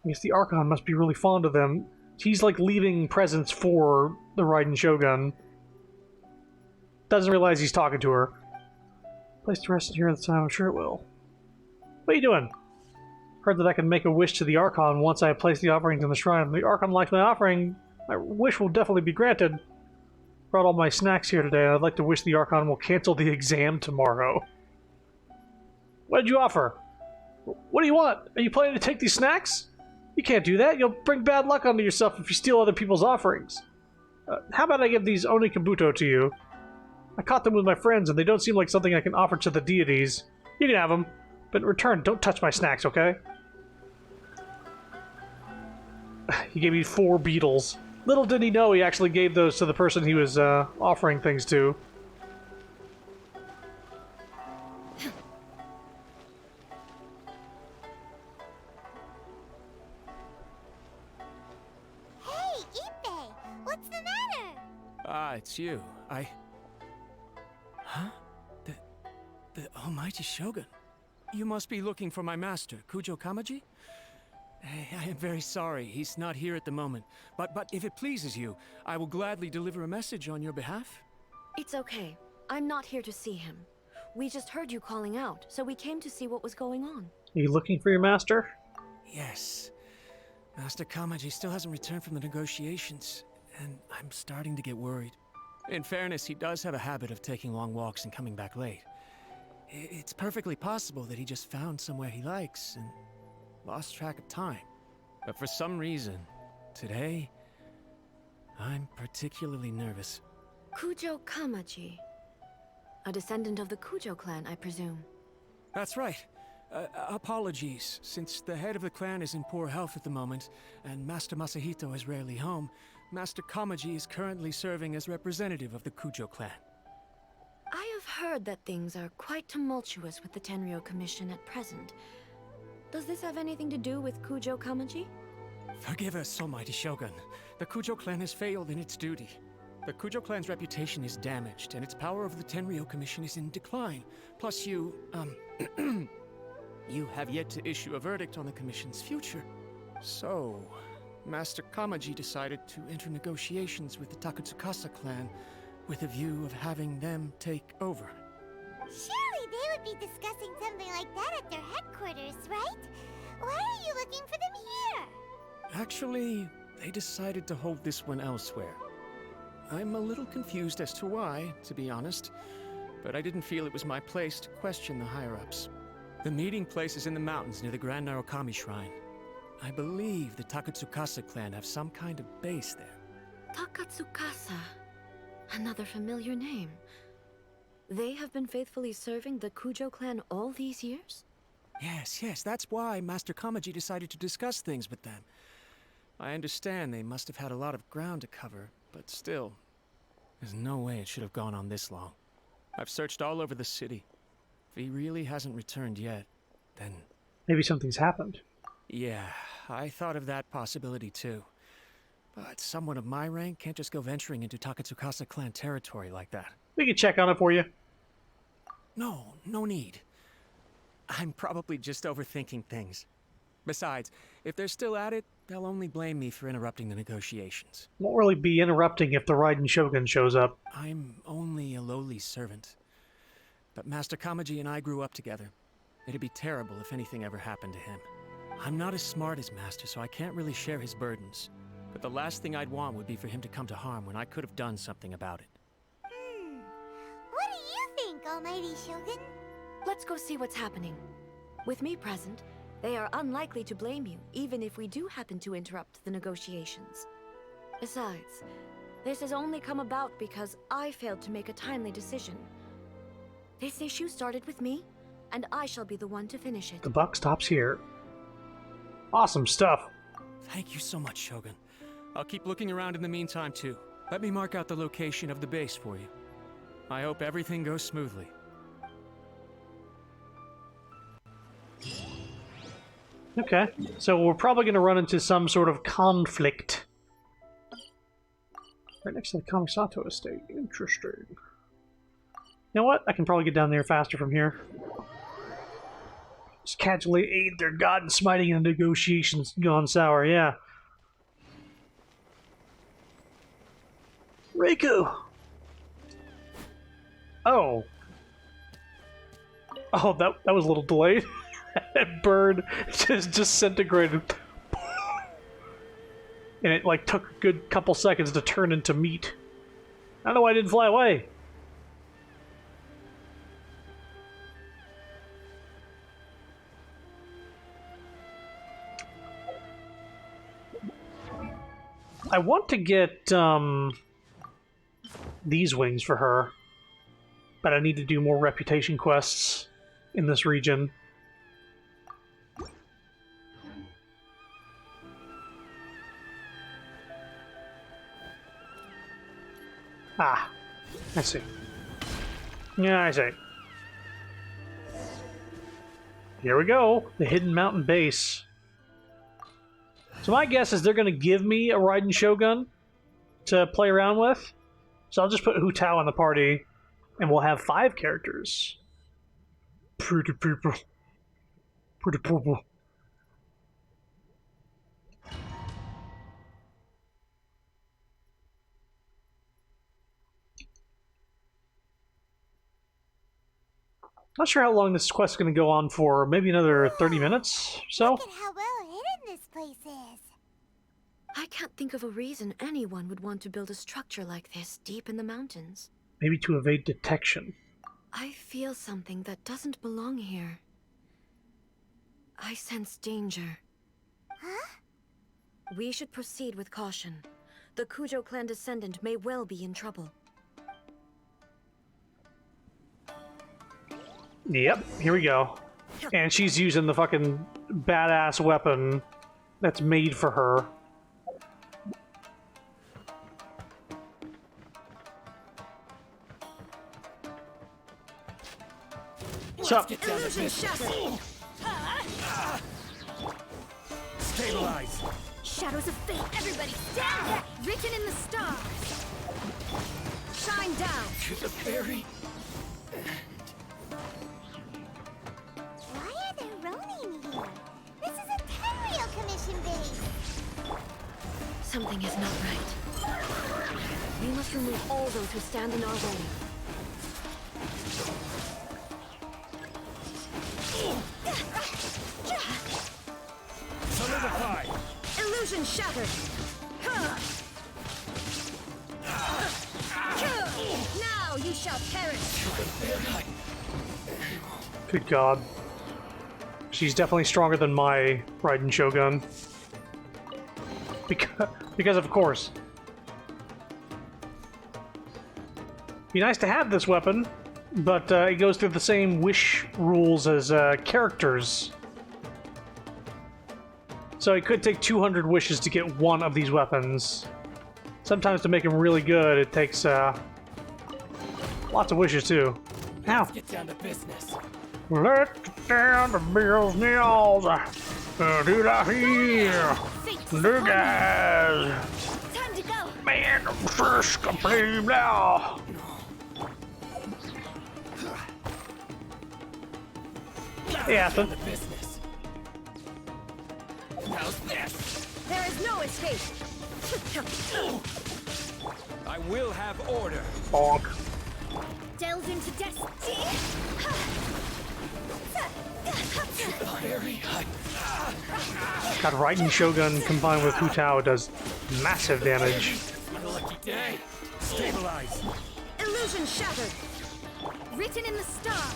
I guess the Archon must be really fond of them. He's like leaving presents for the Raiden Shogun. Doesn't realize he's talking to her. Place to rest here at the time, I'm sure it will. What are you doing? Heard that I can make a wish to the Archon once I place the offerings in the shrine. If the Archon likes my offering, my wish will definitely be granted. Brought all my snacks here today, and I'd like to wish the Archon will cancel the exam tomorrow. What did you offer? What do you want? Are you planning to take these snacks? You can't do that. You'll bring bad luck onto yourself if you steal other people's offerings. How about I give these Onikabuto to you? I caught them with my friends, and they don't seem like something I can offer to the deities. You can have them, but in return, don't touch my snacks, okay? He gave me 4 beetles. Little did he know he actually gave those to the person he was offering things to. Hey, Ippei! What's the matter? Ah, it's you. Huh? The Almighty Shogun. You must be looking for my master, Kujo Kamaji? I am very sorry, he's not here at the moment. But if it pleases you, I will gladly deliver a message on your behalf. It's okay. I'm not here to see him. We just heard you calling out, so we came to see what was going on. Are you looking for your master? Yes. Master Kamaji still hasn't returned from the negotiations, and I'm starting to get worried. In fairness, he does have a habit of taking long walks and coming back late. It's perfectly possible that he just found somewhere he likes and lost track of time. But for some reason, today, I'm particularly nervous. Kujo Kamaji. A descendant of the Kujo clan, I presume. That's right. Apologies, since the head of the clan is in poor health at the moment, and Master Masahito is rarely home, Master Kamaji is currently serving as representative of the Kujo clan. I have heard that things are quite tumultuous with the Tenryou Commission at present. Does this have anything to do with Kujo Kamaji? Forgive us, almighty Shogun. The Kujo clan has failed in its duty. The Kujo clan's reputation is damaged, and its power over the Tenryo Commission is in decline. Plus you, you have yet to issue a verdict on the Commission's future. So, Master Kamaji decided to enter negotiations with the Takatsukasa clan with a view of having them take over. Surely they would be discussing something like that at their headquarters, right? Why are you looking for them here? Actually, they decided to hold this one elsewhere. I'm a little confused as to why, to be honest, but I didn't feel it was my place to question the higher-ups. The meeting place is in the mountains near the Grand Narukami Shrine. I believe the Takatsukasa clan have some kind of base there. Takatsukasa. Another familiar name. They have been faithfully serving the Kujo clan all these years? Yes, that's why Master Kamaji decided to discuss things with them. I understand they must have had a lot of ground to cover, but still, there's no way it should have gone on this long. I've searched all over the city. If he really hasn't returned yet, then... Maybe something's happened. Yeah, I thought of that possibility too. But someone of my rank can't just go venturing into Takatsukasa clan territory like that. We can check on it for you. No need. I'm probably just overthinking things. Besides, if they're still at it, they'll only blame me for interrupting the negotiations. Won't really be interrupting if the Raiden Shogun shows up. I'm only a lowly servant. But Master Kamaji and I grew up together. It'd be terrible if anything ever happened to him. I'm not as smart as Master, so I can't really share his burdens. But the last thing I'd want would be for him to come to harm when I could have done something about it. What do you think, Almighty Shogun? Let's go see what's happening. With me present, they are unlikely to blame you, even if we do happen to interrupt the negotiations. Besides, this has only come about because I failed to make a timely decision. This issue started with me, and I shall be the one to finish it. The buck stops here. Awesome stuff. Thank you so much, Shogun. I'll keep looking around in the meantime, too. Let me mark out the location of the base for you. I hope everything goes smoothly. Okay, so we're probably going to run into some sort of conflict. Right next to the Kamisato estate. Interesting. You know what? I can probably get down there faster from here. Just casually aid their god in smiting and negotiations gone sour, yeah. Riku! Oh. Oh, that was a little delayed. That bird just disintegrated. And it like took a good couple seconds to turn into meat. I don't know why I didn't fly away. I want to get these wings for her, but I need to do more reputation quests in this region. Ah, I see. Yeah, I see. Here we go, the Hidden Mountain Base. So my guess is they're going to give me a Raiden Shogun to play around with. So I'll just put Hu Tao in the party, and we'll have 5 characters. Pretty people. Pretty people. Not sure how long this quest is going to go on for. Maybe another 30 minutes or so? Look at how well hidden this place is. I can't think of a reason anyone would want to build a structure like this deep in the mountains. Maybe to evade detection. I feel something that doesn't belong here. I sense danger. Huh? We should proceed with caution. The Kujo clan descendant may well be in trouble. Yep, here we go. And she's using the fucking badass weapon that's made for her. So, Illusion shackle! Stabilize. Shadows of fate. Everybody stand back. Written in the stars. Shine down. To the very Why are there Ronin here? This is a Tenryou Commission base. Something is not right. We must remove all those who stand in our way. solidify. Illusion shattered. Now you shall perish. Good God. She's definitely stronger than my Raiden Shogun. Because of course. Be nice to have this weapon, but it goes through the same wish rules as characters. So it could take 200 wishes to get one of these weapons. Sometimes to make them really good, it takes lots of wishes too. Ow. Let's get down to business. Let's get down to business. Do that here. Do guys. Time to go. Man, I'm first complete now. Yeah, Down to business. How's this? There is no escape. I will have order. bonk. Delve into destiny. Very high. God, Raiden Shogun combined with Hu Tao does massive damage. My lucky day. Stabilize. Illusion shattered. Written in the stars.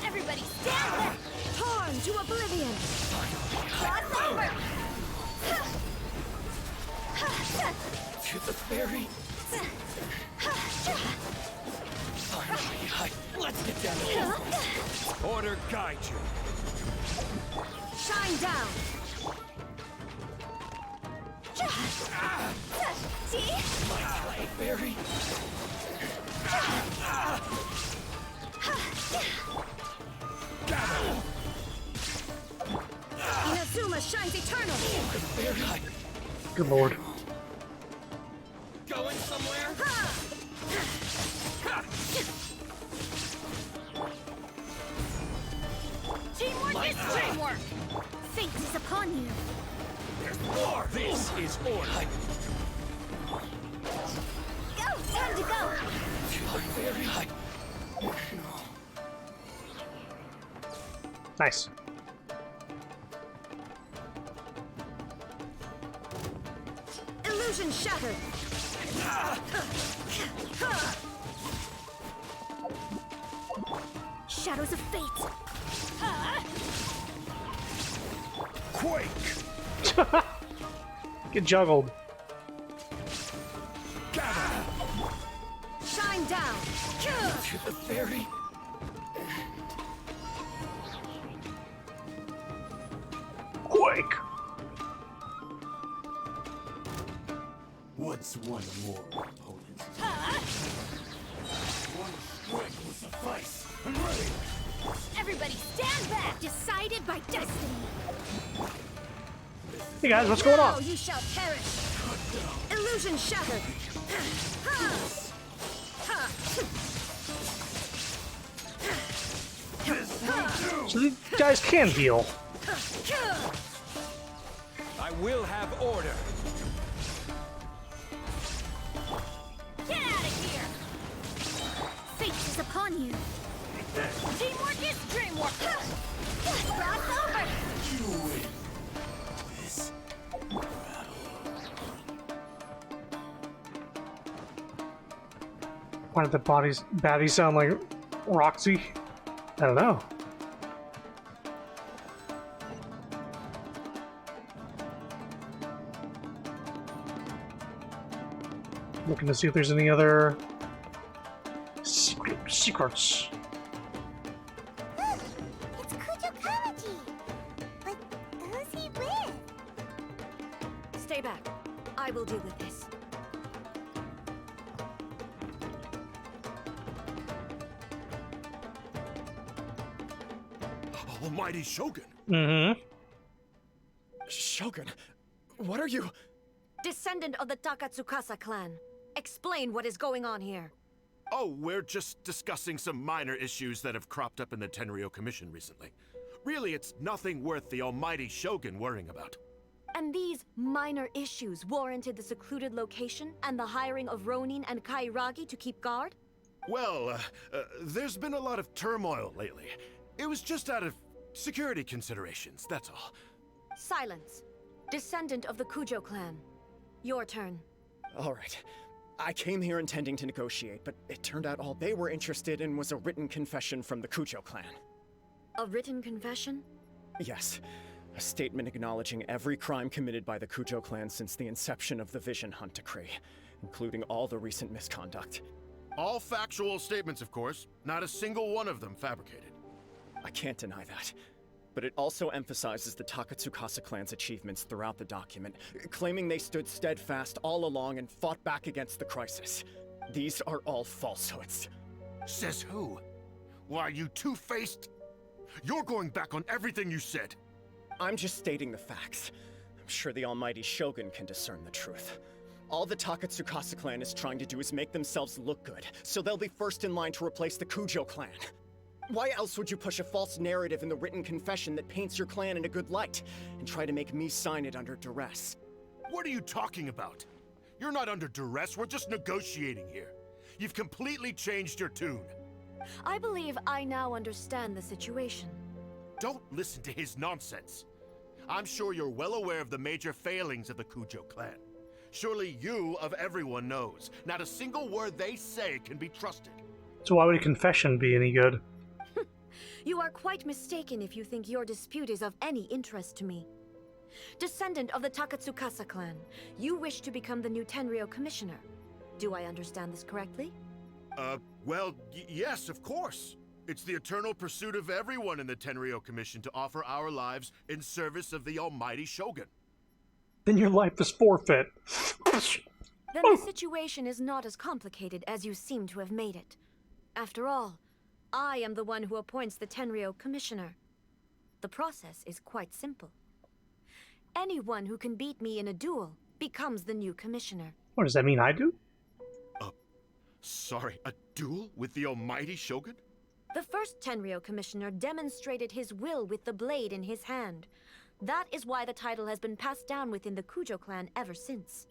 Everybody stand back. Torn to oblivion. Cross over. To the very. Let's get down to business. Order guide you. Shine down. See? Very. Inazuma shines eternal. Very. Good lord. Going somewhere? Teamwork is teamwork. Fate is upon you. There's more. This is order. Go. Time to go. Very high. Nice. Illusion shattered. Shadows of fate. Quake. Get juggled. Gather. Shine down. To the very. Quake. What's one more opponent? One strike will suffice. I'm ready. Everybody stand back. Decided by destiny. Hey guys, what's going Now on? you shall perish. Illusion shattered. So these guys can heal. I will have order. Get out of here. Fate is upon you. Teamwork is dreamwork. Cross over. You win this Why did the baddies sound like Roxy? I don't know. Looking to see if there's any other secrets. Look, it's Kujo Kamaji. But who's he with? Stay back. I will deal with this. Almighty Shogun. Mm-hmm. Shogun, what are you? Descendant of the Takatsukasa clan. Explain what is going on here. Oh, we're just discussing some minor issues that have cropped up in the Tenryo Commission recently. Really, it's nothing worth the almighty Shogun worrying about. And these minor issues warranted the secluded location and the hiring of Ronin and Kairagi to keep guard? Well, there's been a lot of turmoil lately. It was just out of security considerations, that's all. Silence. Descendant of the Kujo clan. Your turn. All right. I came here intending to negotiate, but it turned out all they were interested in was a written confession from the Kujo clan. A written confession? Yes. A statement acknowledging every crime committed by the Kujo clan since the inception of the Vision Hunt Decree, including all the recent misconduct. All factual statements, of course. Not a single one of them fabricated. I can't deny that. But it also emphasizes the Takatsukasa clan's achievements throughout the document, claiming they stood steadfast all along and fought back against the crisis. These are all falsehoods. Says who? Why, you two-faced? You're going back on everything you said. I'm just stating the facts. I'm sure the almighty Shogun can discern the truth. All the Takatsukasa clan is trying to do is make themselves look good, so they'll be first in line to replace the Kujo clan. Why else would you push a false narrative in the written confession that paints your clan in a good light, and try to make me sign it under duress? What are you talking about? You're not under duress, we're just negotiating here. You've completely changed your tune. I believe I now understand the situation. Don't listen to his nonsense. I'm sure you're well aware of the major failings of the Kujo clan. Surely you, of everyone, knows. Not a single word they say can be trusted. So why would a confession be any good? You are quite mistaken if you think your dispute is of any interest to me. Descendant of the Takatsukasa clan, you wish to become the new Tenryo commissioner. Do I understand this correctly? Well, yes, of course. It's the eternal pursuit of everyone in the Tenryo Commission to offer our lives in service of the almighty Shogun. Then your life is forfeit. Then the situation is not as complicated as you seem to have made it. After all, I am the one who appoints the Tenryo commissioner. The process is quite simple. Anyone who can beat me in a duel becomes the new commissioner. What does that mean, I do? Sorry, a duel with the almighty Shogun? The first Tenryo commissioner demonstrated his will with the blade in his hand. That is why the title has been passed down within the Kujo clan ever since.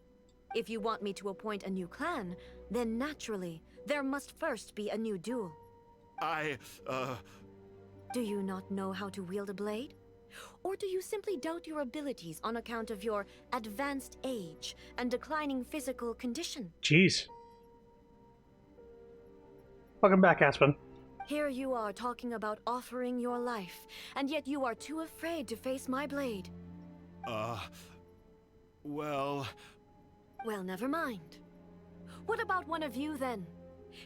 If you want me to appoint a new clan, then naturally, there must first be a new duel. Do you not know how to wield a blade? Or do you simply doubt your abilities on account of your advanced age and declining physical condition? Jeez. Welcome back, Aspen. Here you are talking about offering your life, and yet you are too afraid to face my blade. Well, never mind. What about one of you, then?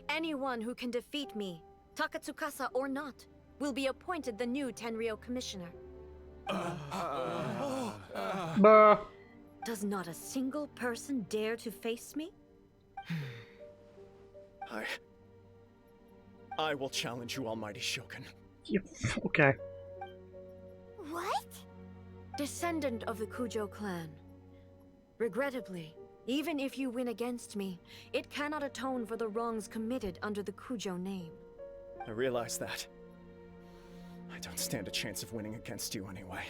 Anyone who can defeat me, Takatsukasa or not, will be appointed the new Tenryo commissioner. Does not a single person dare to face me? I will challenge you, almighty Shogun. Okay. What? Descendant of the Kujo clan. Regrettably, even if you win against me, it cannot atone for the wrongs committed under the Kujo name. I realize that. I don't stand a chance of winning against you anyway.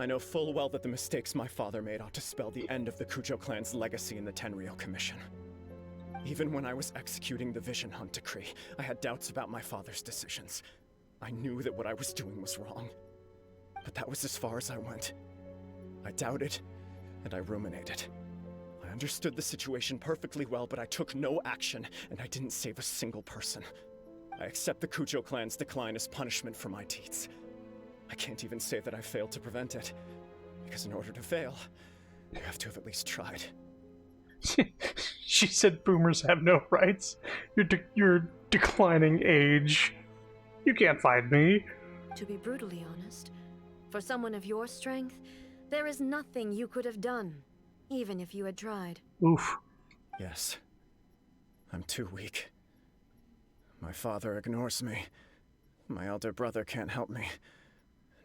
I know full well that the mistakes my father made ought to spell the end of the Kujo clan's legacy in the Tenryo Commission. Even when I was executing the Vision Hunt Decree, I had doubts about my father's decisions. I knew that what I was doing was wrong. But that was as far as I went. I doubted, and I ruminated. I understood the situation perfectly well, but I took no action, and I didn't save a single person. I accept the Kujo clan's decline as punishment for my deeds. I can't even say that I failed to prevent it, because in order to fail, you have to have at least tried. She said boomers have no rights. You're declining age. You can't fight me. To be brutally honest, for someone of your strength, there is nothing you could have done, even if you had tried. Oof. Yes. I'm too weak. My father ignores me. My elder brother can't help me.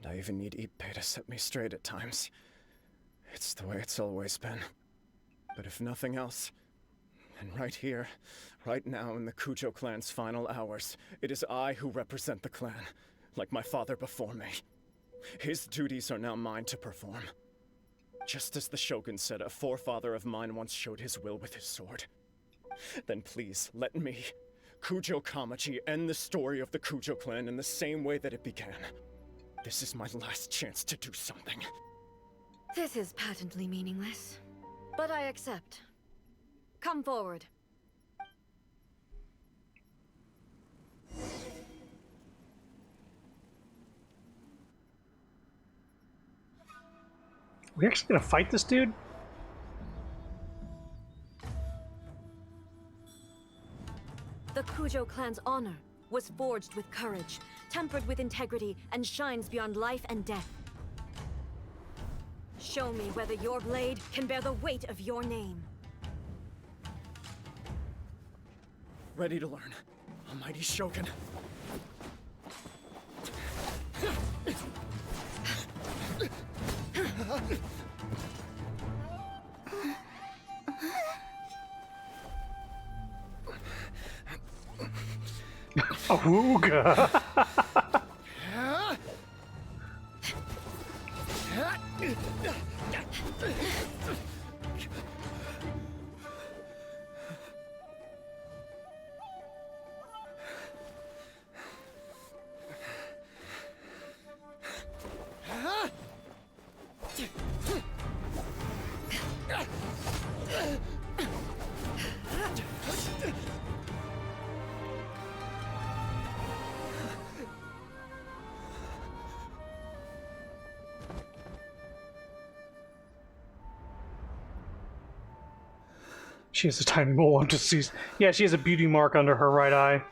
And I even need Ippei to set me straight at times. It's the way it's always been. But if nothing else, and right here, right now in the Kujo clan's final hours, it is I who represent the clan, like my father before me. His duties are now mine to perform. Just as the Shogun said a forefather of mine once showed his will with his sword. Then please, let me, Kujo Kamaji, end the story of the Kujo clan in the same way that it began. This is my last chance to do something. This is patently meaningless, but I accept. Come forward. We actually gonna fight this dude? The Kujo clan's honor was forged with courage, tempered with integrity, and shines beyond life and death. Show me whether your blade can bear the weight of your name. Ready to learn, Almighty Shogun. Awooga! She has a tiny mole on disease. Yeah, she has a beauty mark under her right eye.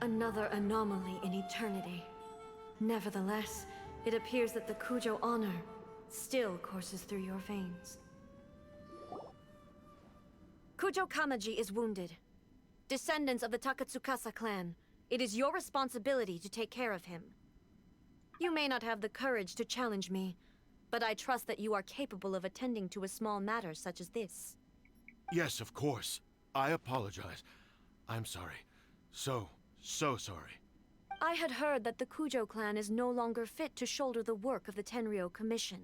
Another anomaly in eternity. Nevertheless, it appears that the Kujo honor still courses through your veins. Kujo Kamaji is wounded. Descendants of the Takatsukasa clan, it is your responsibility to take care of him. You may not have the courage to challenge me, but I trust that you are capable of attending to a small matter such as this. Yes, of course. I apologize. I'm sorry. So sorry. I had heard that the Kujo clan is no longer fit to shoulder the work of the Tenryou Commission.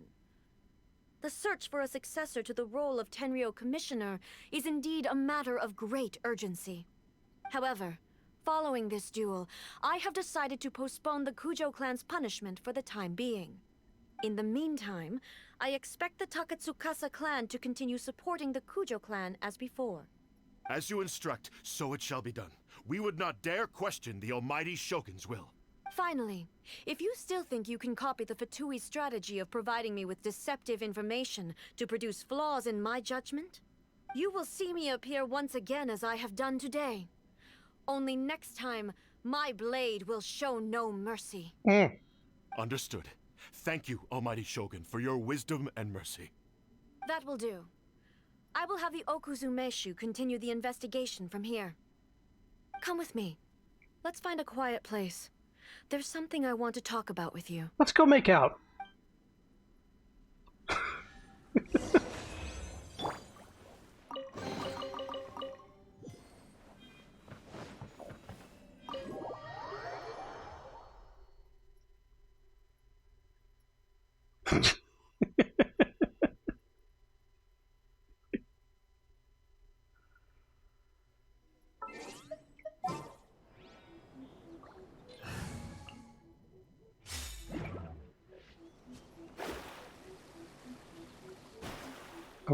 The search for a successor to the role of Tenryou Commissioner is indeed a matter of great urgency. However, following this duel, I have decided to postpone the Kujo clan's punishment for the time being. In the meantime, I expect the Takatsukasa clan to continue supporting the Kujo clan as before. As you instruct, so it shall be done. We would not dare question the Almighty Shogun's will. Finally, if you still think you can copy the Fatui strategy of providing me with deceptive information to produce flaws in my judgment, you will see me appear once again as I have done today. Only next time, my blade will show no mercy. Understood. Thank you, Almighty Shogun, for your wisdom and mercy. That will do. I will have the Okuzumeshu continue the investigation from here. Come with me. Let's find a quiet place. There's something I want to talk about with you. Let's go make out.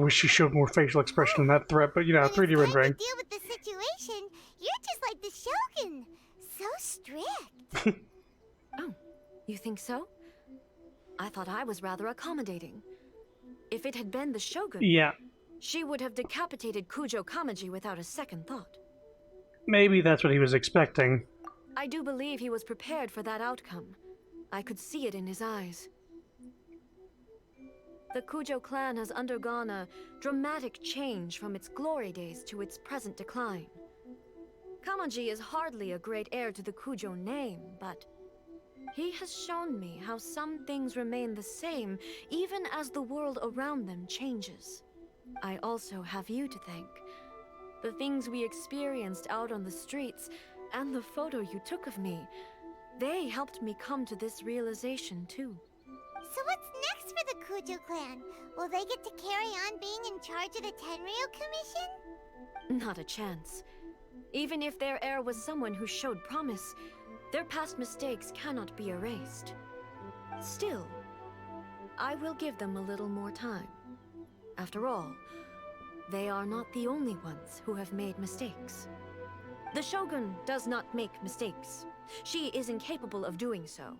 wish she showed more facial expression in that threat, but you know, 3D When it's time rendering. to deal with the situation, you're just like the Shogun. So strict. Oh, you think so? I thought I was rather accommodating. If it had been the Shogun, Yeah, she would have decapitated Kujo Kamaji without a second thought. maybe that's what he was expecting. I do believe he was prepared for that outcome. I could see it in his eyes. The Kujo clan has undergone a dramatic change from its glory days to its present decline. Kamaji is hardly a great heir to the Kujo name, but he has shown me how some things remain the same even as the world around them changes. I also have you to thank. The things we experienced out on the streets and the photo you took of me, they helped me come to this realization too. So what's next for the Kujo clan? Will they get to carry on being in charge of the Tenryo Commission? Not a chance. Even if their heir was someone who showed promise, their past mistakes cannot be erased. Still, I will give them a little more time. After all, they are not the only ones who have made mistakes. The Shogun does not make mistakes. She is incapable of doing so.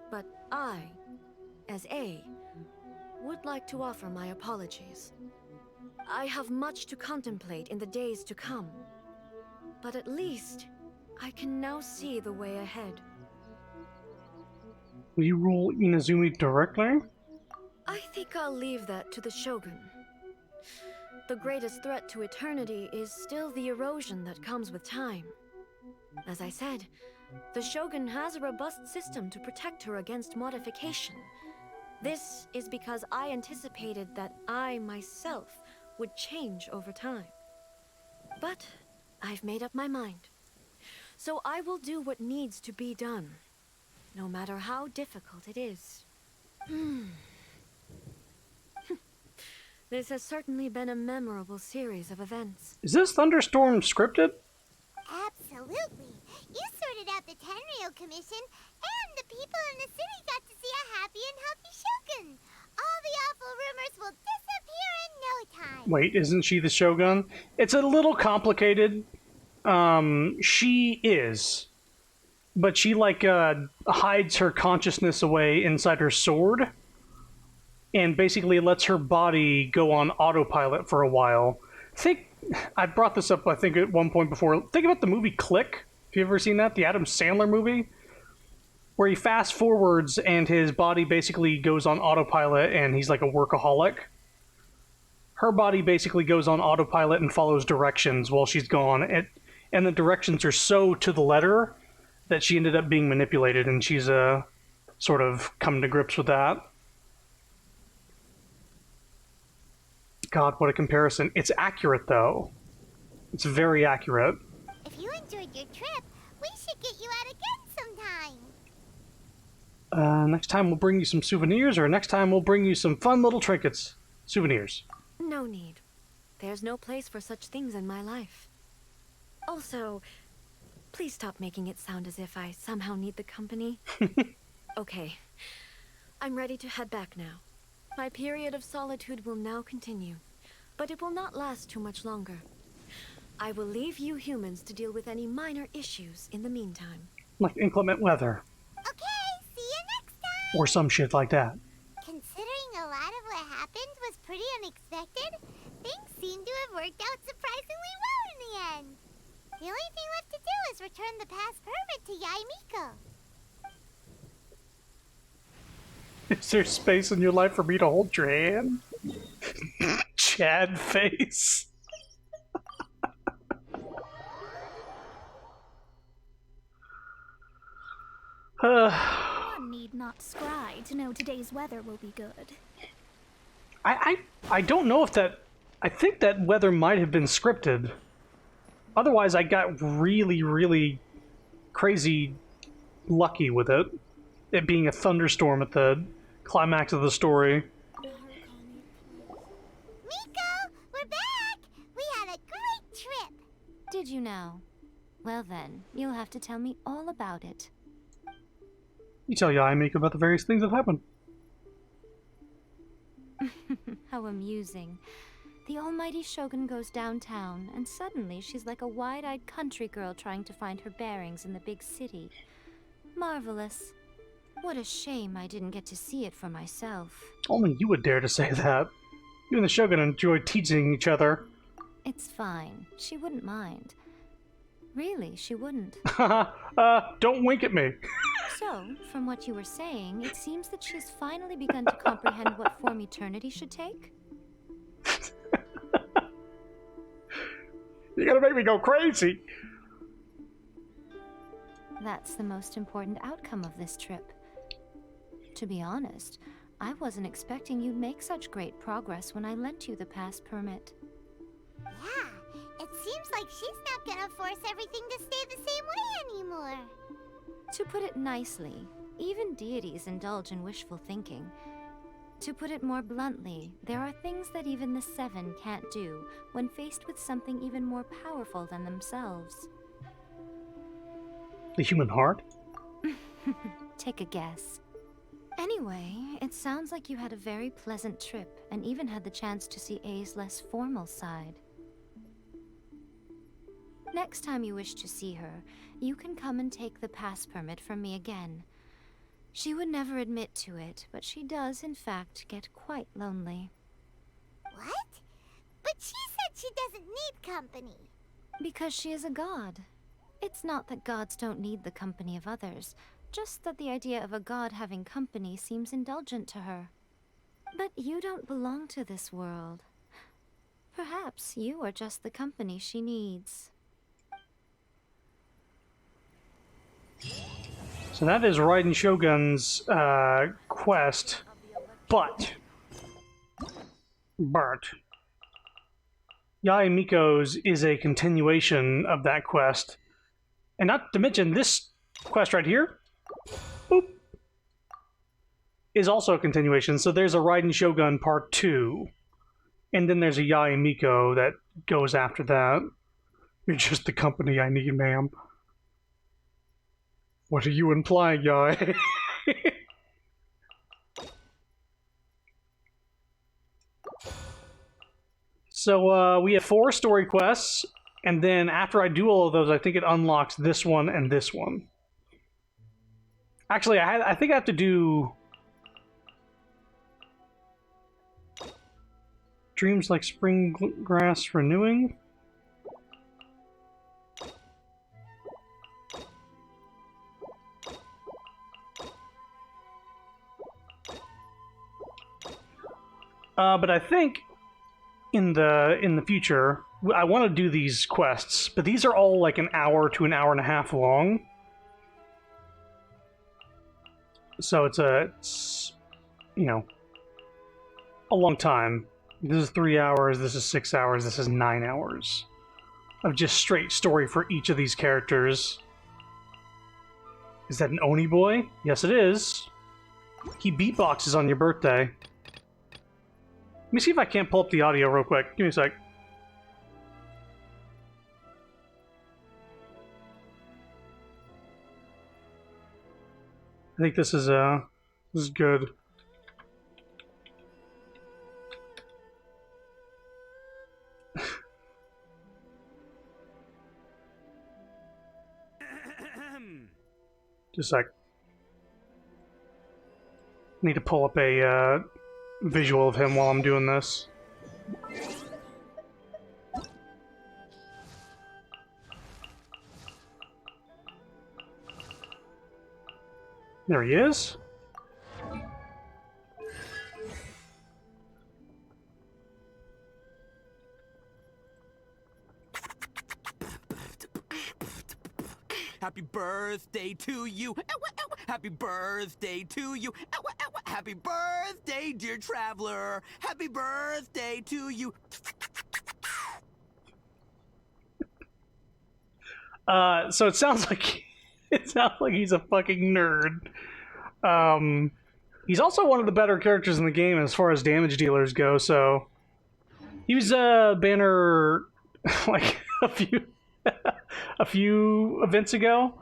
But I, as A, would like to offer my apologies. I have much to contemplate in the days to come. But at least, I can now see the way ahead. Will you rule Inazumi directly? I think I'll leave that to the Shogun. The greatest threat to eternity is still the erosion that comes with time. As I said, the Shogun has a robust system to protect her against modification. This is because I anticipated that I myself would change over time. But I've made up my mind. So I will do what needs to be done, no matter how difficult it is. This has certainly been a memorable series of events. Is this thunderstorm scripted? Absolutely. You sorted out the Tenryo Commission, and the people in the city got to see a happy and healthy Shogun. All the awful rumors will disappear in no time. Wait, isn't she the Shogun? It's a little complicated. She is. But she, like, hides her consciousness away inside her sword. And basically lets her body go on autopilot for a while. I brought this up, I think, at one point before. Think about the movie Click. Have you ever seen that? The Adam Sandler movie? Where he fast forwards and his body basically goes on autopilot and he's like a workaholic. Her body basically goes on autopilot and follows directions while she's gone. And the directions are so to the letter that she ended up being manipulated, and she's sort of come to grips with that. God, what a comparison. It's accurate, though. It's very accurate. If you enjoyed your trip, we should get you out again sometime. Next time we'll bring you some souvenirs, or next time we'll bring you some fun little trinkets. Souvenirs. No need. There's no place for such things in my life. Also, please stop making it sound as if I somehow need the company. Okay. I'm ready to head back now. My period of solitude will now continue, but it will not last too much longer. I will leave you humans to deal with any minor issues in the meantime. Like inclement weather. Okay, see you next time! Or some shit like that. Considering a lot of what happened was pretty unexpected, things seem to have worked out surprisingly well in the end. The only thing left to do is return the past permit to Yaimiko. Is there space in your life for me to hold your hand? Chad face. One need not scry to know today's weather will be good. I don't know if that... I think that weather might have been scripted. Otherwise, I got really, really crazy lucky with it. It being a thunderstorm at the climax of the story. Miko, we're back! We had a great trip! Did you know? Well then, you'll have to tell me all about it. You tell Yaimiko about the various things that happened. How amusing. The almighty Shogun goes downtown, and suddenly she's like a wide-eyed country girl trying to find her bearings in the big city. Marvelous. What a shame I didn't get to see it for myself. Only you would dare to say that. You and the Shogun enjoy teasing each other. It's fine. She wouldn't mind. Really, she wouldn't. Don't wink at me. So, from what you were saying, it seems that she's finally begun to comprehend what form eternity should take? You're gonna make me go crazy. That's the most important outcome of this trip. To be honest, I wasn't expecting you'd make such great progress when I lent you the pass permit. Yeah, it seems like she's not gonna force everything to stay the same way anymore. To put it nicely, even deities indulge in wishful thinking. To put it more bluntly, there are things that even the Seven can't do when faced with something even more powerful than themselves. The human heart? Take a guess. Anyway, it sounds like you had a very pleasant trip and even had the chance to see A's less formal side. Next time you wish to see her, you can come and take the pass permit from me again. She would never admit to it, but she does, in fact, get quite lonely. What? But she said she doesn't need company. Because she is a god. It's not that gods don't need the company of others, just that the idea of a god having company seems indulgent to her. But you don't belong to this world. Perhaps you are just the company she needs. So that is Raiden Shogun's quest, but Yae Miko's is a continuation of that quest. And not to mention this quest right here, boop, is also a continuation. So there's a Raiden Shogun Part 2. And then there's a Yae Miko that goes after that. You're just the company I need, ma'am. What are you implying, Yae? So we have 4 story quests, and then after I do all of those, I think it unlocks this one and this one. Actually, I think I have to do Dreams Like Spring Grass Renewing. But I think in the future, I want to do these quests, but these are all like an hour to an hour and a half long. So it's you know, a long time. This is 3 hours, this is 6 hours, this is 9 hours of just straight story for each of these characters. Is that an Oni boy? Yes, it is. He beatboxes on your birthday. Let me see if I can't pull up the audio real quick. Give me a sec. I think this is good. Just a sec. Need to pull up a visual of him while I'm doing this. There he is. Happy birthday to you. Happy birthday to you. Happy birthday, dear traveler. Happy birthday to you. So it sounds like he's a fucking nerd. He's also one of the better characters in the game as far as damage dealers go. So he was banner like a few events ago.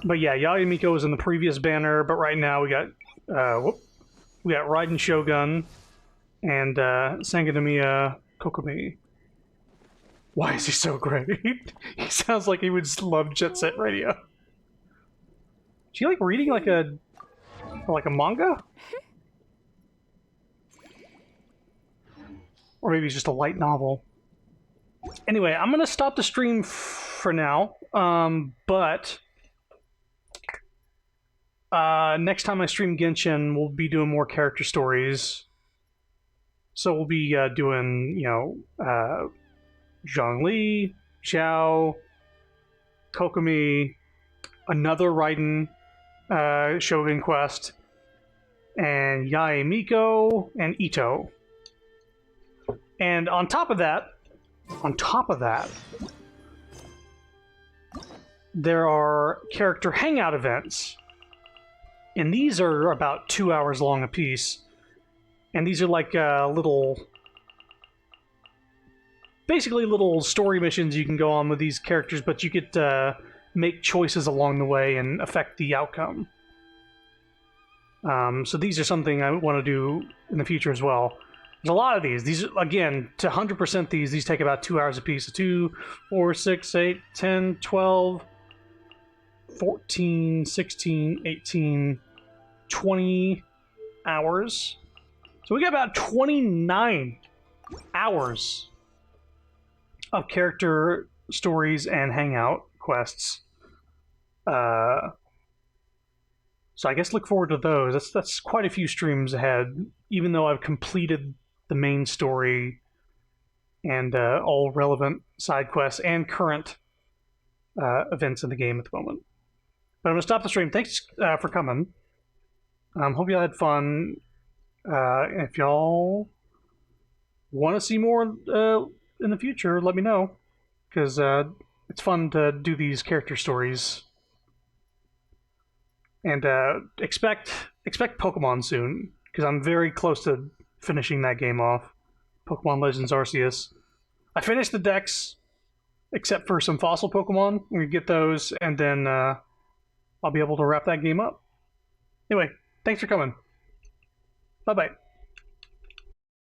But yeah, Yayamiko was in the previous banner, but right now we got Raiden Shogun and Sangonomiya Kokomi. Why is he so great? He sounds like he would love Jet Set Radio. Is she like reading like a manga? Or maybe it's just a light novel. Anyway, I'm gonna stop the stream for now. But next time I stream Genshin, we'll be doing more character stories. So we'll be doing, Zhongli, Xiao, Kokomi, another Raiden Shogun quest, and Yae Miko and Ito. And on top of that, there are character hangout events. And these are about 2 hours long a piece. And these are like basically little story missions you can go on with these characters, but you get to make choices along the way and affect the outcome. So these are something I want to do in the future as well. There's a lot of these. These, again, to 100% these take about 2 hours a piece. So 2, 4, 6, 8, 10, 12, 14, 16, 18, 20 hours. So we got about 29 hours of character stories and hangout quests. So I guess look forward to those. That's quite a few streams ahead, even though I've completed the main story and all relevant side quests and current events in the game at the moment. But I'm going to stop the stream. Thanks for coming. Hope y'all had fun. If y'all want to see more in the future, let me know. Because it's fun to do these character stories. And expect Pokemon soon. Because I'm very close to finishing that game off. Pokemon Legends Arceus. I finished the decks, except for some fossil Pokemon. We get those, and then I'll be able to wrap that game up. Anyway, thanks for coming. Bye-bye.